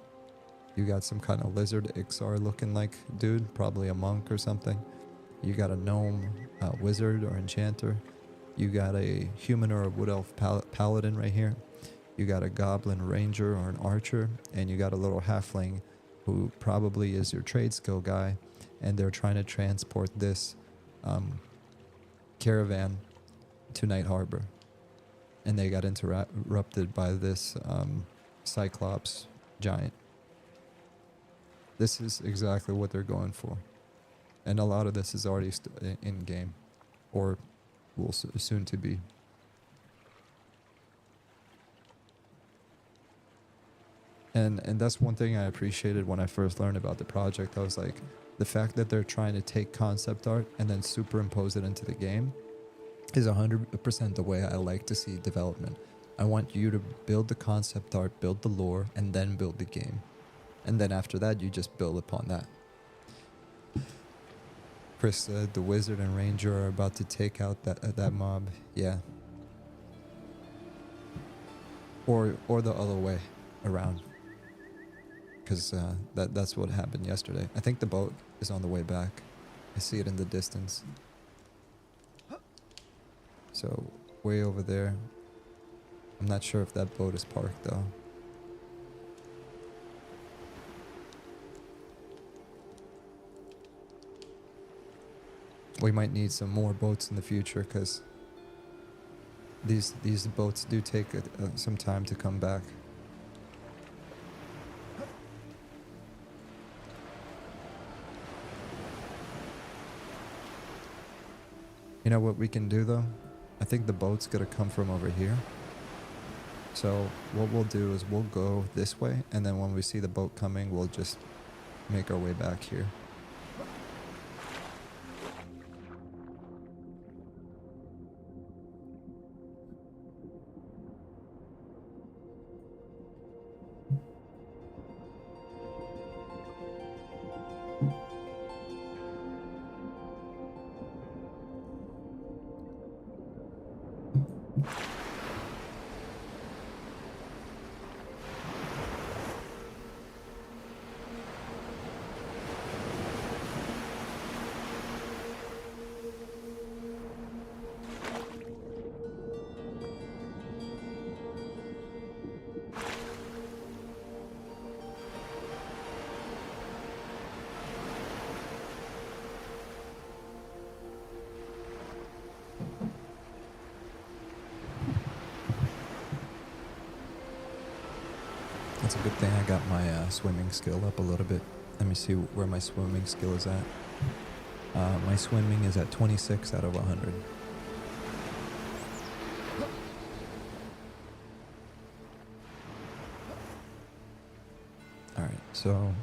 You got some kind of lizard Ixar looking like dude, probably a monk or something. You got a gnome wizard or enchanter. You got a human or a wood elf paladin right here. You got a goblin ranger or an archer, and you got a little halfling who probably is your trade skill guy, and they're trying to transport this caravan to Night Harbor. And they got interrupted by this Cyclops giant. This is exactly what they're going for. And a lot of this is already in game, or will soon to be. And that's one thing I appreciated when I first learned about the project. I was like, the fact that they're trying to take concept art and then superimpose it into the game is 100% the way I like to see development. I want you to build the concept art, build the lore, and then build the game. And then after that, you just build upon that. Chris said the wizard and ranger are about to take out that mob. Yeah. Or the other way around. Because that's what happened yesterday. I think the boat is on the way back. I see it in the distance. So, way over there. I'm not sure if that boat is parked though. We might need some more boats in the future because these boats do take some time to come back. You know what we can do though? I think the boat's gonna come from over here. So what we'll do is we'll go this way, and then when we see the boat coming, we'll just make our way back here. That's a good thing I got my swimming skill up a little bit. Let me see where my swimming skill is at. My swimming is at 26 out of 100. Alright, so...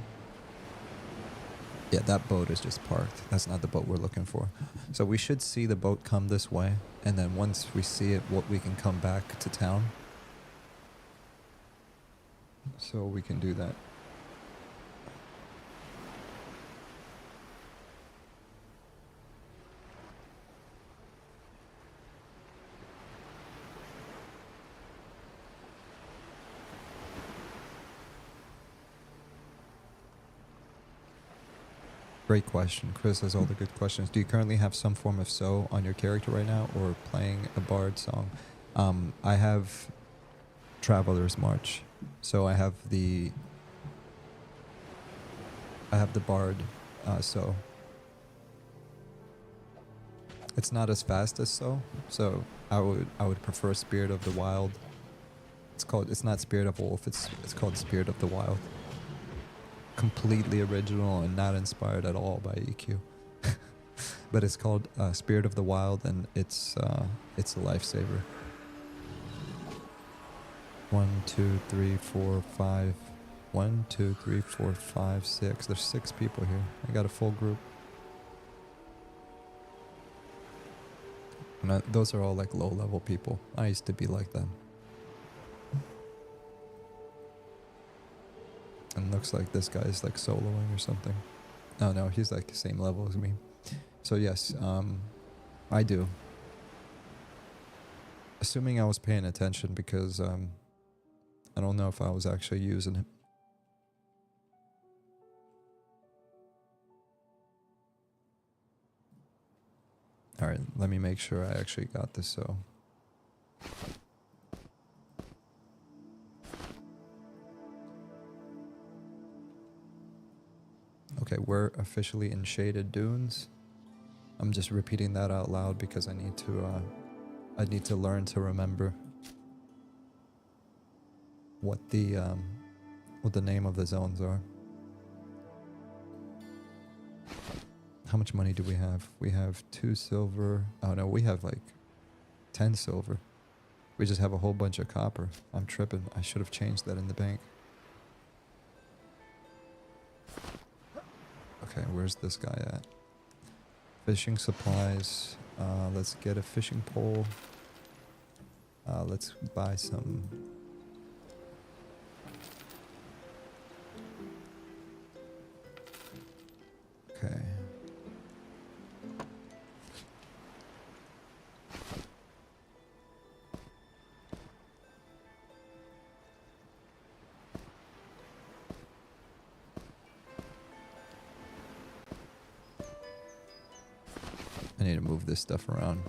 yeah, that boat is just parked. That's not the boat we're looking for. So we should see the boat come this way, and then once we see it, we can come back to town. So we can do that. Great question. Chris has all the good questions. Do you currently have some form of SO on your character right now, or playing a bard song? I have Traveler's March. So I have the bard SO. It's not as fast as so I would prefer Spirit of the Wild. It's not Spirit of Wolf, it's called Spirit of the Wild. Completely original and not inspired at all by EQ. But it's called Spirit of the Wild, and it's a lifesaver. 1, 2, 3, 4, 5. 1, 2, 3, 4, 5, 6. There's 6 people here. I got a full group. And those are all like low level people. I used to be like them. And looks like this guy is like soloing or something. Oh no, he's like the same level as me. So yes, I do. Assuming I was paying attention, because I don't know if I was actually using it. Alright, let me make sure I actually got this, so. Okay, we're officially in Shaded Dunes. I'm just repeating that out loud because I need to learn to remember what the name of the zones are. How much money do we have? We have 2 silver. Oh no, we have like 10 silver. We just have a whole bunch of copper. I'm tripping. I should have changed that in the bank. Okay, where's this guy at? Fishing supplies. Let's get a fishing pole. Let's buy some. Okay. I need to move this stuff around.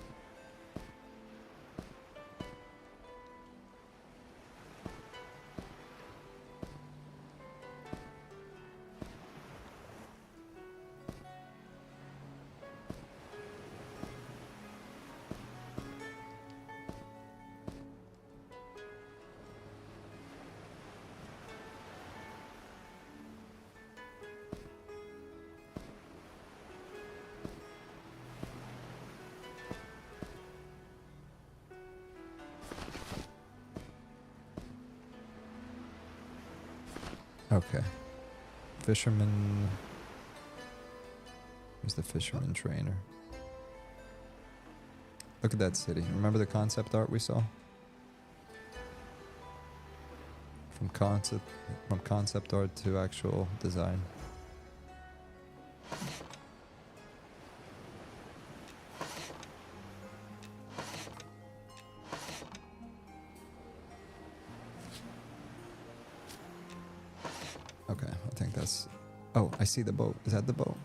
Okay. Fisherman. Where's the fisherman trainer? Look at that city. Remember the concept art we saw? From concept art to actual design. Okay, I think that's... Oh, I see the boat. Is that the boat?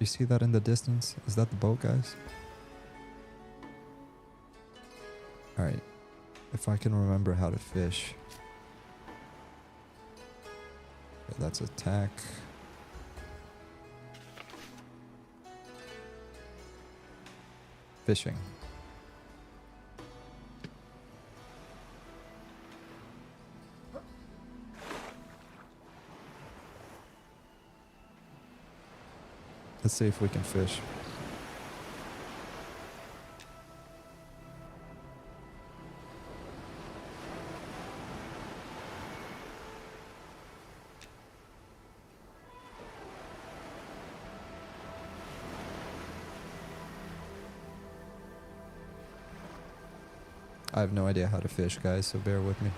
You see that in the distance? Is that the boat, guys? Alright. If I can remember how to fish. Okay, that's attack. Fishing. Let's see if we can fish. I have no idea how to fish, guys, so bear with me.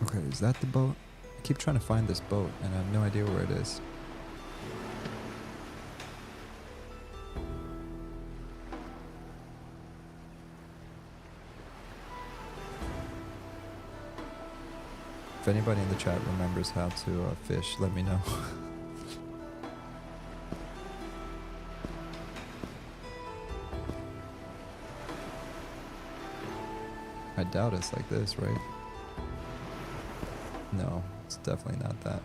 Okay, is that the boat? I keep trying to find this boat and I have no idea where it is. If anybody in the chat remembers how to fish, let me know. I doubt it's like this, right? No, it's definitely not that.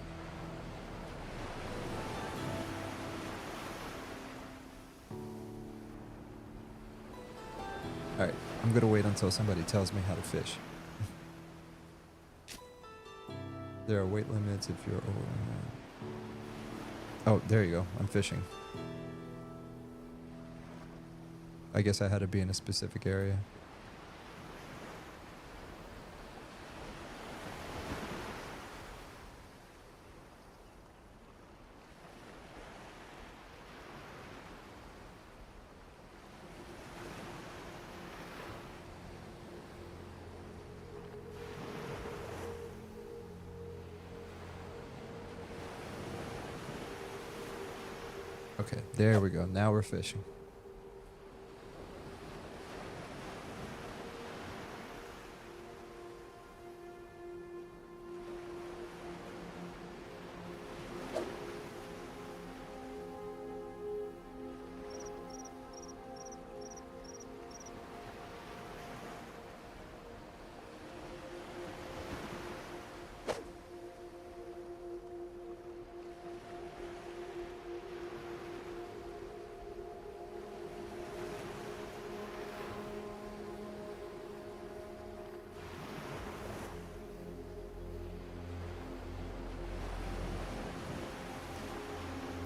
Alright, I'm gonna wait until somebody tells me how to fish. There are weight limits if you're over... Oh, there you go. I'm fishing. I guess I had to be in a specific area. Okay, there we go. Now we're fishing.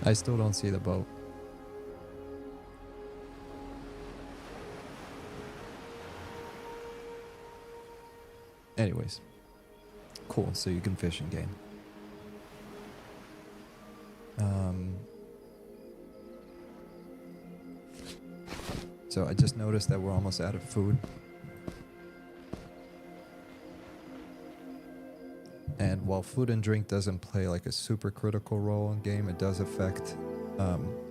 I still don't see the boat. Anyways. Cool, so you can fish in game. So I just noticed that we're almost out of food. And while food and drink doesn't play like a super critical role in game, it does affect,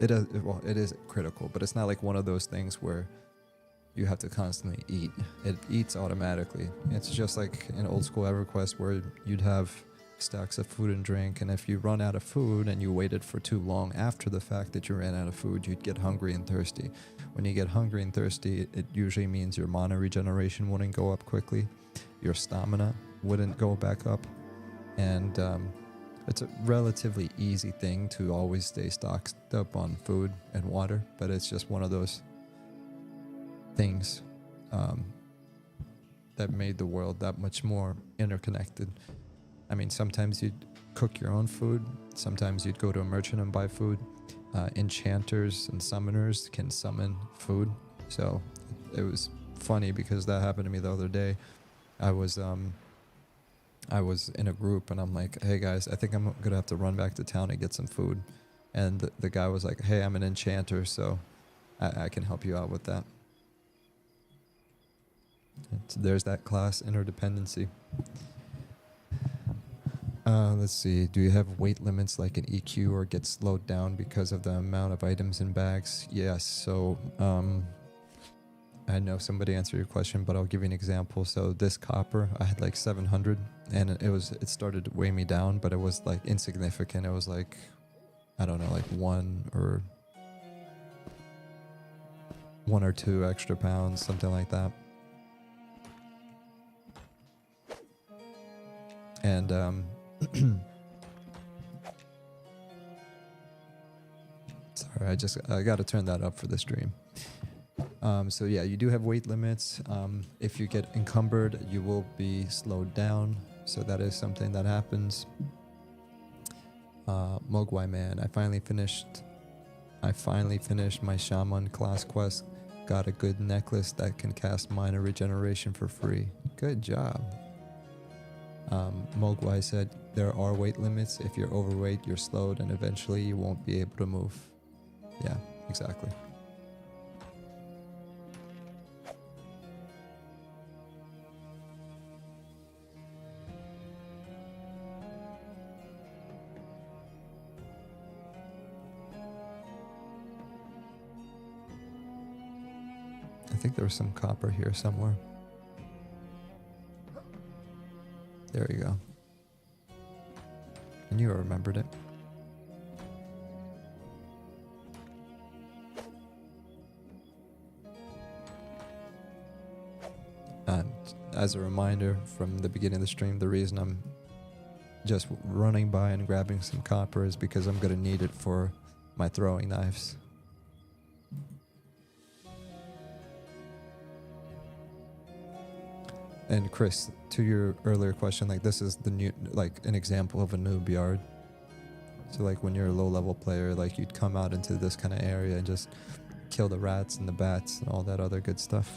it is critical, but it's not like one of those things where you have to constantly eat. It eats automatically. It's just like in old school EverQuest where you'd have stacks of food and drink, and if you run out of food and you waited for too long after the fact that you ran out of food, you'd get hungry and thirsty. When you get hungry and thirsty, it usually means your mana regeneration wouldn't go up quickly, your stamina wouldn't go back up, and it's a relatively easy thing to always stay stocked up on food and water, but it's just one of those things that made the world that much more interconnected. I mean, sometimes you'd cook your own food, sometimes you'd go to a merchant and buy food. Enchanters and summoners can summon food, so it was funny because that happened to me the other day. I was in a group and I'm like, hey guys, I think I'm gonna have to run back to town and get some food, and the guy was like, hey, I'm an enchanter, so I can help you out with that. There's that class interdependency. Let's see. Do you have weight limits like an EQ or get slowed down because of the amount of items in bags? Yes. So I know somebody answered your question, but I'll give you an example. So this copper, I had like 700, and it started to weigh me down, but it was like insignificant. It was like, I don't know, like one or two extra pounds, something like that. And sorry, I gotta turn that up for the stream. So yeah, you do have weight limits. If you get encumbered, you will be slowed down, so that is something that happens. Mogwai man, I finally finished my shaman class quest. Got a good necklace that can cast minor regeneration for free. Good job. Mogwai said there are weight limits. If you're overweight, you're slowed, and eventually you won't be able to move. Yeah, exactly. think there was some copper here somewhere. There you go. And you remembered it. And as a reminder from the beginning of the stream, the reason I'm just running by and grabbing some copper is because I'm going to need it for my throwing knives. And Chris, to your earlier question, like this is the new, like an example of a noob yard. So like when you're a low level player, like you'd come out into this kind of area and just kill the rats and the bats and all that other good stuff.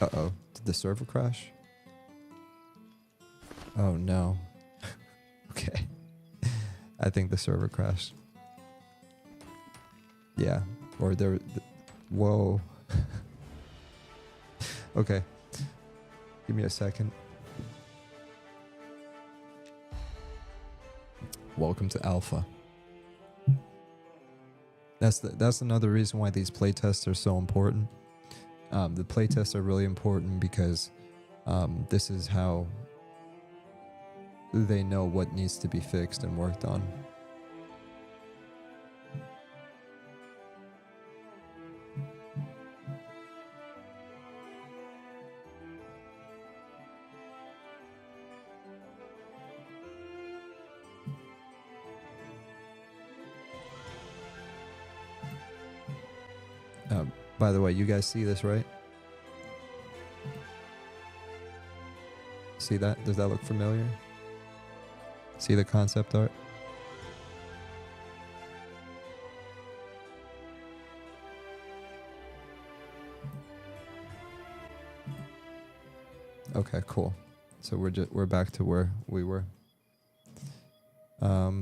Uh-oh, did the server crash? Oh no. Okay. I think the server crashed. Yeah, or there... Whoa. Okay. Give me a second. Welcome to Alpha. That's another reason why these playtests are so important. The playtests are really important because this is how they know what needs to be fixed and worked on. By the way, you guys see this, right? See that? Does that look familiar? See the concept art? Okay, cool. So we're back to where we were. All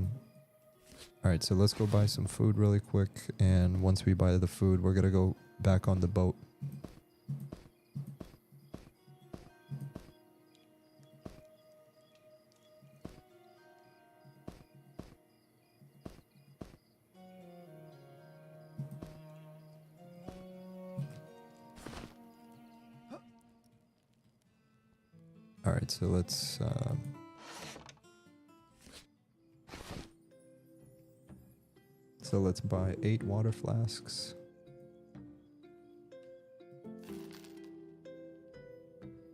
right, so let's go buy some food really quick, and once we buy the food, we're gonna go back on the boat. All right, so let's buy 8 water flasks.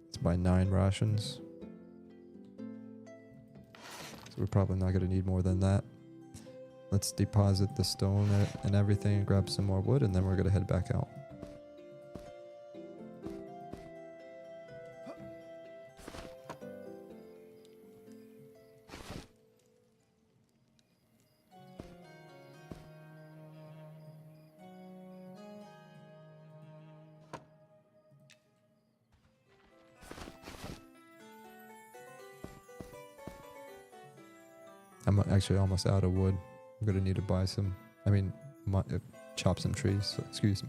Let's buy 9 rations. So we're probably not going to need more than that. Let's deposit the stone and everything and grab some more wood, and then we're going to head back out. I'm actually almost out of wood. I'm gonna need to buy some, chop some trees, so excuse me.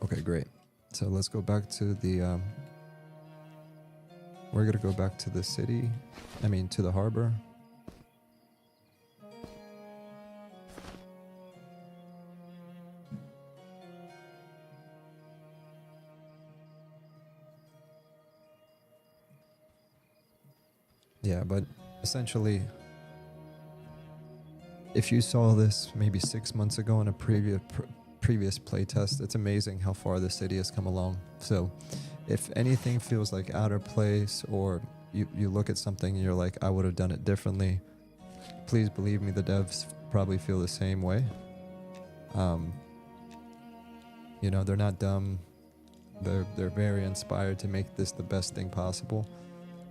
Okay, great. So let's go back to the, we're gonna go back to the city, to the harbor. Yeah, but essentially, if you saw this maybe 6 months ago in a previous playtest, it's amazing how far the city has come along. So if anything feels like out of place, or you look at something and you're like, I would have done it differently, please believe me, the devs probably feel the same way. They're not dumb. They're very inspired to make this the best thing possible.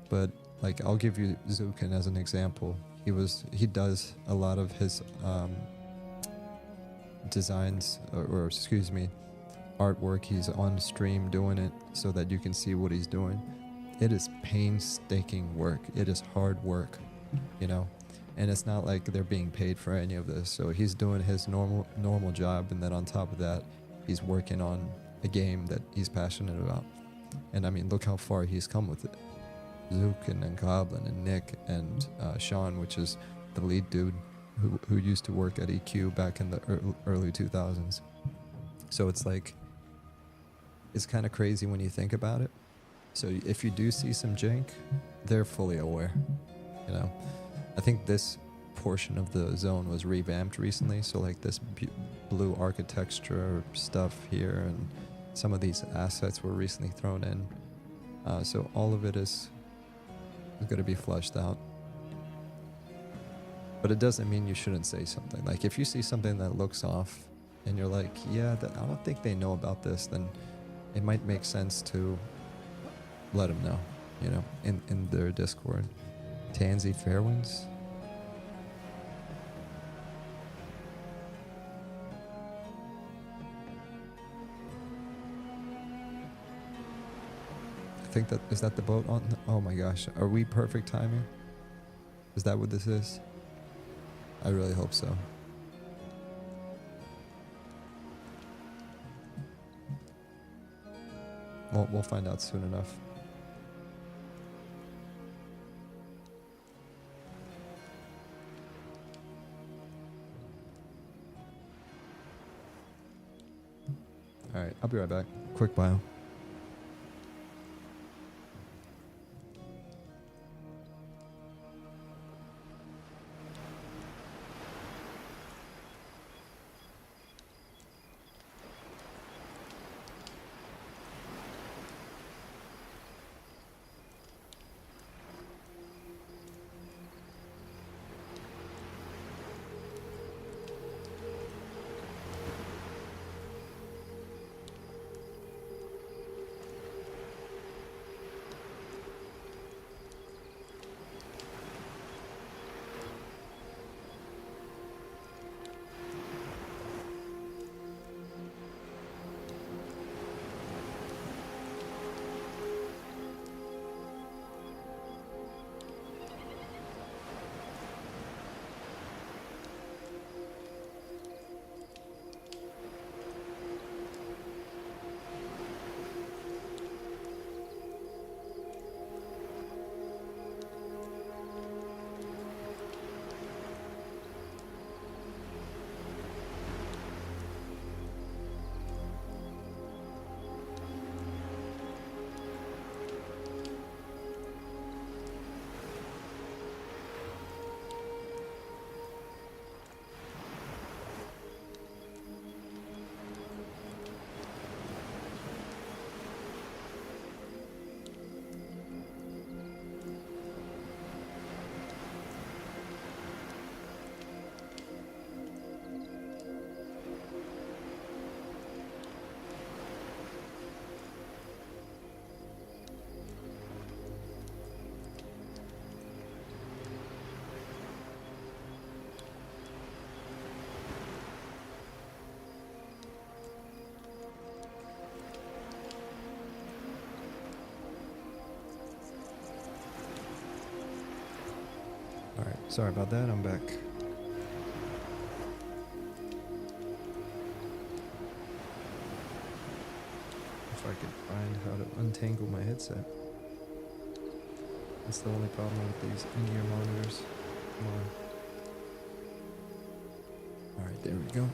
But like, I'll give you Zukin as an example. He does a lot of his designs, or excuse me, artwork. He's on stream doing it so that you can see what he's doing. It is painstaking work. It is hard work, you know, and it's not like they're being paid for any of this. So he's doing his normal job, and then on top of that, he's working on a game that he's passionate about. And I mean, look how far he's come with it. Zook and Goblin and Nick and Sean, which is the lead dude who used to work at EQ back in the early 2000s. So it's like, it's kind of crazy when you think about it. So if you do see some jank, they're fully aware, you know. I think this portion of the zone was revamped recently, so like this blue architecture stuff here and some of these assets were recently thrown in. So all of it is going to be flushed out. But it doesn't mean you shouldn't say something. Like if you see something that looks off and you're like, yeah, I don't think they know about this, then it might make sense to let them know, you know, in their Discord. Tansy Fairwinds. I think is that the boat on? Oh my gosh, are we perfect timing? Is that what this is? I really hope so. Well, we'll find out soon enough. Alright, I'll be right back. Quick bio. Alright, sorry about that, I'm back. If I could find how to untangle my headset. That's the only problem with these in-ear monitors. Come on. Alright, there we go.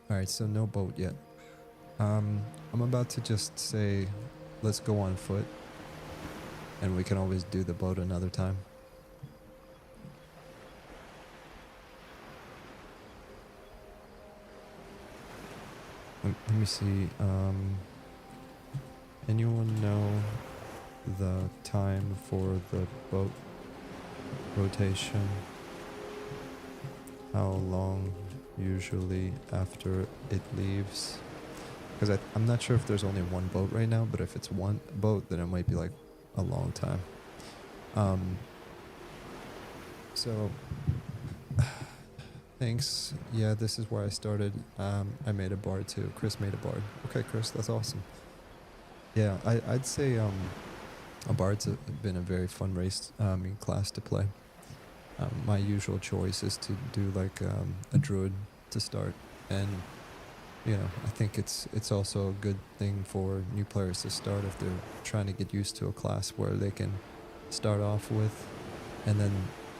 Alright, so no boat yet. I'm about to just say, let's go on foot, and we can always do the boat another time. Let me see, anyone know the time for the boat rotation? How long usually after it leaves? Because I'm not sure if there's only one boat right now, but if it's one boat, then it might be like a long time. Um, so thanks. Yeah, this is where I started. I made a bard too. Chris made a bard. Okay, Chris, that's awesome. Yeah, I'd say a bard's been a very fun race class to play. My usual choice is to do like a druid to start, and you know, I think it's also a good thing for new players to start if they're trying to get used to a class where they can start off with, and then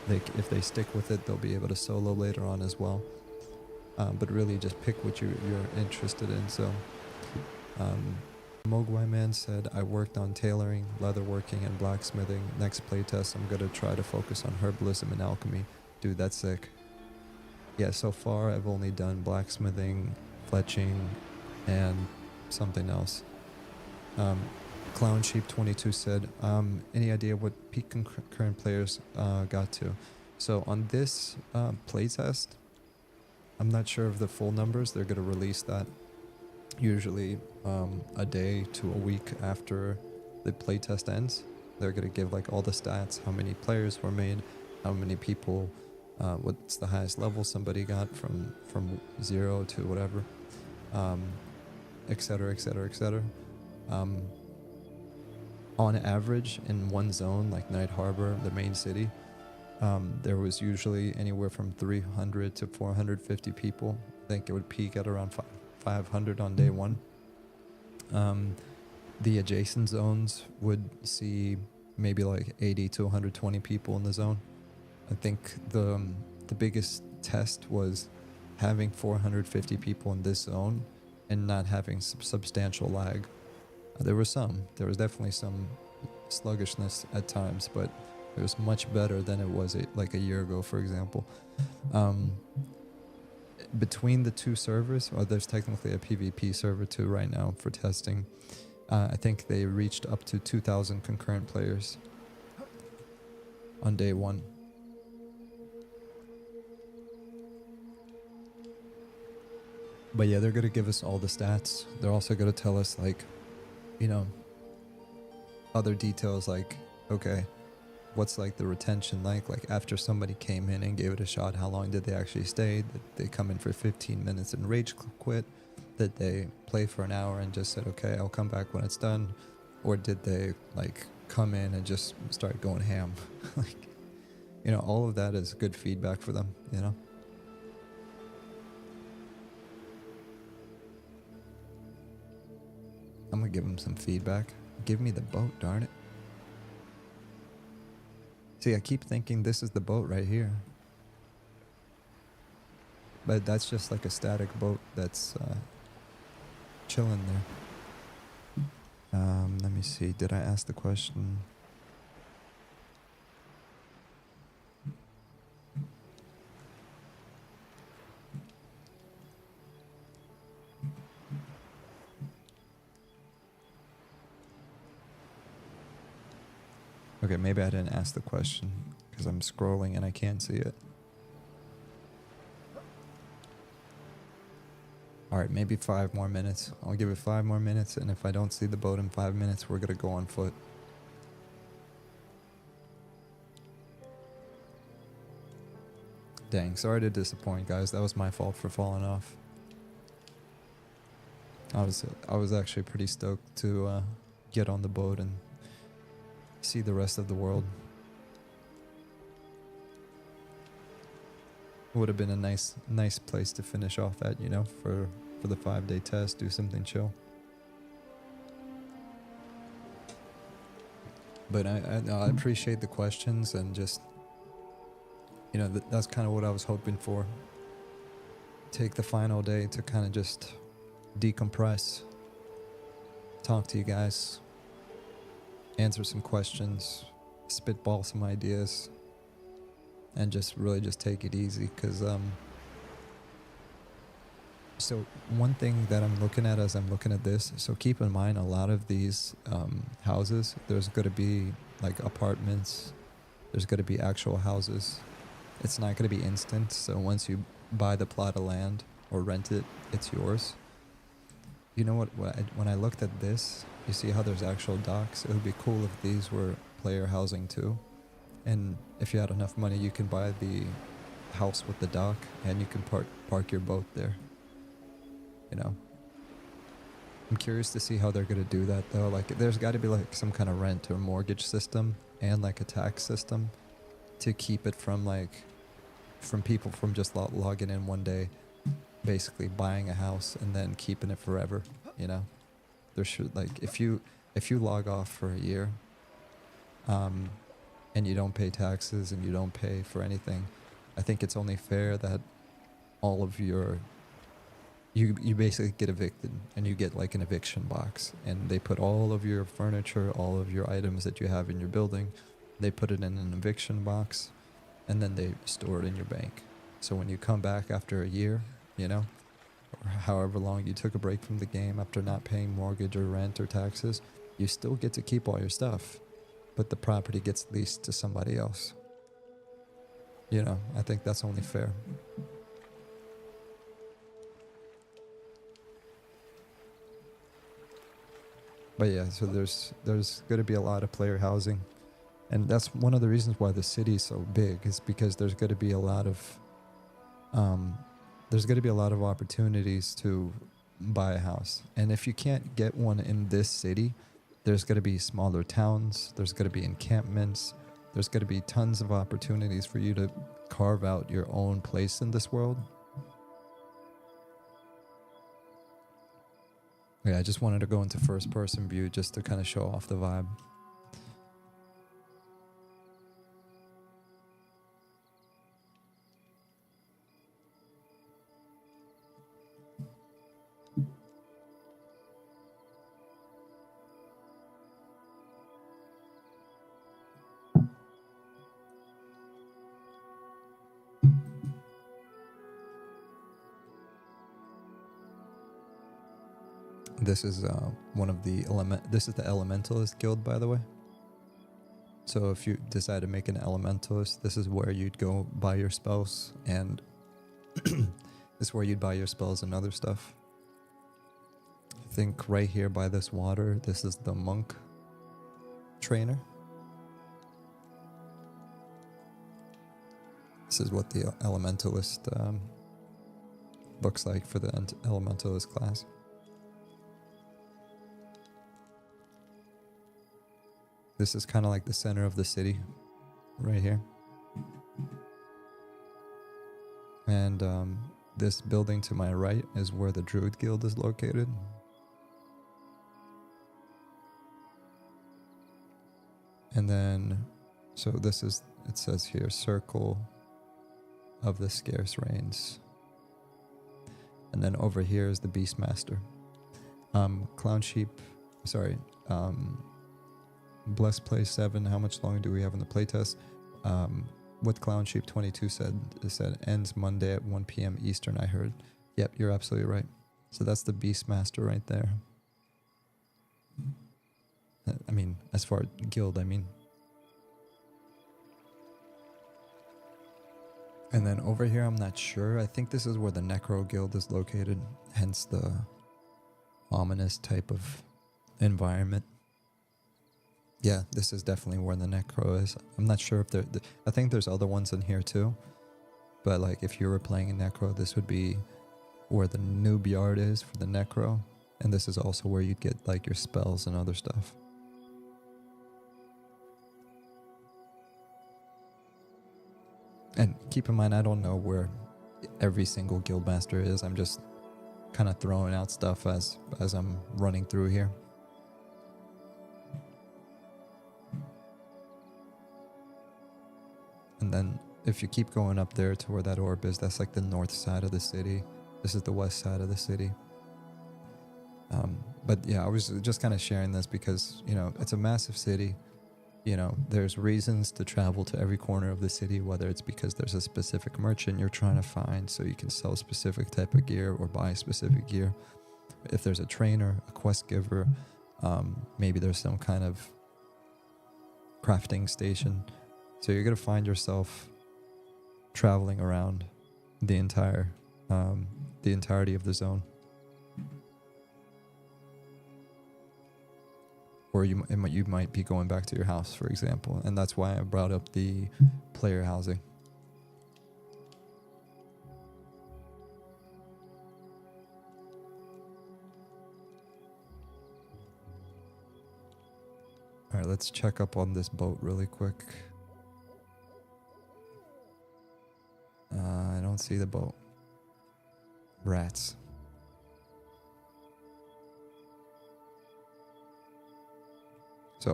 if they stick with it, they'll be able to solo later on as well. But really, just pick what you're interested in. So, Mogwai Man said, I worked on tailoring, leatherworking, and blacksmithing. Next playtest, I'm gonna try to focus on herbalism and alchemy. Dude, that's sick. Yeah, so far I've only done blacksmithing, fletching, and something else. Clown Sheep 22 said, any idea what peak concurrent players got to? So on this playtest, I'm not sure of the full numbers. They're going to release that usually a day to a week after the playtest ends. They're going to give like all the stats, how many players were made, how many people, what's the highest level somebody got from 0 to whatever, etc, etc, etc. On average, in one zone, like Night Harbor, the main city, there was usually anywhere from 300 to 450 people. I think it would peak at around 500 on day one. The adjacent zones would see maybe like 80 to 120 people in the zone. I think the biggest test was having 450 people in this zone and not having substantial lag. There was definitely some sluggishness at times, but it was much better than it was like a year ago, for example. Between the two servers, or there's technically a PvP server too right now for testing, I think they reached up to 2,000 concurrent players on day one. But yeah, they're going to give us all the stats. They're also going to tell us, like, you know, other details like, okay, what's like the retention like after somebody came in and gave it a shot, how long did they actually stay? Did they come in for 15 minutes and rage quit? Did they play for an hour and just said, okay, I'll come back when it's done? Or did they like come in and just start going ham? Like, you know, all of that is good feedback for them, you know? I'm gonna give them some feedback. Give me the boat, darn it. See, I keep thinking this is the boat right here. But that's just like a static boat that's chilling there. Let me see. Did I ask the question? Okay, maybe I didn't ask the question because I'm scrolling and I can't see it. Alright, maybe 5 more minutes. I'll give it 5 more minutes, and if I don't see the boat in 5 minutes, we're gonna go on foot. Dang, sorry to disappoint, guys. That was my fault for falling off. I was actually pretty stoked to get on the boat and see the rest of the world. Would have been a nice place to finish off at, you know, for the 5-day test, do something chill. But I appreciate the questions, and just, you know, that's kind of what I was hoping for. Take the final day to kind of just decompress, talk to you guys, answer some questions, spitball some ideas, and just really just take it easy. Because so one thing that I'm looking at as I'm looking at this, so keep in mind, a lot of these houses, there's going to be like apartments, there's going to be actual houses. It's not going to be instant, so once you buy the plot of land or rent it, it's yours. You know what, when I looked at this, you see how there's actual docks? It would be cool if these were player housing too. And if you had enough money, you can buy the house with the dock, and you can park your boat there. You know, I'm curious to see how they're gonna do that though. Like, there's got to be like some kind of rent or mortgage system and like a tax system to keep it from people from just logging in one day, basically buying a house and then keeping it forever. You know, there should, like, if you log off for a year, and you don't pay taxes and you don't pay for anything, I think it's only fair that all of your you basically get evicted, and you get like an eviction box, and they put all of your furniture, all of your items that you have in your building, they put it in an eviction box, and then they store it in your bank. So when you come back after a year, you know, or however long you took a break from the game after not paying mortgage or rent or taxes, you still get to keep all your stuff, but the property gets leased to somebody else. You know, I think that's only fair. But yeah, so there's going to be a lot of player housing, and that's one of the reasons why the city is so big, is because there's going to be a lot of opportunities to buy a house. And if you can't get one in this city, there's going to be smaller towns, there's going to be encampments, there's going to be tons of opportunities for you to carve out your own place in this world. Yeah, I just wanted to go into first person view just to kind of show off the vibe. This is one of the this is the Elementalist guild, by the way. So if you decide to make an Elementalist, this is where you'd go buy your spells, and this is where you'd buy your spells and other stuff. I think right here by this water, this is the monk trainer. This is what the Elementalist looks like for the Elementalist class. This is kind of like the center of the city, right here. And this building to my right is where the Druid Guild is located. And then, so this is, it says here, Circle of the Scarce Rains. And then over here is the Beastmaster. Clown Sheep, sorry, Blessed Play 7, how much longer do we have in the playtest? What Clown Sheep 22 said ends Monday at 1 p.m. Eastern, I heard. Yep, you're absolutely right. So that's the Beastmaster right there. I mean, as far as guild, I mean. And then over here, I'm not sure. I think this is where the Necro Guild is located, hence the ominous type of environment. Yeah, this is definitely where the Necro is. I'm not sure if I think there's other ones in here too. But like, if you were playing a Necro, this would be where the noob yard is for the Necro. And this is also where you'd get like your spells and other stuff. And keep in mind, I don't know where every single guildmaster is. I'm just kind of throwing out stuff as I'm running through here. And then if you keep going up there to where that orb is, that's like the north side of the city. This is the west side of the city. But yeah, I was just kind of sharing this because, you know, it's a massive city. You know, there's reasons to travel to every corner of the city, whether it's because there's a specific merchant you're trying to find so you can sell a specific type of gear or buy specific gear. If there's a trainer, a quest giver, maybe there's some kind of crafting station. So you're going to find yourself traveling around the entirety of the zone. or you might be going back to your house, for example, and that's why I brought up the player housing. All right, let's check up on this boat really quick. I don't see the boat. Rats. So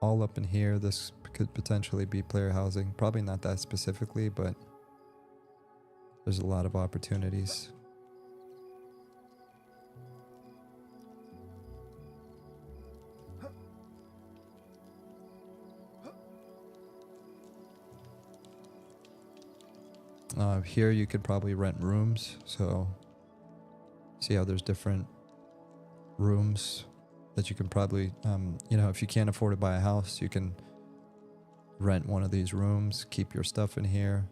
all up in here, this could potentially be player housing. Probably not that specifically, but there's a lot of opportunities. Here you could probably rent rooms. So see how there's different rooms that you can probably, you know, if you can't afford to buy a house, you can rent one of these rooms, keep your stuff in here,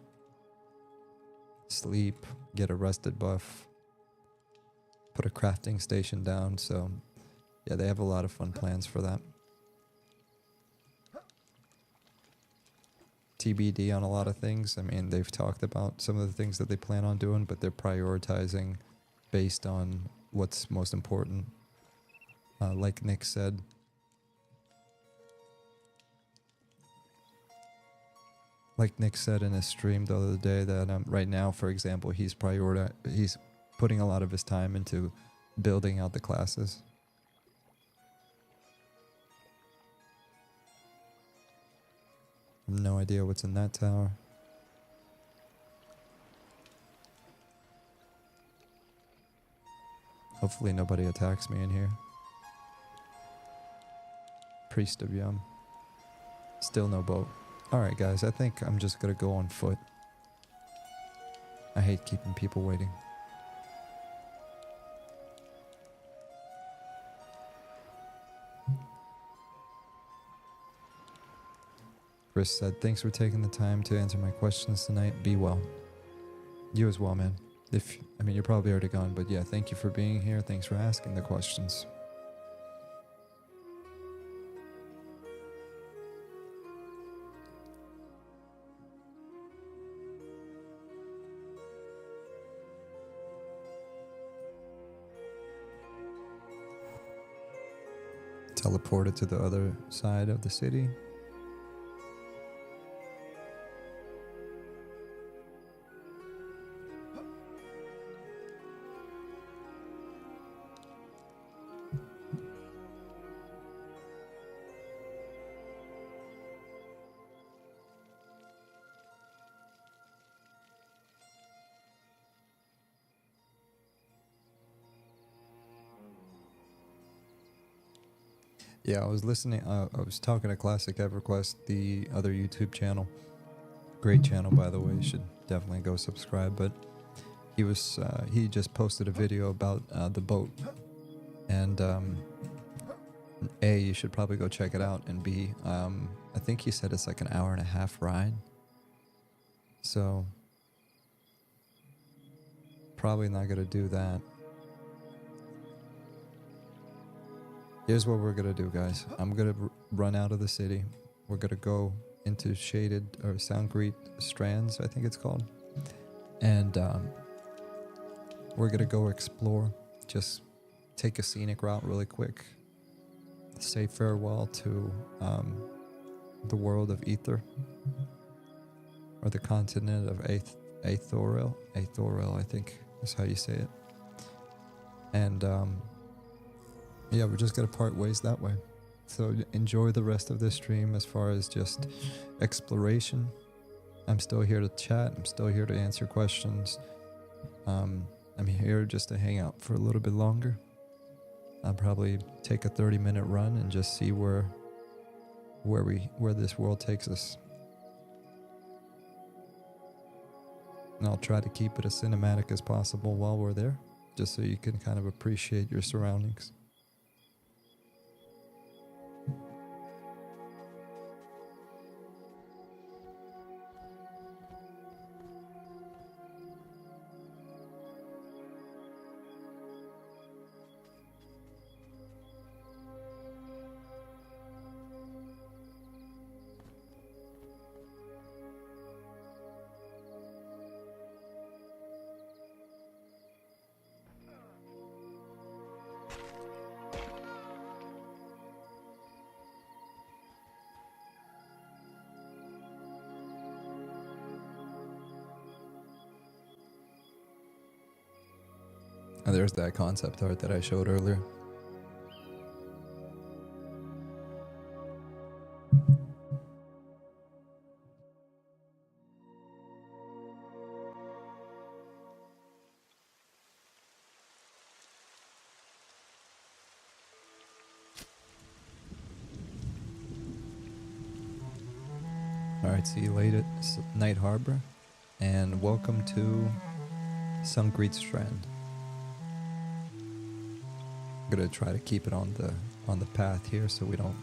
sleep, get a rested buff, put a crafting station down. So yeah, they have a lot of fun plans for that. TBD on a lot of things. I mean, they've talked about some of the things that they plan on doing, but they're prioritizing based on what's most important. Like Nick said, in his stream the other day, that right now, for example, he's putting a lot of his time into building out the classes. No idea what's in that tower. Hopefully nobody attacks me in here. Priest of Yum. Still no boat. Alright guys, I think I'm just gonna go on foot. I hate keeping people waiting. Chris said, thanks for taking the time to answer my questions tonight. Be well. You as well, man. I mean, you're probably already gone, but yeah, thank you for being here. Thanks for asking the questions. Teleported to the other side of the city. Yeah, I was listening. I was talking to Classic EverQuest, the other YouTube channel. Great channel, by the way. You should definitely go subscribe. But he just posted a video about the boat, and A, you should probably go check it out, and B, I think he said it's like an 1.5-hour ride. So probably not gonna do that. Here's what we're gonna do, guys. I'm gonna run out of the city. We're gonna go into shaded or Soundgreet Strands, I think it's called, and we're gonna go explore. Just take a scenic route really quick. Say farewell to the world of Ether, or the continent of Aethoril. Aethoril, I think is how you say it. And yeah, we're just gonna part ways that way. So enjoy the rest of this stream as far as just exploration. I'm still here to chat. I'm still here to answer questions. I'm here just to hang out for a little bit longer. I'll probably take a 30-minute run and just see where this world takes us. And I'll try to keep it as cinematic as possible while we're there, just so you can kind of appreciate your surroundings. And there's that concept art that I showed earlier. Alright, see you later, Night Harbor, and welcome to Suncreate Strand. I'm gonna try to keep it on the path here so we don't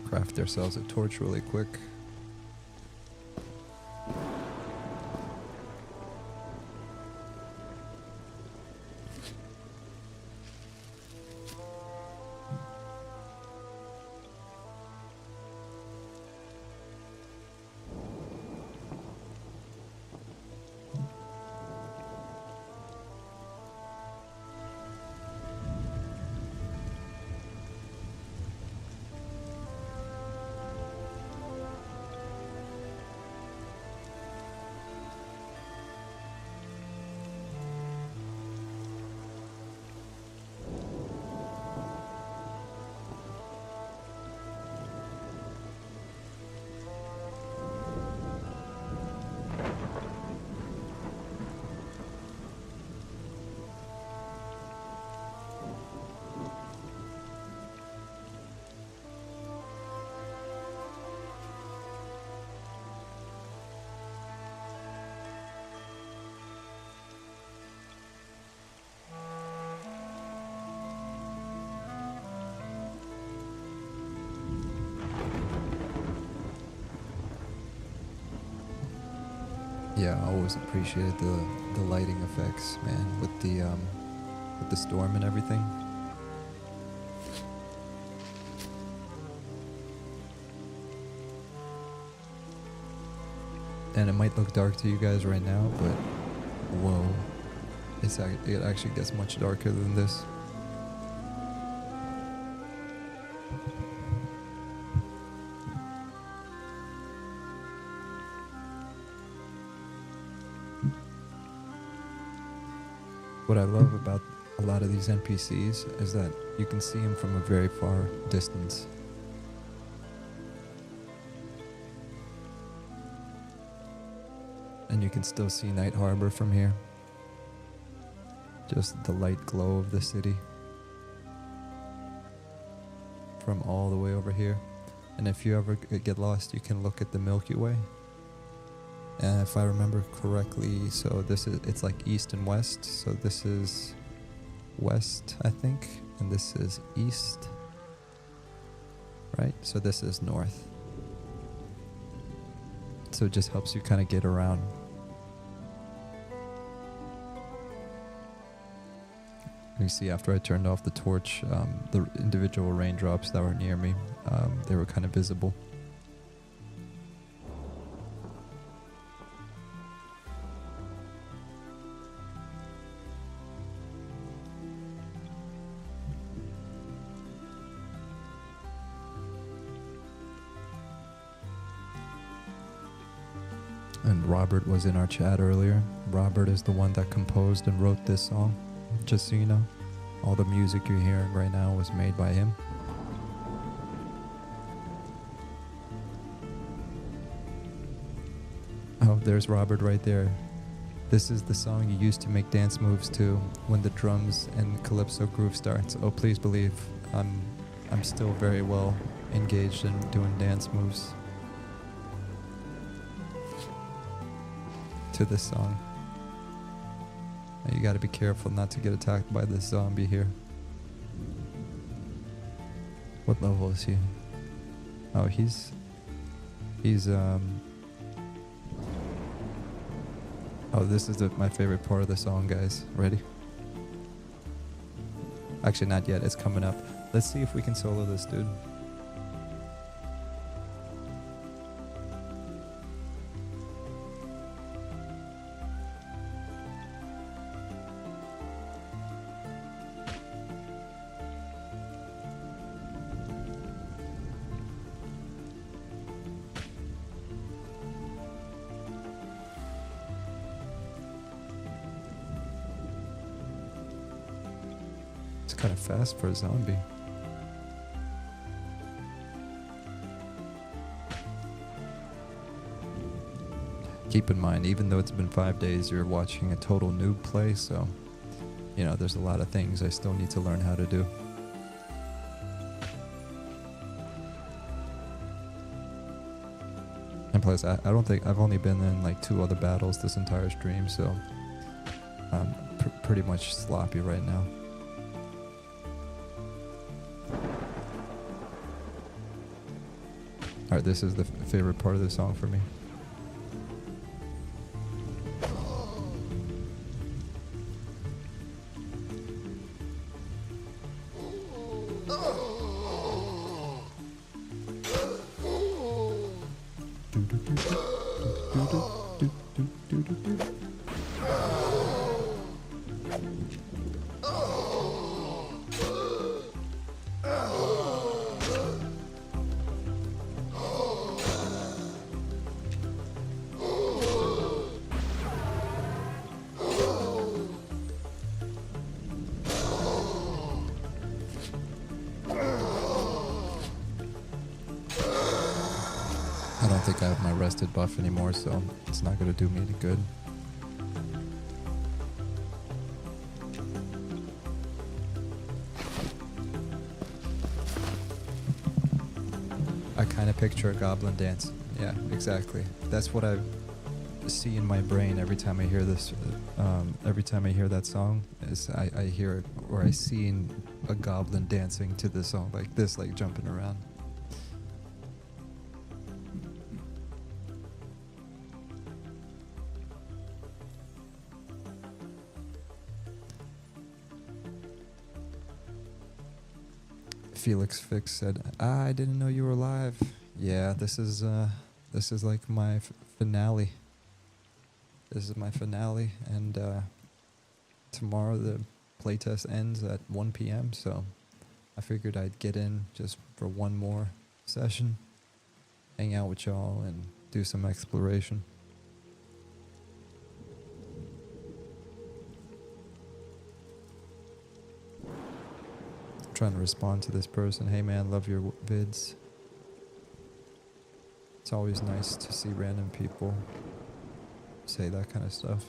craft ourselves a torch really quick. Yeah, I always appreciated the lighting effects, man, with the storm and everything. And it might look dark to you guys right now, but whoa, it actually gets much darker than this. What I love about a lot of these NPCs is that you can see them from a very far distance. And you can still see Night Harbor from here. Just the light glow of the city. From all the way over here. And if you ever get lost, you can look at the Milky Way. And if I remember correctly, so it's like east and west. So this is west, I think, and this is east, right? So this is north. So it just helps you kind of get around. You see, after I turned off the torch, the individual raindrops that were near me, they were kind of visible. And Robert was in our chat earlier. Robert is the one that composed and wrote this song. Just so you know, all the music you're hearing right now was made by him. Oh, there's Robert right there. This is the song you used to make dance moves to when the drums and calypso groove starts. Oh, please believe I'm still very well engaged in doing dance moves to this song. You gotta be careful not to get attacked by this zombie here. What level is he? Oh, he's oh, this is my favorite part of the song, guys. Ready? Actually, not yet. It's coming up. Let's see if we can solo this dude. kind of fast for a zombie. Keep in mind, even though it's been 5 days, you're watching a total noob play, so, you know, there's a lot of things I still need to learn how to do. And plus, I don't think, I've only been in like 2 other battles this entire stream, so I'm pretty much sloppy right now. Alright, this is the favorite part of the song for me. I don't think I have my rested buff anymore, so it's not going to do me any good. I kind of picture a goblin dance. Yeah, exactly. That's what I see in my brain every time I hear this. Every time I hear that song, is I hear or I see a goblin dancing to the song like this, like jumping around. Felix Fix said, I didn't know you were live. Yeah, this is like my finale. This is my finale, and tomorrow the playtest ends at 1 p.m. So I figured I'd get in just for one more session, hang out with y'all, and do some exploration. Trying to respond to this person. Hey man, love your vids. It's always nice to see random people say that kind of stuff,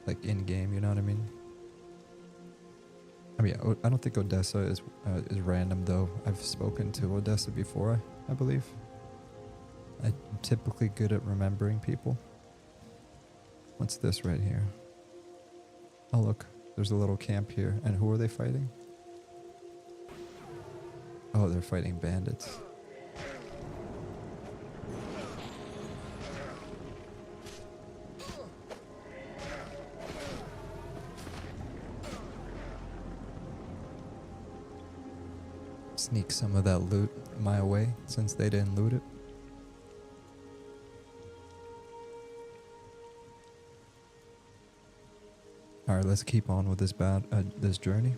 like in game. You know what I mean? I mean, I don't think Odessa is random though. I've spoken to Odessa before, I believe. I'm typically good at remembering people. What's this right here? Oh look, there's a little camp here. And who are they fighting? Oh, they're fighting bandits. Sneak some of that loot my way since they didn't loot it. Alright, let's keep on with this journey.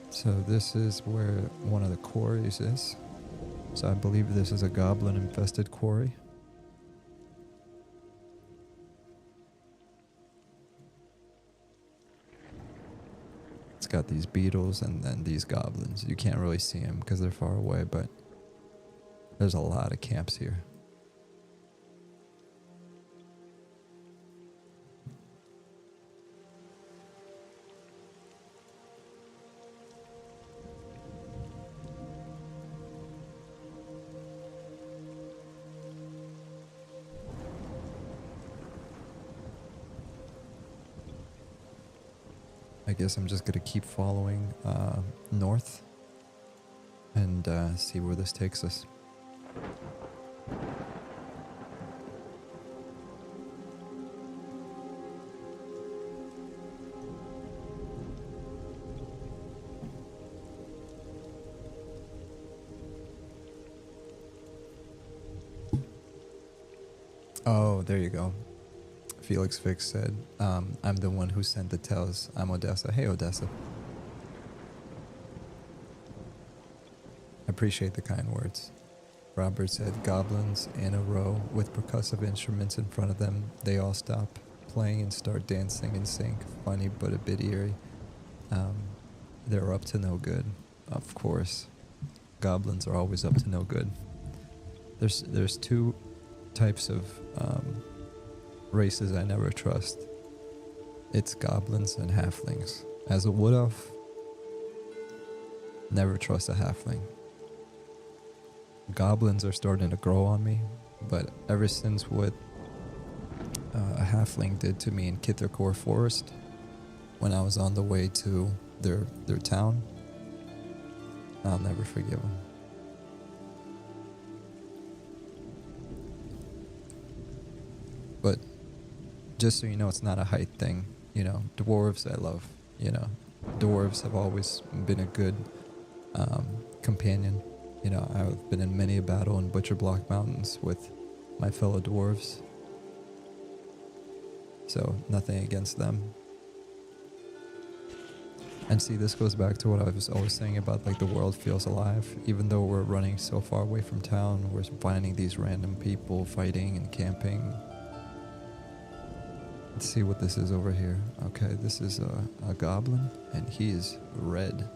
So this is where one of the quarries is. So I believe this is a goblin-infested quarry. It's got these beetles and then these goblins. You can't really see them because they're far away, but there's a lot of camps here. I guess I'm just gonna keep following north and see where this takes us. Oh, there you go. Felix Fix said, I'm the one who sent the tells. I'm Odessa. Hey, Odessa. Appreciate the kind words. Robert said, goblins in a row with percussive instruments in front of them. They all stop playing and start dancing in sync. Funny, but a bit eerie. They're up to no good. Of course. Goblins are always up to no good. There's two types of races I never trust. It's goblins and halflings. As a wood elf, never trust a halfling. Goblins are starting to grow on me, but ever since what a halfling did to me in Kittercore Forest when I was on the way to their town, I'll never forgive them. But just so you know, it's not a height thing. You know, dwarves I love. You know, dwarves have always been a good companion. You know, I've been in many a battle in Butcher Block Mountains with my fellow dwarves. So, nothing against them. And see, this goes back to what I was always saying about, like, the world feels alive. Even though we're running so far away from town, we're finding these random people fighting and camping. Let's see what this is over here. Okay, this is a goblin, and he is red.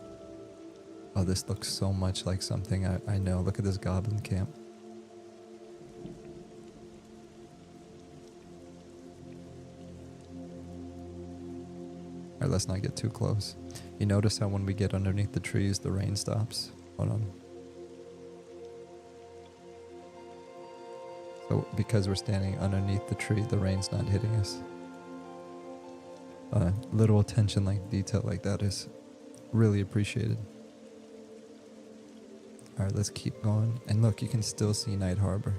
Oh, this looks so much like something I know. Look at this goblin camp. Alright, let's not get too close. You notice how when we get underneath the trees, the rain stops? Hold on. So, because we're standing underneath the tree, the rain's not hitting us. Little attention, like detail like that is really appreciated. Alright, let's keep going. And look, you can still see Night Harbor.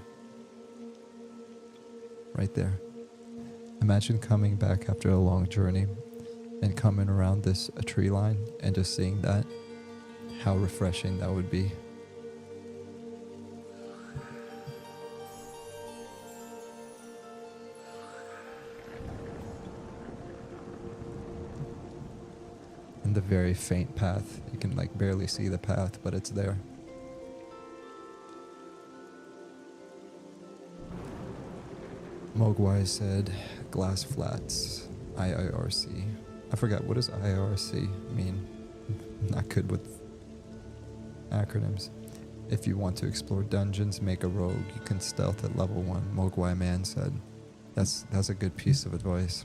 Right there. Imagine coming back after a long journey and coming around this tree line and just seeing that. How refreshing that would be. And the very faint path. You can like barely see the path, but it's there. Mogwai said, glass flats, IIRC. I forgot, what does IIRC mean? I'm not good with acronyms. If you want to explore dungeons, make a rogue. You can stealth at level 1, Mogwai Man said. That's a good piece of advice.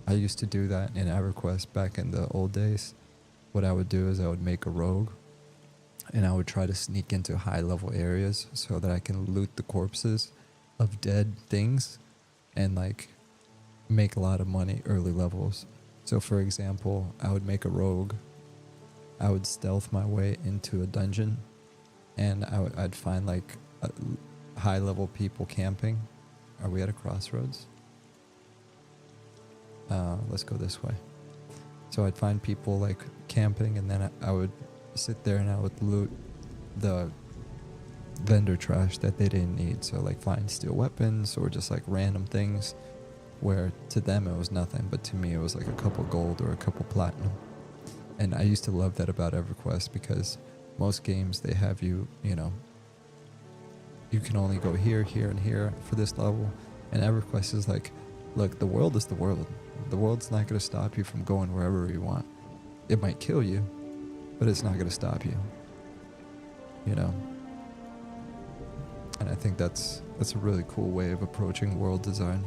I used to do that in EverQuest back in the old days. What I would do is I would make a rogue, and I would try to sneak into high level areas so that I can loot the corpses of dead things and like make a lot of money early levels. So for example, I would make a rogue, I would stealth my way into a dungeon, and I'd find like high level people camping. Are we at a crossroads? Let's go this way. So I'd find people like camping, and then I would sit there and I would loot the vendor trash that they didn't need. So like find steel weapons or just like random things where to them it was nothing, but to me it was like a couple gold or a couple platinum. And I used to love that about EverQuest, because most games they have you know, you can only go here, here, and here for this level. And EverQuest is like, look, the world is the world. The world's not going to stop you from going wherever you want. It might kill you, but it's not going to stop you. You know? And I think that's a really cool way of approaching world design.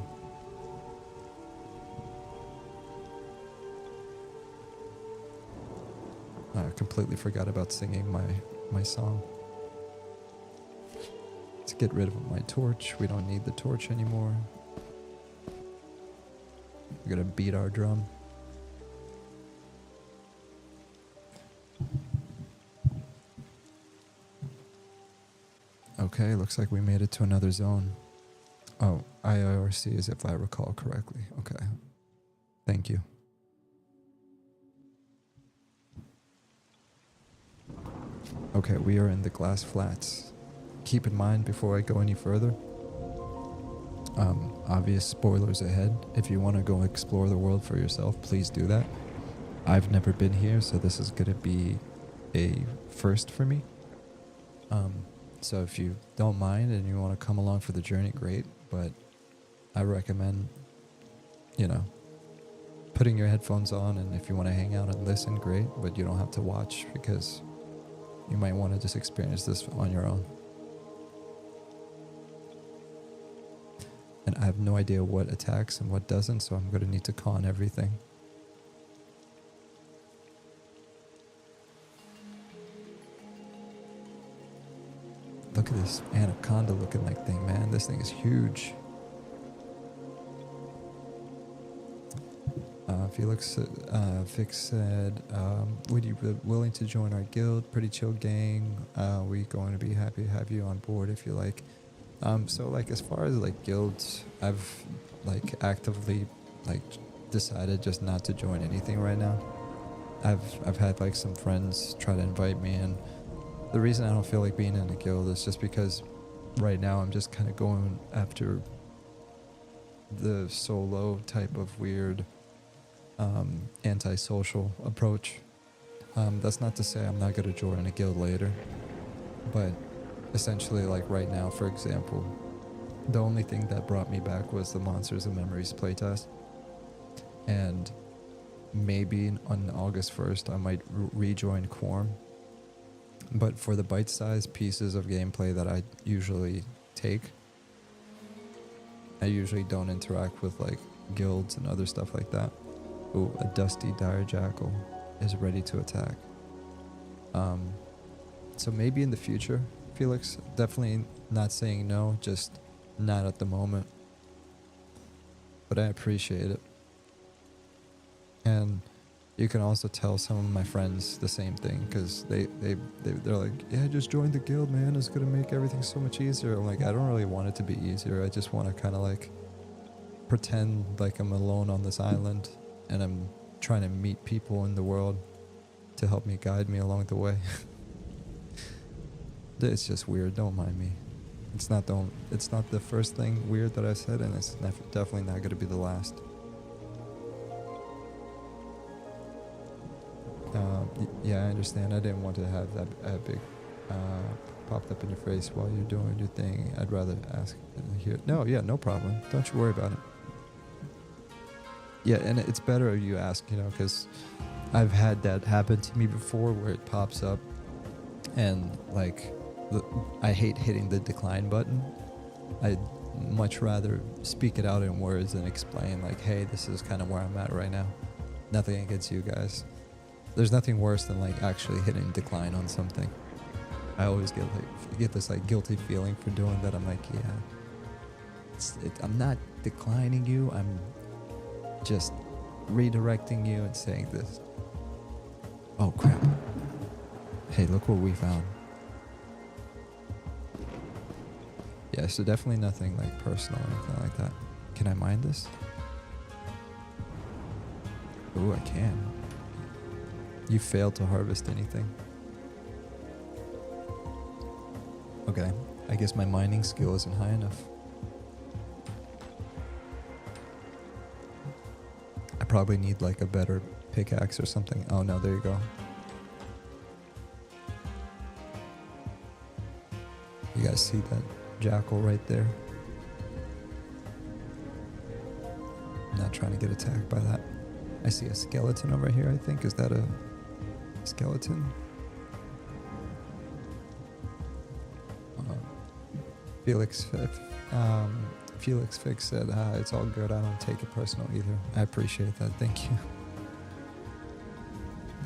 I completely forgot about singing my song. Let's get rid of my torch. We don't need the torch anymore. We're gonna beat our drum. Okay, looks like we made it to another zone. Oh, IIRC is if I recall correctly. Okay. Thank you. Okay, we are in the glass flats. Keep in mind, before I go any further, Obvious spoilers ahead. If you want to go explore the world for yourself, please do that. I've never been here, so this is going to be a first for me. So if you don't mind and you want to come along for the journey, great. But I recommend, putting your headphones on, and if you want to hang out and listen, great. But you don't have to watch, because you might want to just experience this on your own. And I have no idea what attacks and what doesn't, so I'm going to need to con everything. Look at this anaconda looking like thing, man. This thing is huge. Fix said, would you be willing to join our guild? Pretty chill gang. We going to be happy to have you on board if you like. So like as far as like guilds, I've like actively like decided just not to join anything right now. I've had like some friends try to invite me, and the reason I don't feel like being in a guild is just because right now I'm just kind of going after the solo type of weird antisocial approach. That's not to say I'm not going to join a guild later, but essentially like right now, for example, the only thing that brought me back was the Monsters and Memories playtest, and maybe on August 1st I might rejoin Quorum. But for the bite-sized pieces of gameplay that I usually take, I usually don't interact with like guilds and other stuff like that. Ooh, a dusty dire jackal is ready to attack. So maybe in the future, Felix. Definitely not saying no, just not at the moment. But I appreciate it. And you can also tell some of my friends the same thing, because they're like, yeah, just join the guild, man. It's gonna make everything so much easier. I'm like, I don't really want it to be easier. I just want to kind of like pretend like I'm alone on this island, and I'm trying to meet people in the world to help me, guide me along the way. It's just weird. Don't mind me. It's not the first thing weird that I said, and it's definitely not going to be the last. Yeah, I understand. I didn't want to have that big popped up in your face while you're doing your thing. I'd rather ask here. No, yeah, no problem. Don't you worry about it. Yeah, and it's better if you ask, because I've had that happen to me before, where it pops up, and like I hate hitting the decline button. I'd much rather speak it out in words and explain like, hey, this is kind of where I'm at right now. Nothing against you guys. There's nothing worse than like actually hitting decline on something. I always get this like guilty feeling for doing that. I'm like, yeah, I'm not declining you. I'm just redirecting you and saying this. Oh crap. Hey, look what we found. Yeah, so definitely nothing like personal or anything like that. Can I mine this? Ooh, I can. You failed to harvest anything. Okay, I guess my mining skill isn't high enough. I probably need like a better pickaxe or something. Oh no, there you go. You guys see that jackal right there? I'm not trying to get attacked by that. I see a skeleton over here, I think. Is that a skeleton? Felix Fix said, it's all good. I don't take it personal either. I appreciate that. Thank you.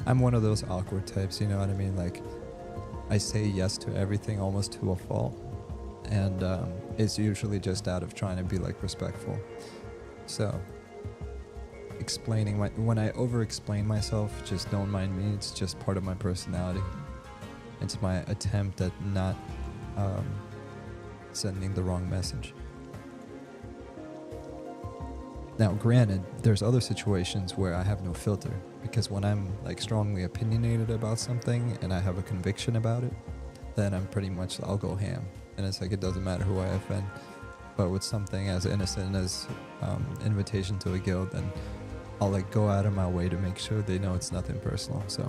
I'm one of those awkward types, you know what I mean? Like, I say yes to everything almost to a fault. And it's usually just out of trying to be like respectful. So when I over-explain myself, just don't mind me. It's just part of my personality. It's my attempt at not sending the wrong message. Now, granted, there's other situations where I have no filter, because when I'm like strongly opinionated about something and I have a conviction about it, then I'll go ham. And it's like, it doesn't matter who I offend. But with something as innocent as invitation to a guild, then I'll like go out of my way to make sure they know it's nothing personal. So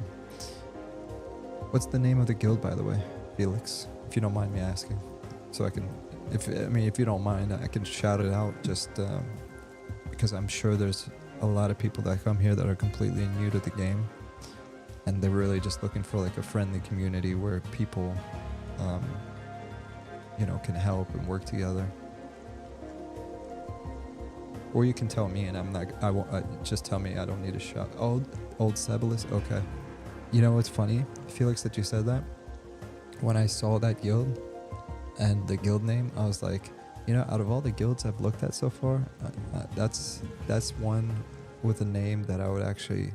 what's the name of the guild, by the way, Felix, if you don't mind me asking? So I can, if you don't mind, I can shout it out, just because I'm sure there's a lot of people that come here that are completely new to the game, and they're really just looking for like a friendly community where people can help and work together. Or you can tell me, and I won't just tell me. I don't need a shout. Old Sebelis. Okay. You know what's funny, Felix, that you said that? When I saw that guild and the guild name, I was like, out of all the guilds I've looked at so far, that's one with a name that I would actually,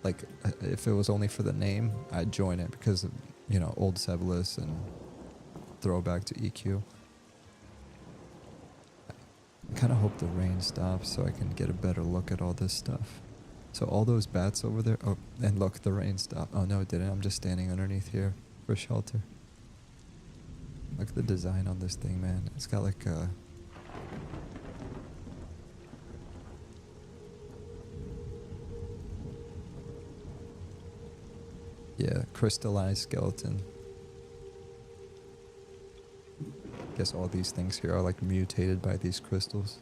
like, if it was only for the name, I'd join it because of, Old Sebelis and throwback to EQ. I kind of hope the rain stops so I can get a better look at all this stuff. So all those bats over there, oh, and look, the rain stopped. Oh no, it didn't. I'm just standing underneath here for shelter. Look at the design on this thing, man. It's got like a... yeah, crystallized skeleton. Guess all these things here are like mutated by these crystals.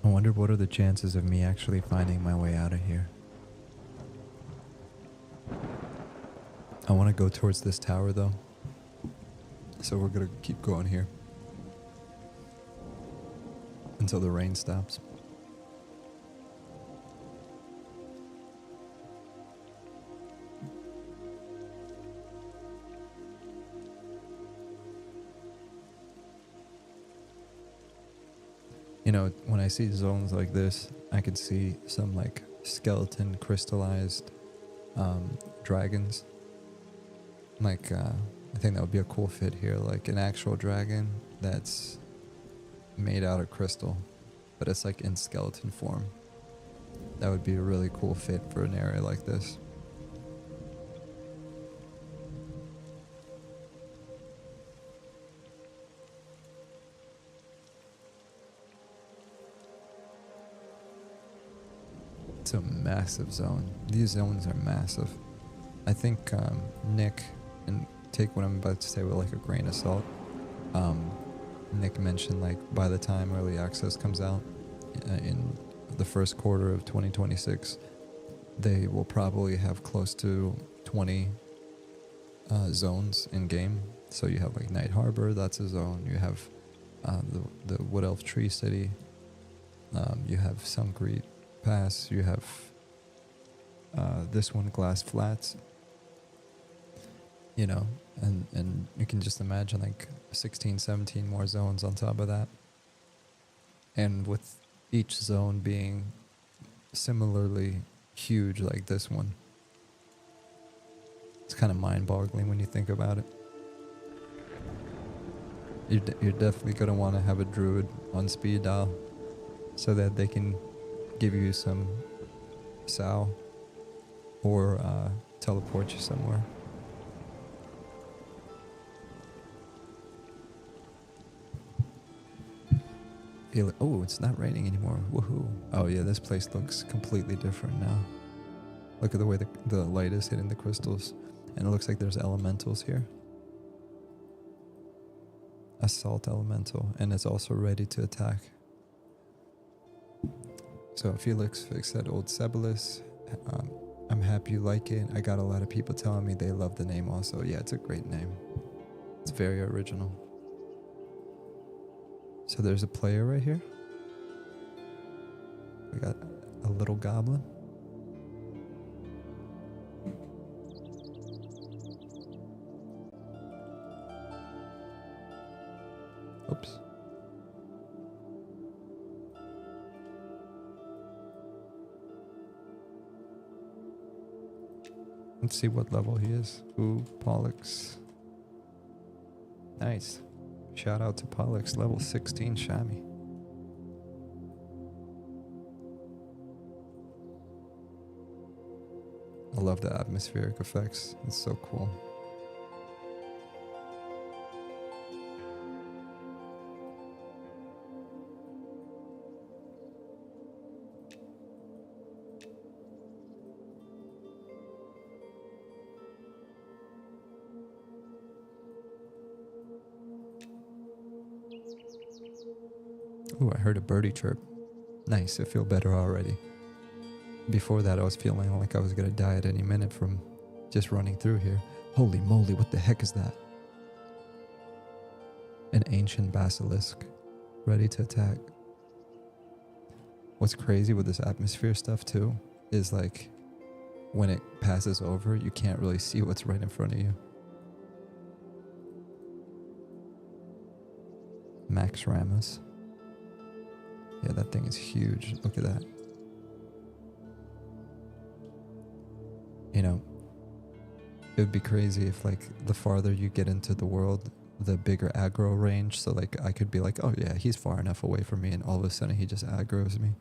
I wonder what are the chances of me actually finding my way out of here. I want to go towards this tower though. So we're gonna keep going here until the rain stops. When I see zones like this, I could see some like skeleton crystallized dragons. Like, I think that would be a cool fit here, like an actual dragon that's made out of crystal, but it's like in skeleton form. That would be a really cool fit for an area like this. It's a massive zone. These zones are massive. I think Nick, and take what I'm about to say with like a grain of salt, Nick mentioned like by the time early access comes out in the first quarter of 2026, they will probably have close to 20 zones in game. So you have like Night Harbor, that's a zone. You have the Wood Elf Tree City. You have Sunkreet Pass. You have this one, Glass Flats. And you can just imagine like 16, 17 more zones on top of that. And with each zone being similarly huge like this one. It's kind of mind-boggling when you think about it. You're definitely going to want to have a druid on speed dial so that they can give you some sow or teleport you somewhere. Oh, it's not raining anymore. Woohoo. Oh yeah, this place looks completely different now. Look at the way the light is hitting the crystals. And it looks like there's elementals here. Assault elemental. And it's also ready to attack. So Felix said Old Cebalus. I'm happy you like it. I got a lot of people telling me they love the name also. Yeah, it's a great name. It's very original. So there's a player right here. We got a little goblin. Oops. Let's see what level he is. Ooh, Pollux. Nice. Shout out to Pollux, level 16 Shami. I love the atmospheric effects. It's so cool. Ooh, I heard a birdie chirp. Nice, I feel better already. Before that, I was feeling like I was gonna die at any minute from just running through here. Holy moly, what the heck is that? An ancient basilisk, ready to attack. What's crazy with this atmosphere stuff too, is like, when it passes over, you can't really see what's right in front of you. Max Ramus. Yeah, that thing is huge. Look at that. You know, it would be crazy if like the farther you get into the world, the bigger aggro range. So like I could be like, oh yeah, he's far enough away from me, and all of a sudden he just aggroes me.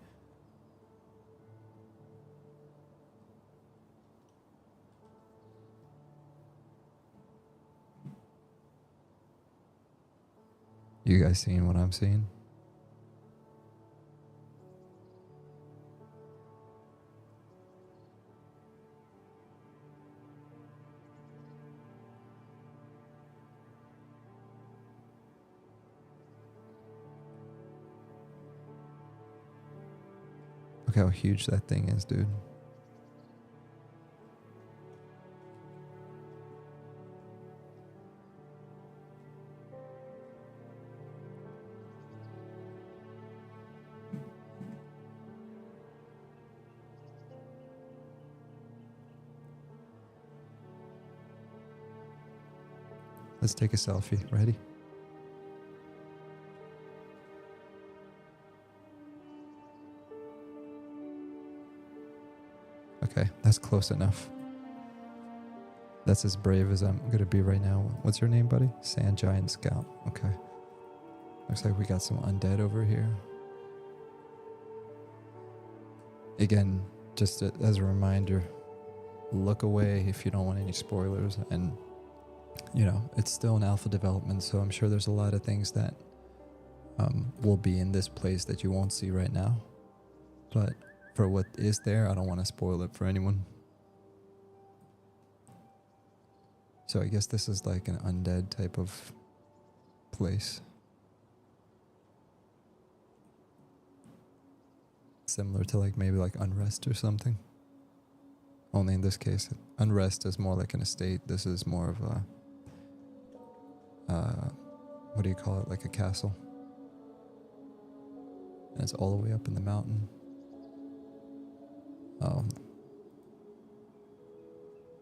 You guys seeing what I'm seeing? Look how huge that thing is, dude. Let's take a selfie. Ready? Okay, that's close enough. That's as brave as I'm gonna be right now. What's your name, buddy? Sand Giant Scout. Okay. Looks like we got some undead over here. Again, just as a reminder, look away if you don't want any spoilers. And, you know, it's still in alpha development, so I'm sure there's a lot of things that will be in this place that you won't see right now. But for what is there, I don't want to spoil it for anyone. So I guess this is like an undead type of place. Similar to like maybe like Unrest or something. Only in this case, Unrest is more like an estate. This is more of a, what do you call it? Like a castle. And it's all the way up in the mountain.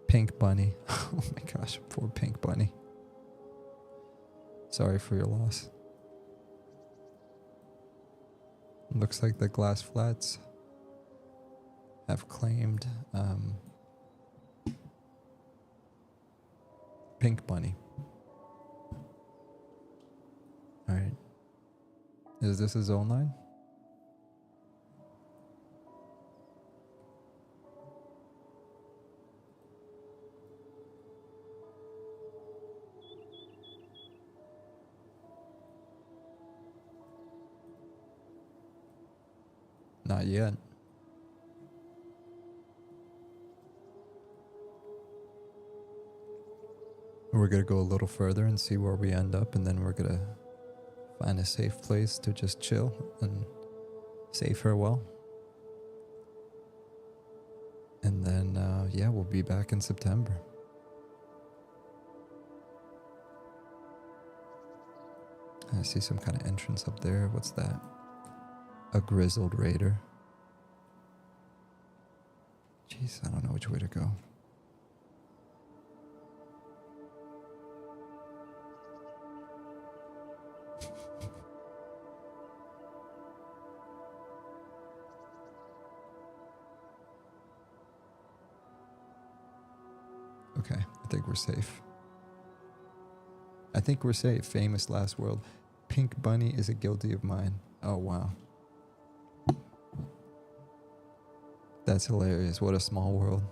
Pink bunny. Oh my gosh, poor pink bunny. Sorry for your loss. Looks like the glass flats have claimed pink bunny. Alright. Is this a zone line? Not yet. We're gonna go a little further and see where we end up, and then we're gonna find a safe place to just chill and say farewell. And then, yeah, we'll be back in September. I see some kind of entrance up there. What's that? A grizzled raider. Jeez, I don't know which way to go. Okay, I think we're safe. I think we're safe. Famous last word. Pink Bunny is a guilty of mine. Oh, wow. That's hilarious. What a small world.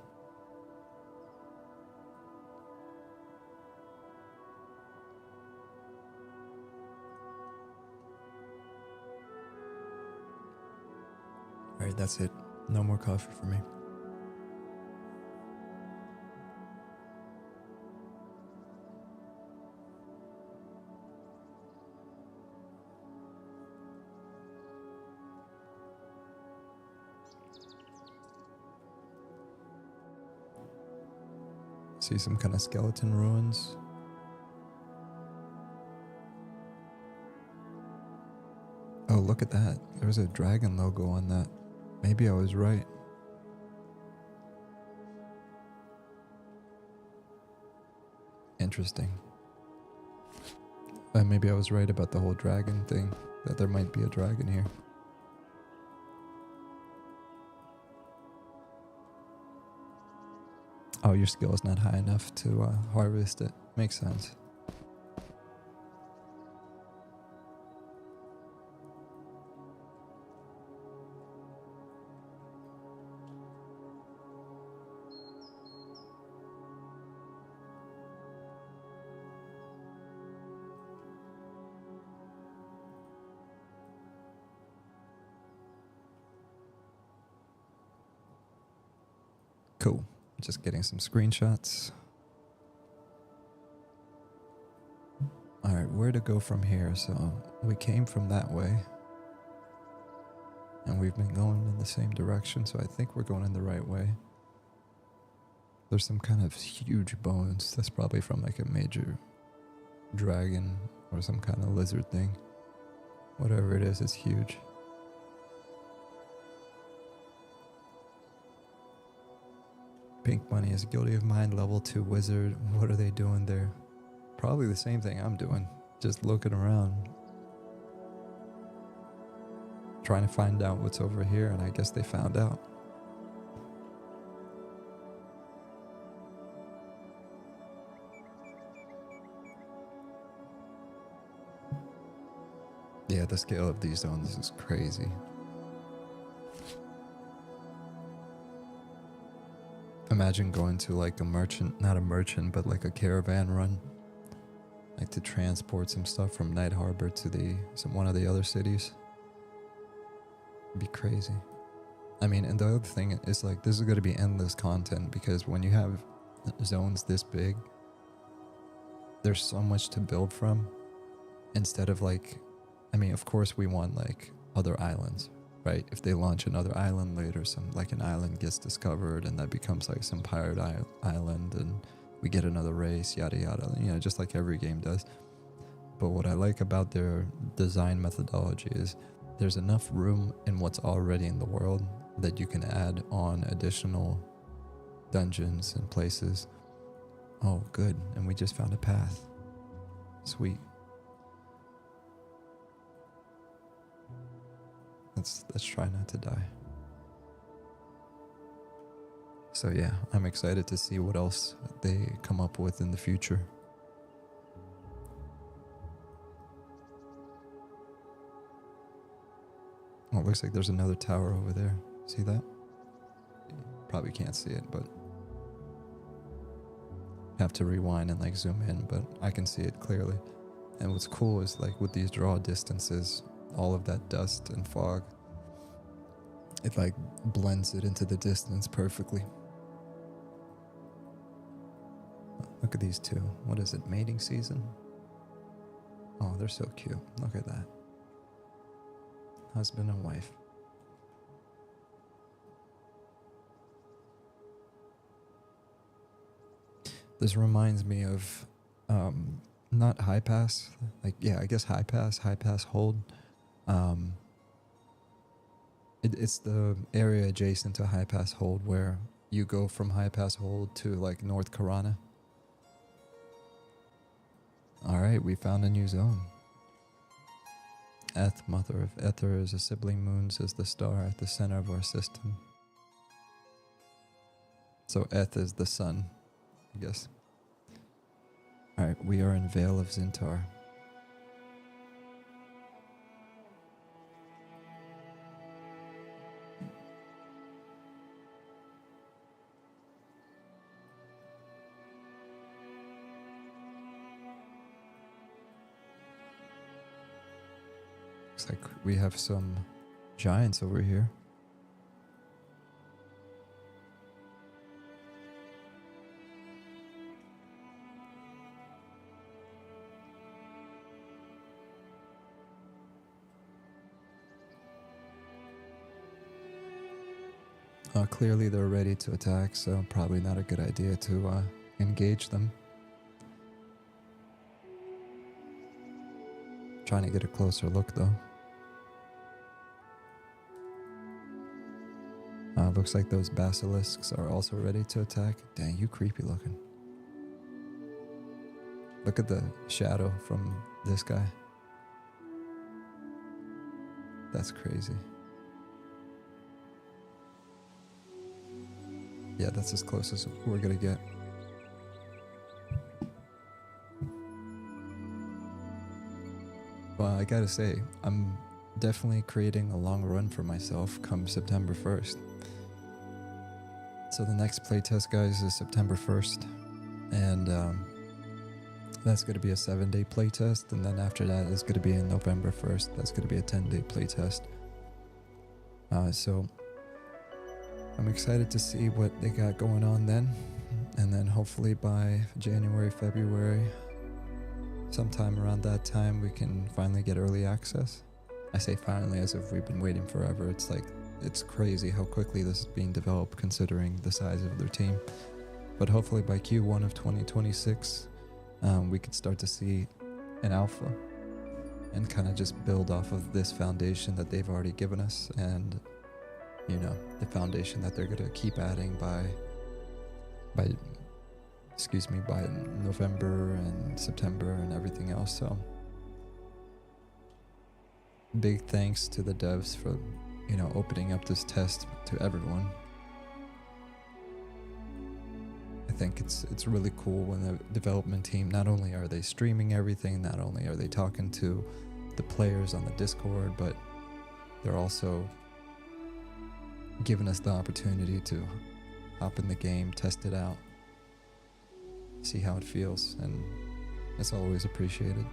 Alright, that's it. No more coffee for me. See some kind of skeleton ruins. Oh, look at that. There's a dragon logo on that. Maybe I was right. Interesting. Maybe I was right about the whole dragon thing, that there might be a dragon here. Oh, your skill is not high enough to harvest it. Makes sense. Cool. Just getting some screenshots. Alright, where to go from here? So we came from that way. And we've been going in the same direction, so I think we're going in the right way. There's some kind of huge bones. That's probably from like a major dragon or some kind of lizard thing. Whatever it is, it's huge. Pink Bunny is guilty of mine, level 2 wizard. What are they doing there? Probably the same thing I'm doing. Just looking around. Trying to find out what's over here, and I guess they found out. Yeah, the scale of these zones is crazy. Imagine going to like a merchant, not a merchant, but like a caravan run, like to transport some stuff from Night Harbor to one of the other cities. It'd be crazy. I mean, and the other thing is like, this is going to be endless content, because when you have zones this big, there's so much to build from. Instead of like, I mean, of course we want like other islands, right? If they launch another island later, an island gets discovered and that becomes like some pirate island, and we get another race, yada yada, you know, just like every game does. But what I like about their design methodology is there's enough room in what's already in the world that you can add on additional dungeons and places. Oh, good. And we just found a path. Sweet. Let's try not to die. So yeah, I'm excited to see what else they come up with in the future. Oh, it looks like there's another tower over there. See that? Probably can't see it, but have to rewind and like zoom in, but I can see it clearly. And what's cool is like with these draw distances, all of that dust and fog, it like blends it into the distance perfectly. Look at these two. What is it, mating season? Oh, they're so cute. Look at that. Husband and wife. This reminds me of not high pass, like, yeah, I guess high pass hold. It's the area adjacent to high pass hold where you go from high pass hold to like North Karana. Alright, we found a new zone. Eth, mother of Ether, is a sibling moon, says the star at the center of our system. So Eth is the sun, I guess. Alright, we are in Vale of Zintar. Looks like we have some giants over here. Clearly they're ready to attack, so probably not a good idea to engage them. Trying to get a closer look though. Looks like those basilisks are also ready to attack. Dang, you creepy looking. Look at the shadow from this guy. That's crazy. Yeah, that's as close as we're gonna get. Well, I gotta say, I'm definitely creating a long run for myself come September 1st. So the next playtest, guys, is September 1st. And that's gonna be a 7-day playtest. And then after that is gonna be in November 1st. That's gonna be a 10-day playtest. So I'm excited to see what they got going on then. And then hopefully by January, February, sometime around that time, we can finally get early access. I say finally as if we've been waiting forever. It's like, it's crazy how quickly this is being developed considering the size of their team. But hopefully by Q1 of 2026, we could start to see an alpha and kind of just build off of this foundation that they've already given us, and you know, the foundation that they're gonna keep adding by November and September and everything else. So big thanks to the devs for, you know, opening up this test to everyone. I think it's really cool when the development team, not only are they streaming everything, not only are they talking to the players on the Discord, but they're also giving us the opportunity to hop in the game, test it out, see how it feels, and it's always appreciated.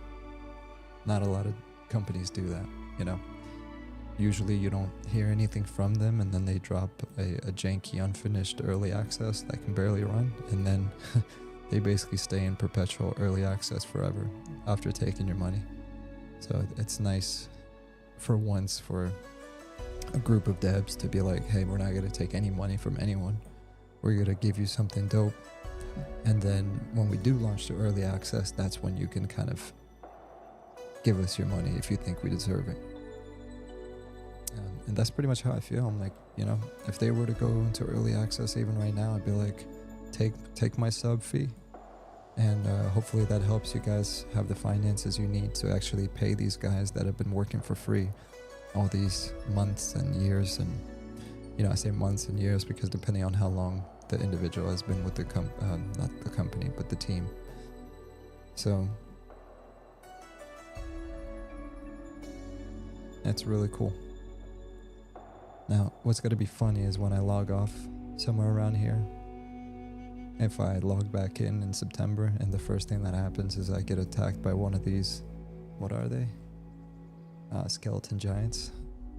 Not a lot of companies do that, you know. Usually you don't hear anything from them, and then they drop a janky, unfinished early access that can barely run, and then they basically stay in perpetual early access forever after taking your money. So it's nice for once for a group of devs to be like, hey, we're not going to take any money from anyone. We're going to give you something dope. And then when we do launch to early access, that's when you can kind of give us your money if you think we deserve it. And that's pretty much how I feel. I'm like, you know, if they were to go into early access even right now, I'd be like, take my sub fee. And hopefully that helps you guys have the finances you need to actually pay these guys that have been working for free all these months and years. And you know, I say months and years because depending on how long the individual has been with the not the company but the team. So that's really cool. Now what's going to be funny is when I log off somewhere around here, if I log back in September, and the first thing that happens is I get attacked by one of these, what are they? Skeleton giants.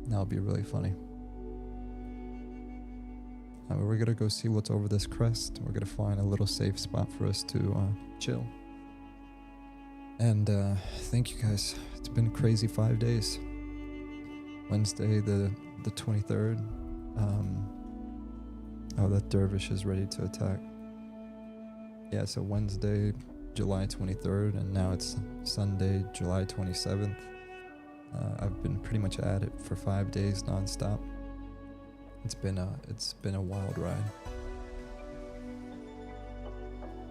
That'll be really funny. We're gonna go see what's over this crest. We're gonna find a little safe spot for us to chill. And thank you guys. It's been a crazy 5 days. Wednesday the 23rd. Oh, that dervish is ready to attack. Yeah, so Wednesday, July 23rd, and now it's Sunday, July 27th. I've been pretty much at it for 5 days nonstop. It's been a wild ride.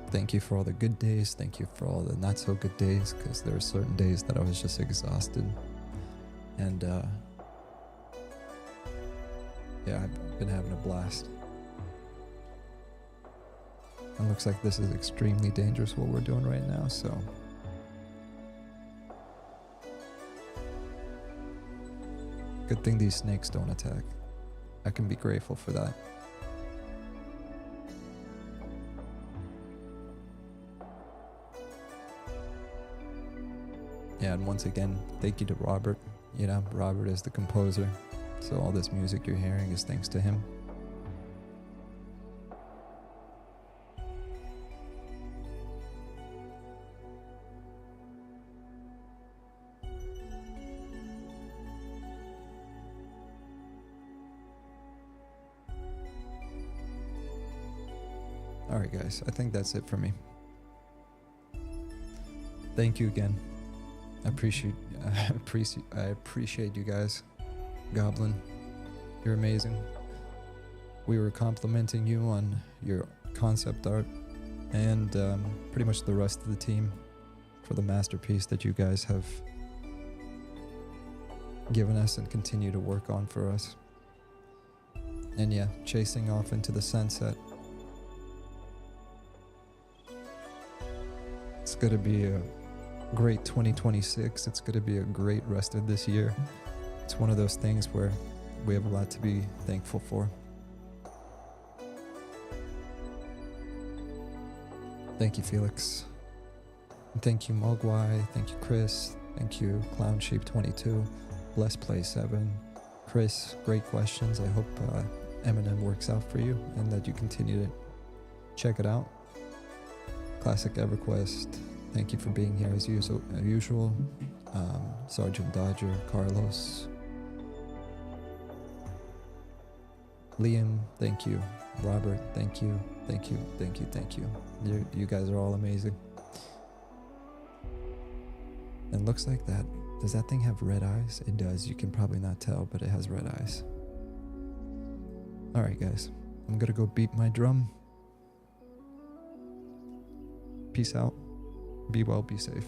Thank you for all the good days. Thank you for all the not so good days, because there are certain days that I was just exhausted. And yeah, I've been having a blast. It looks like this is extremely dangerous what we're doing right now, so good thing these snakes don't attack. I can be grateful for that. Yeah, and once again, thank you to Robert. You know, Robert is the composer, so all this music you're hearing is thanks to him. Alright guys, I think that's it for me. Thank you again. I appreciate you guys. Goblin, you're amazing. We were complimenting you on your concept art and pretty much the rest of the team for the masterpiece that you guys have given us and continue to work on for us. And yeah, chasing off into the sunset. It's going to be a great 2026. It's going to be a great rest of this year. It's one of those things where we have a lot to be thankful for. Thank you, Felix. And thank you, Mogwai. Thank you, Chris. Thank you, ClownSheep22. Bless Play 7. Chris, great questions. I hope Eminem works out for you and that you continue to check it out. Classic EverQuest, thank you for being here as usual. Sergeant Dodger, Carlos, Liam, thank you. Robert, thank you. Thank you, thank you, thank you. You guys are all amazing. And looks like that. Does that thing have red eyes? It does. You can probably not tell, but it has red eyes. Alright guys, I'm gonna go beat my drum. Peace out. Be well, be safe.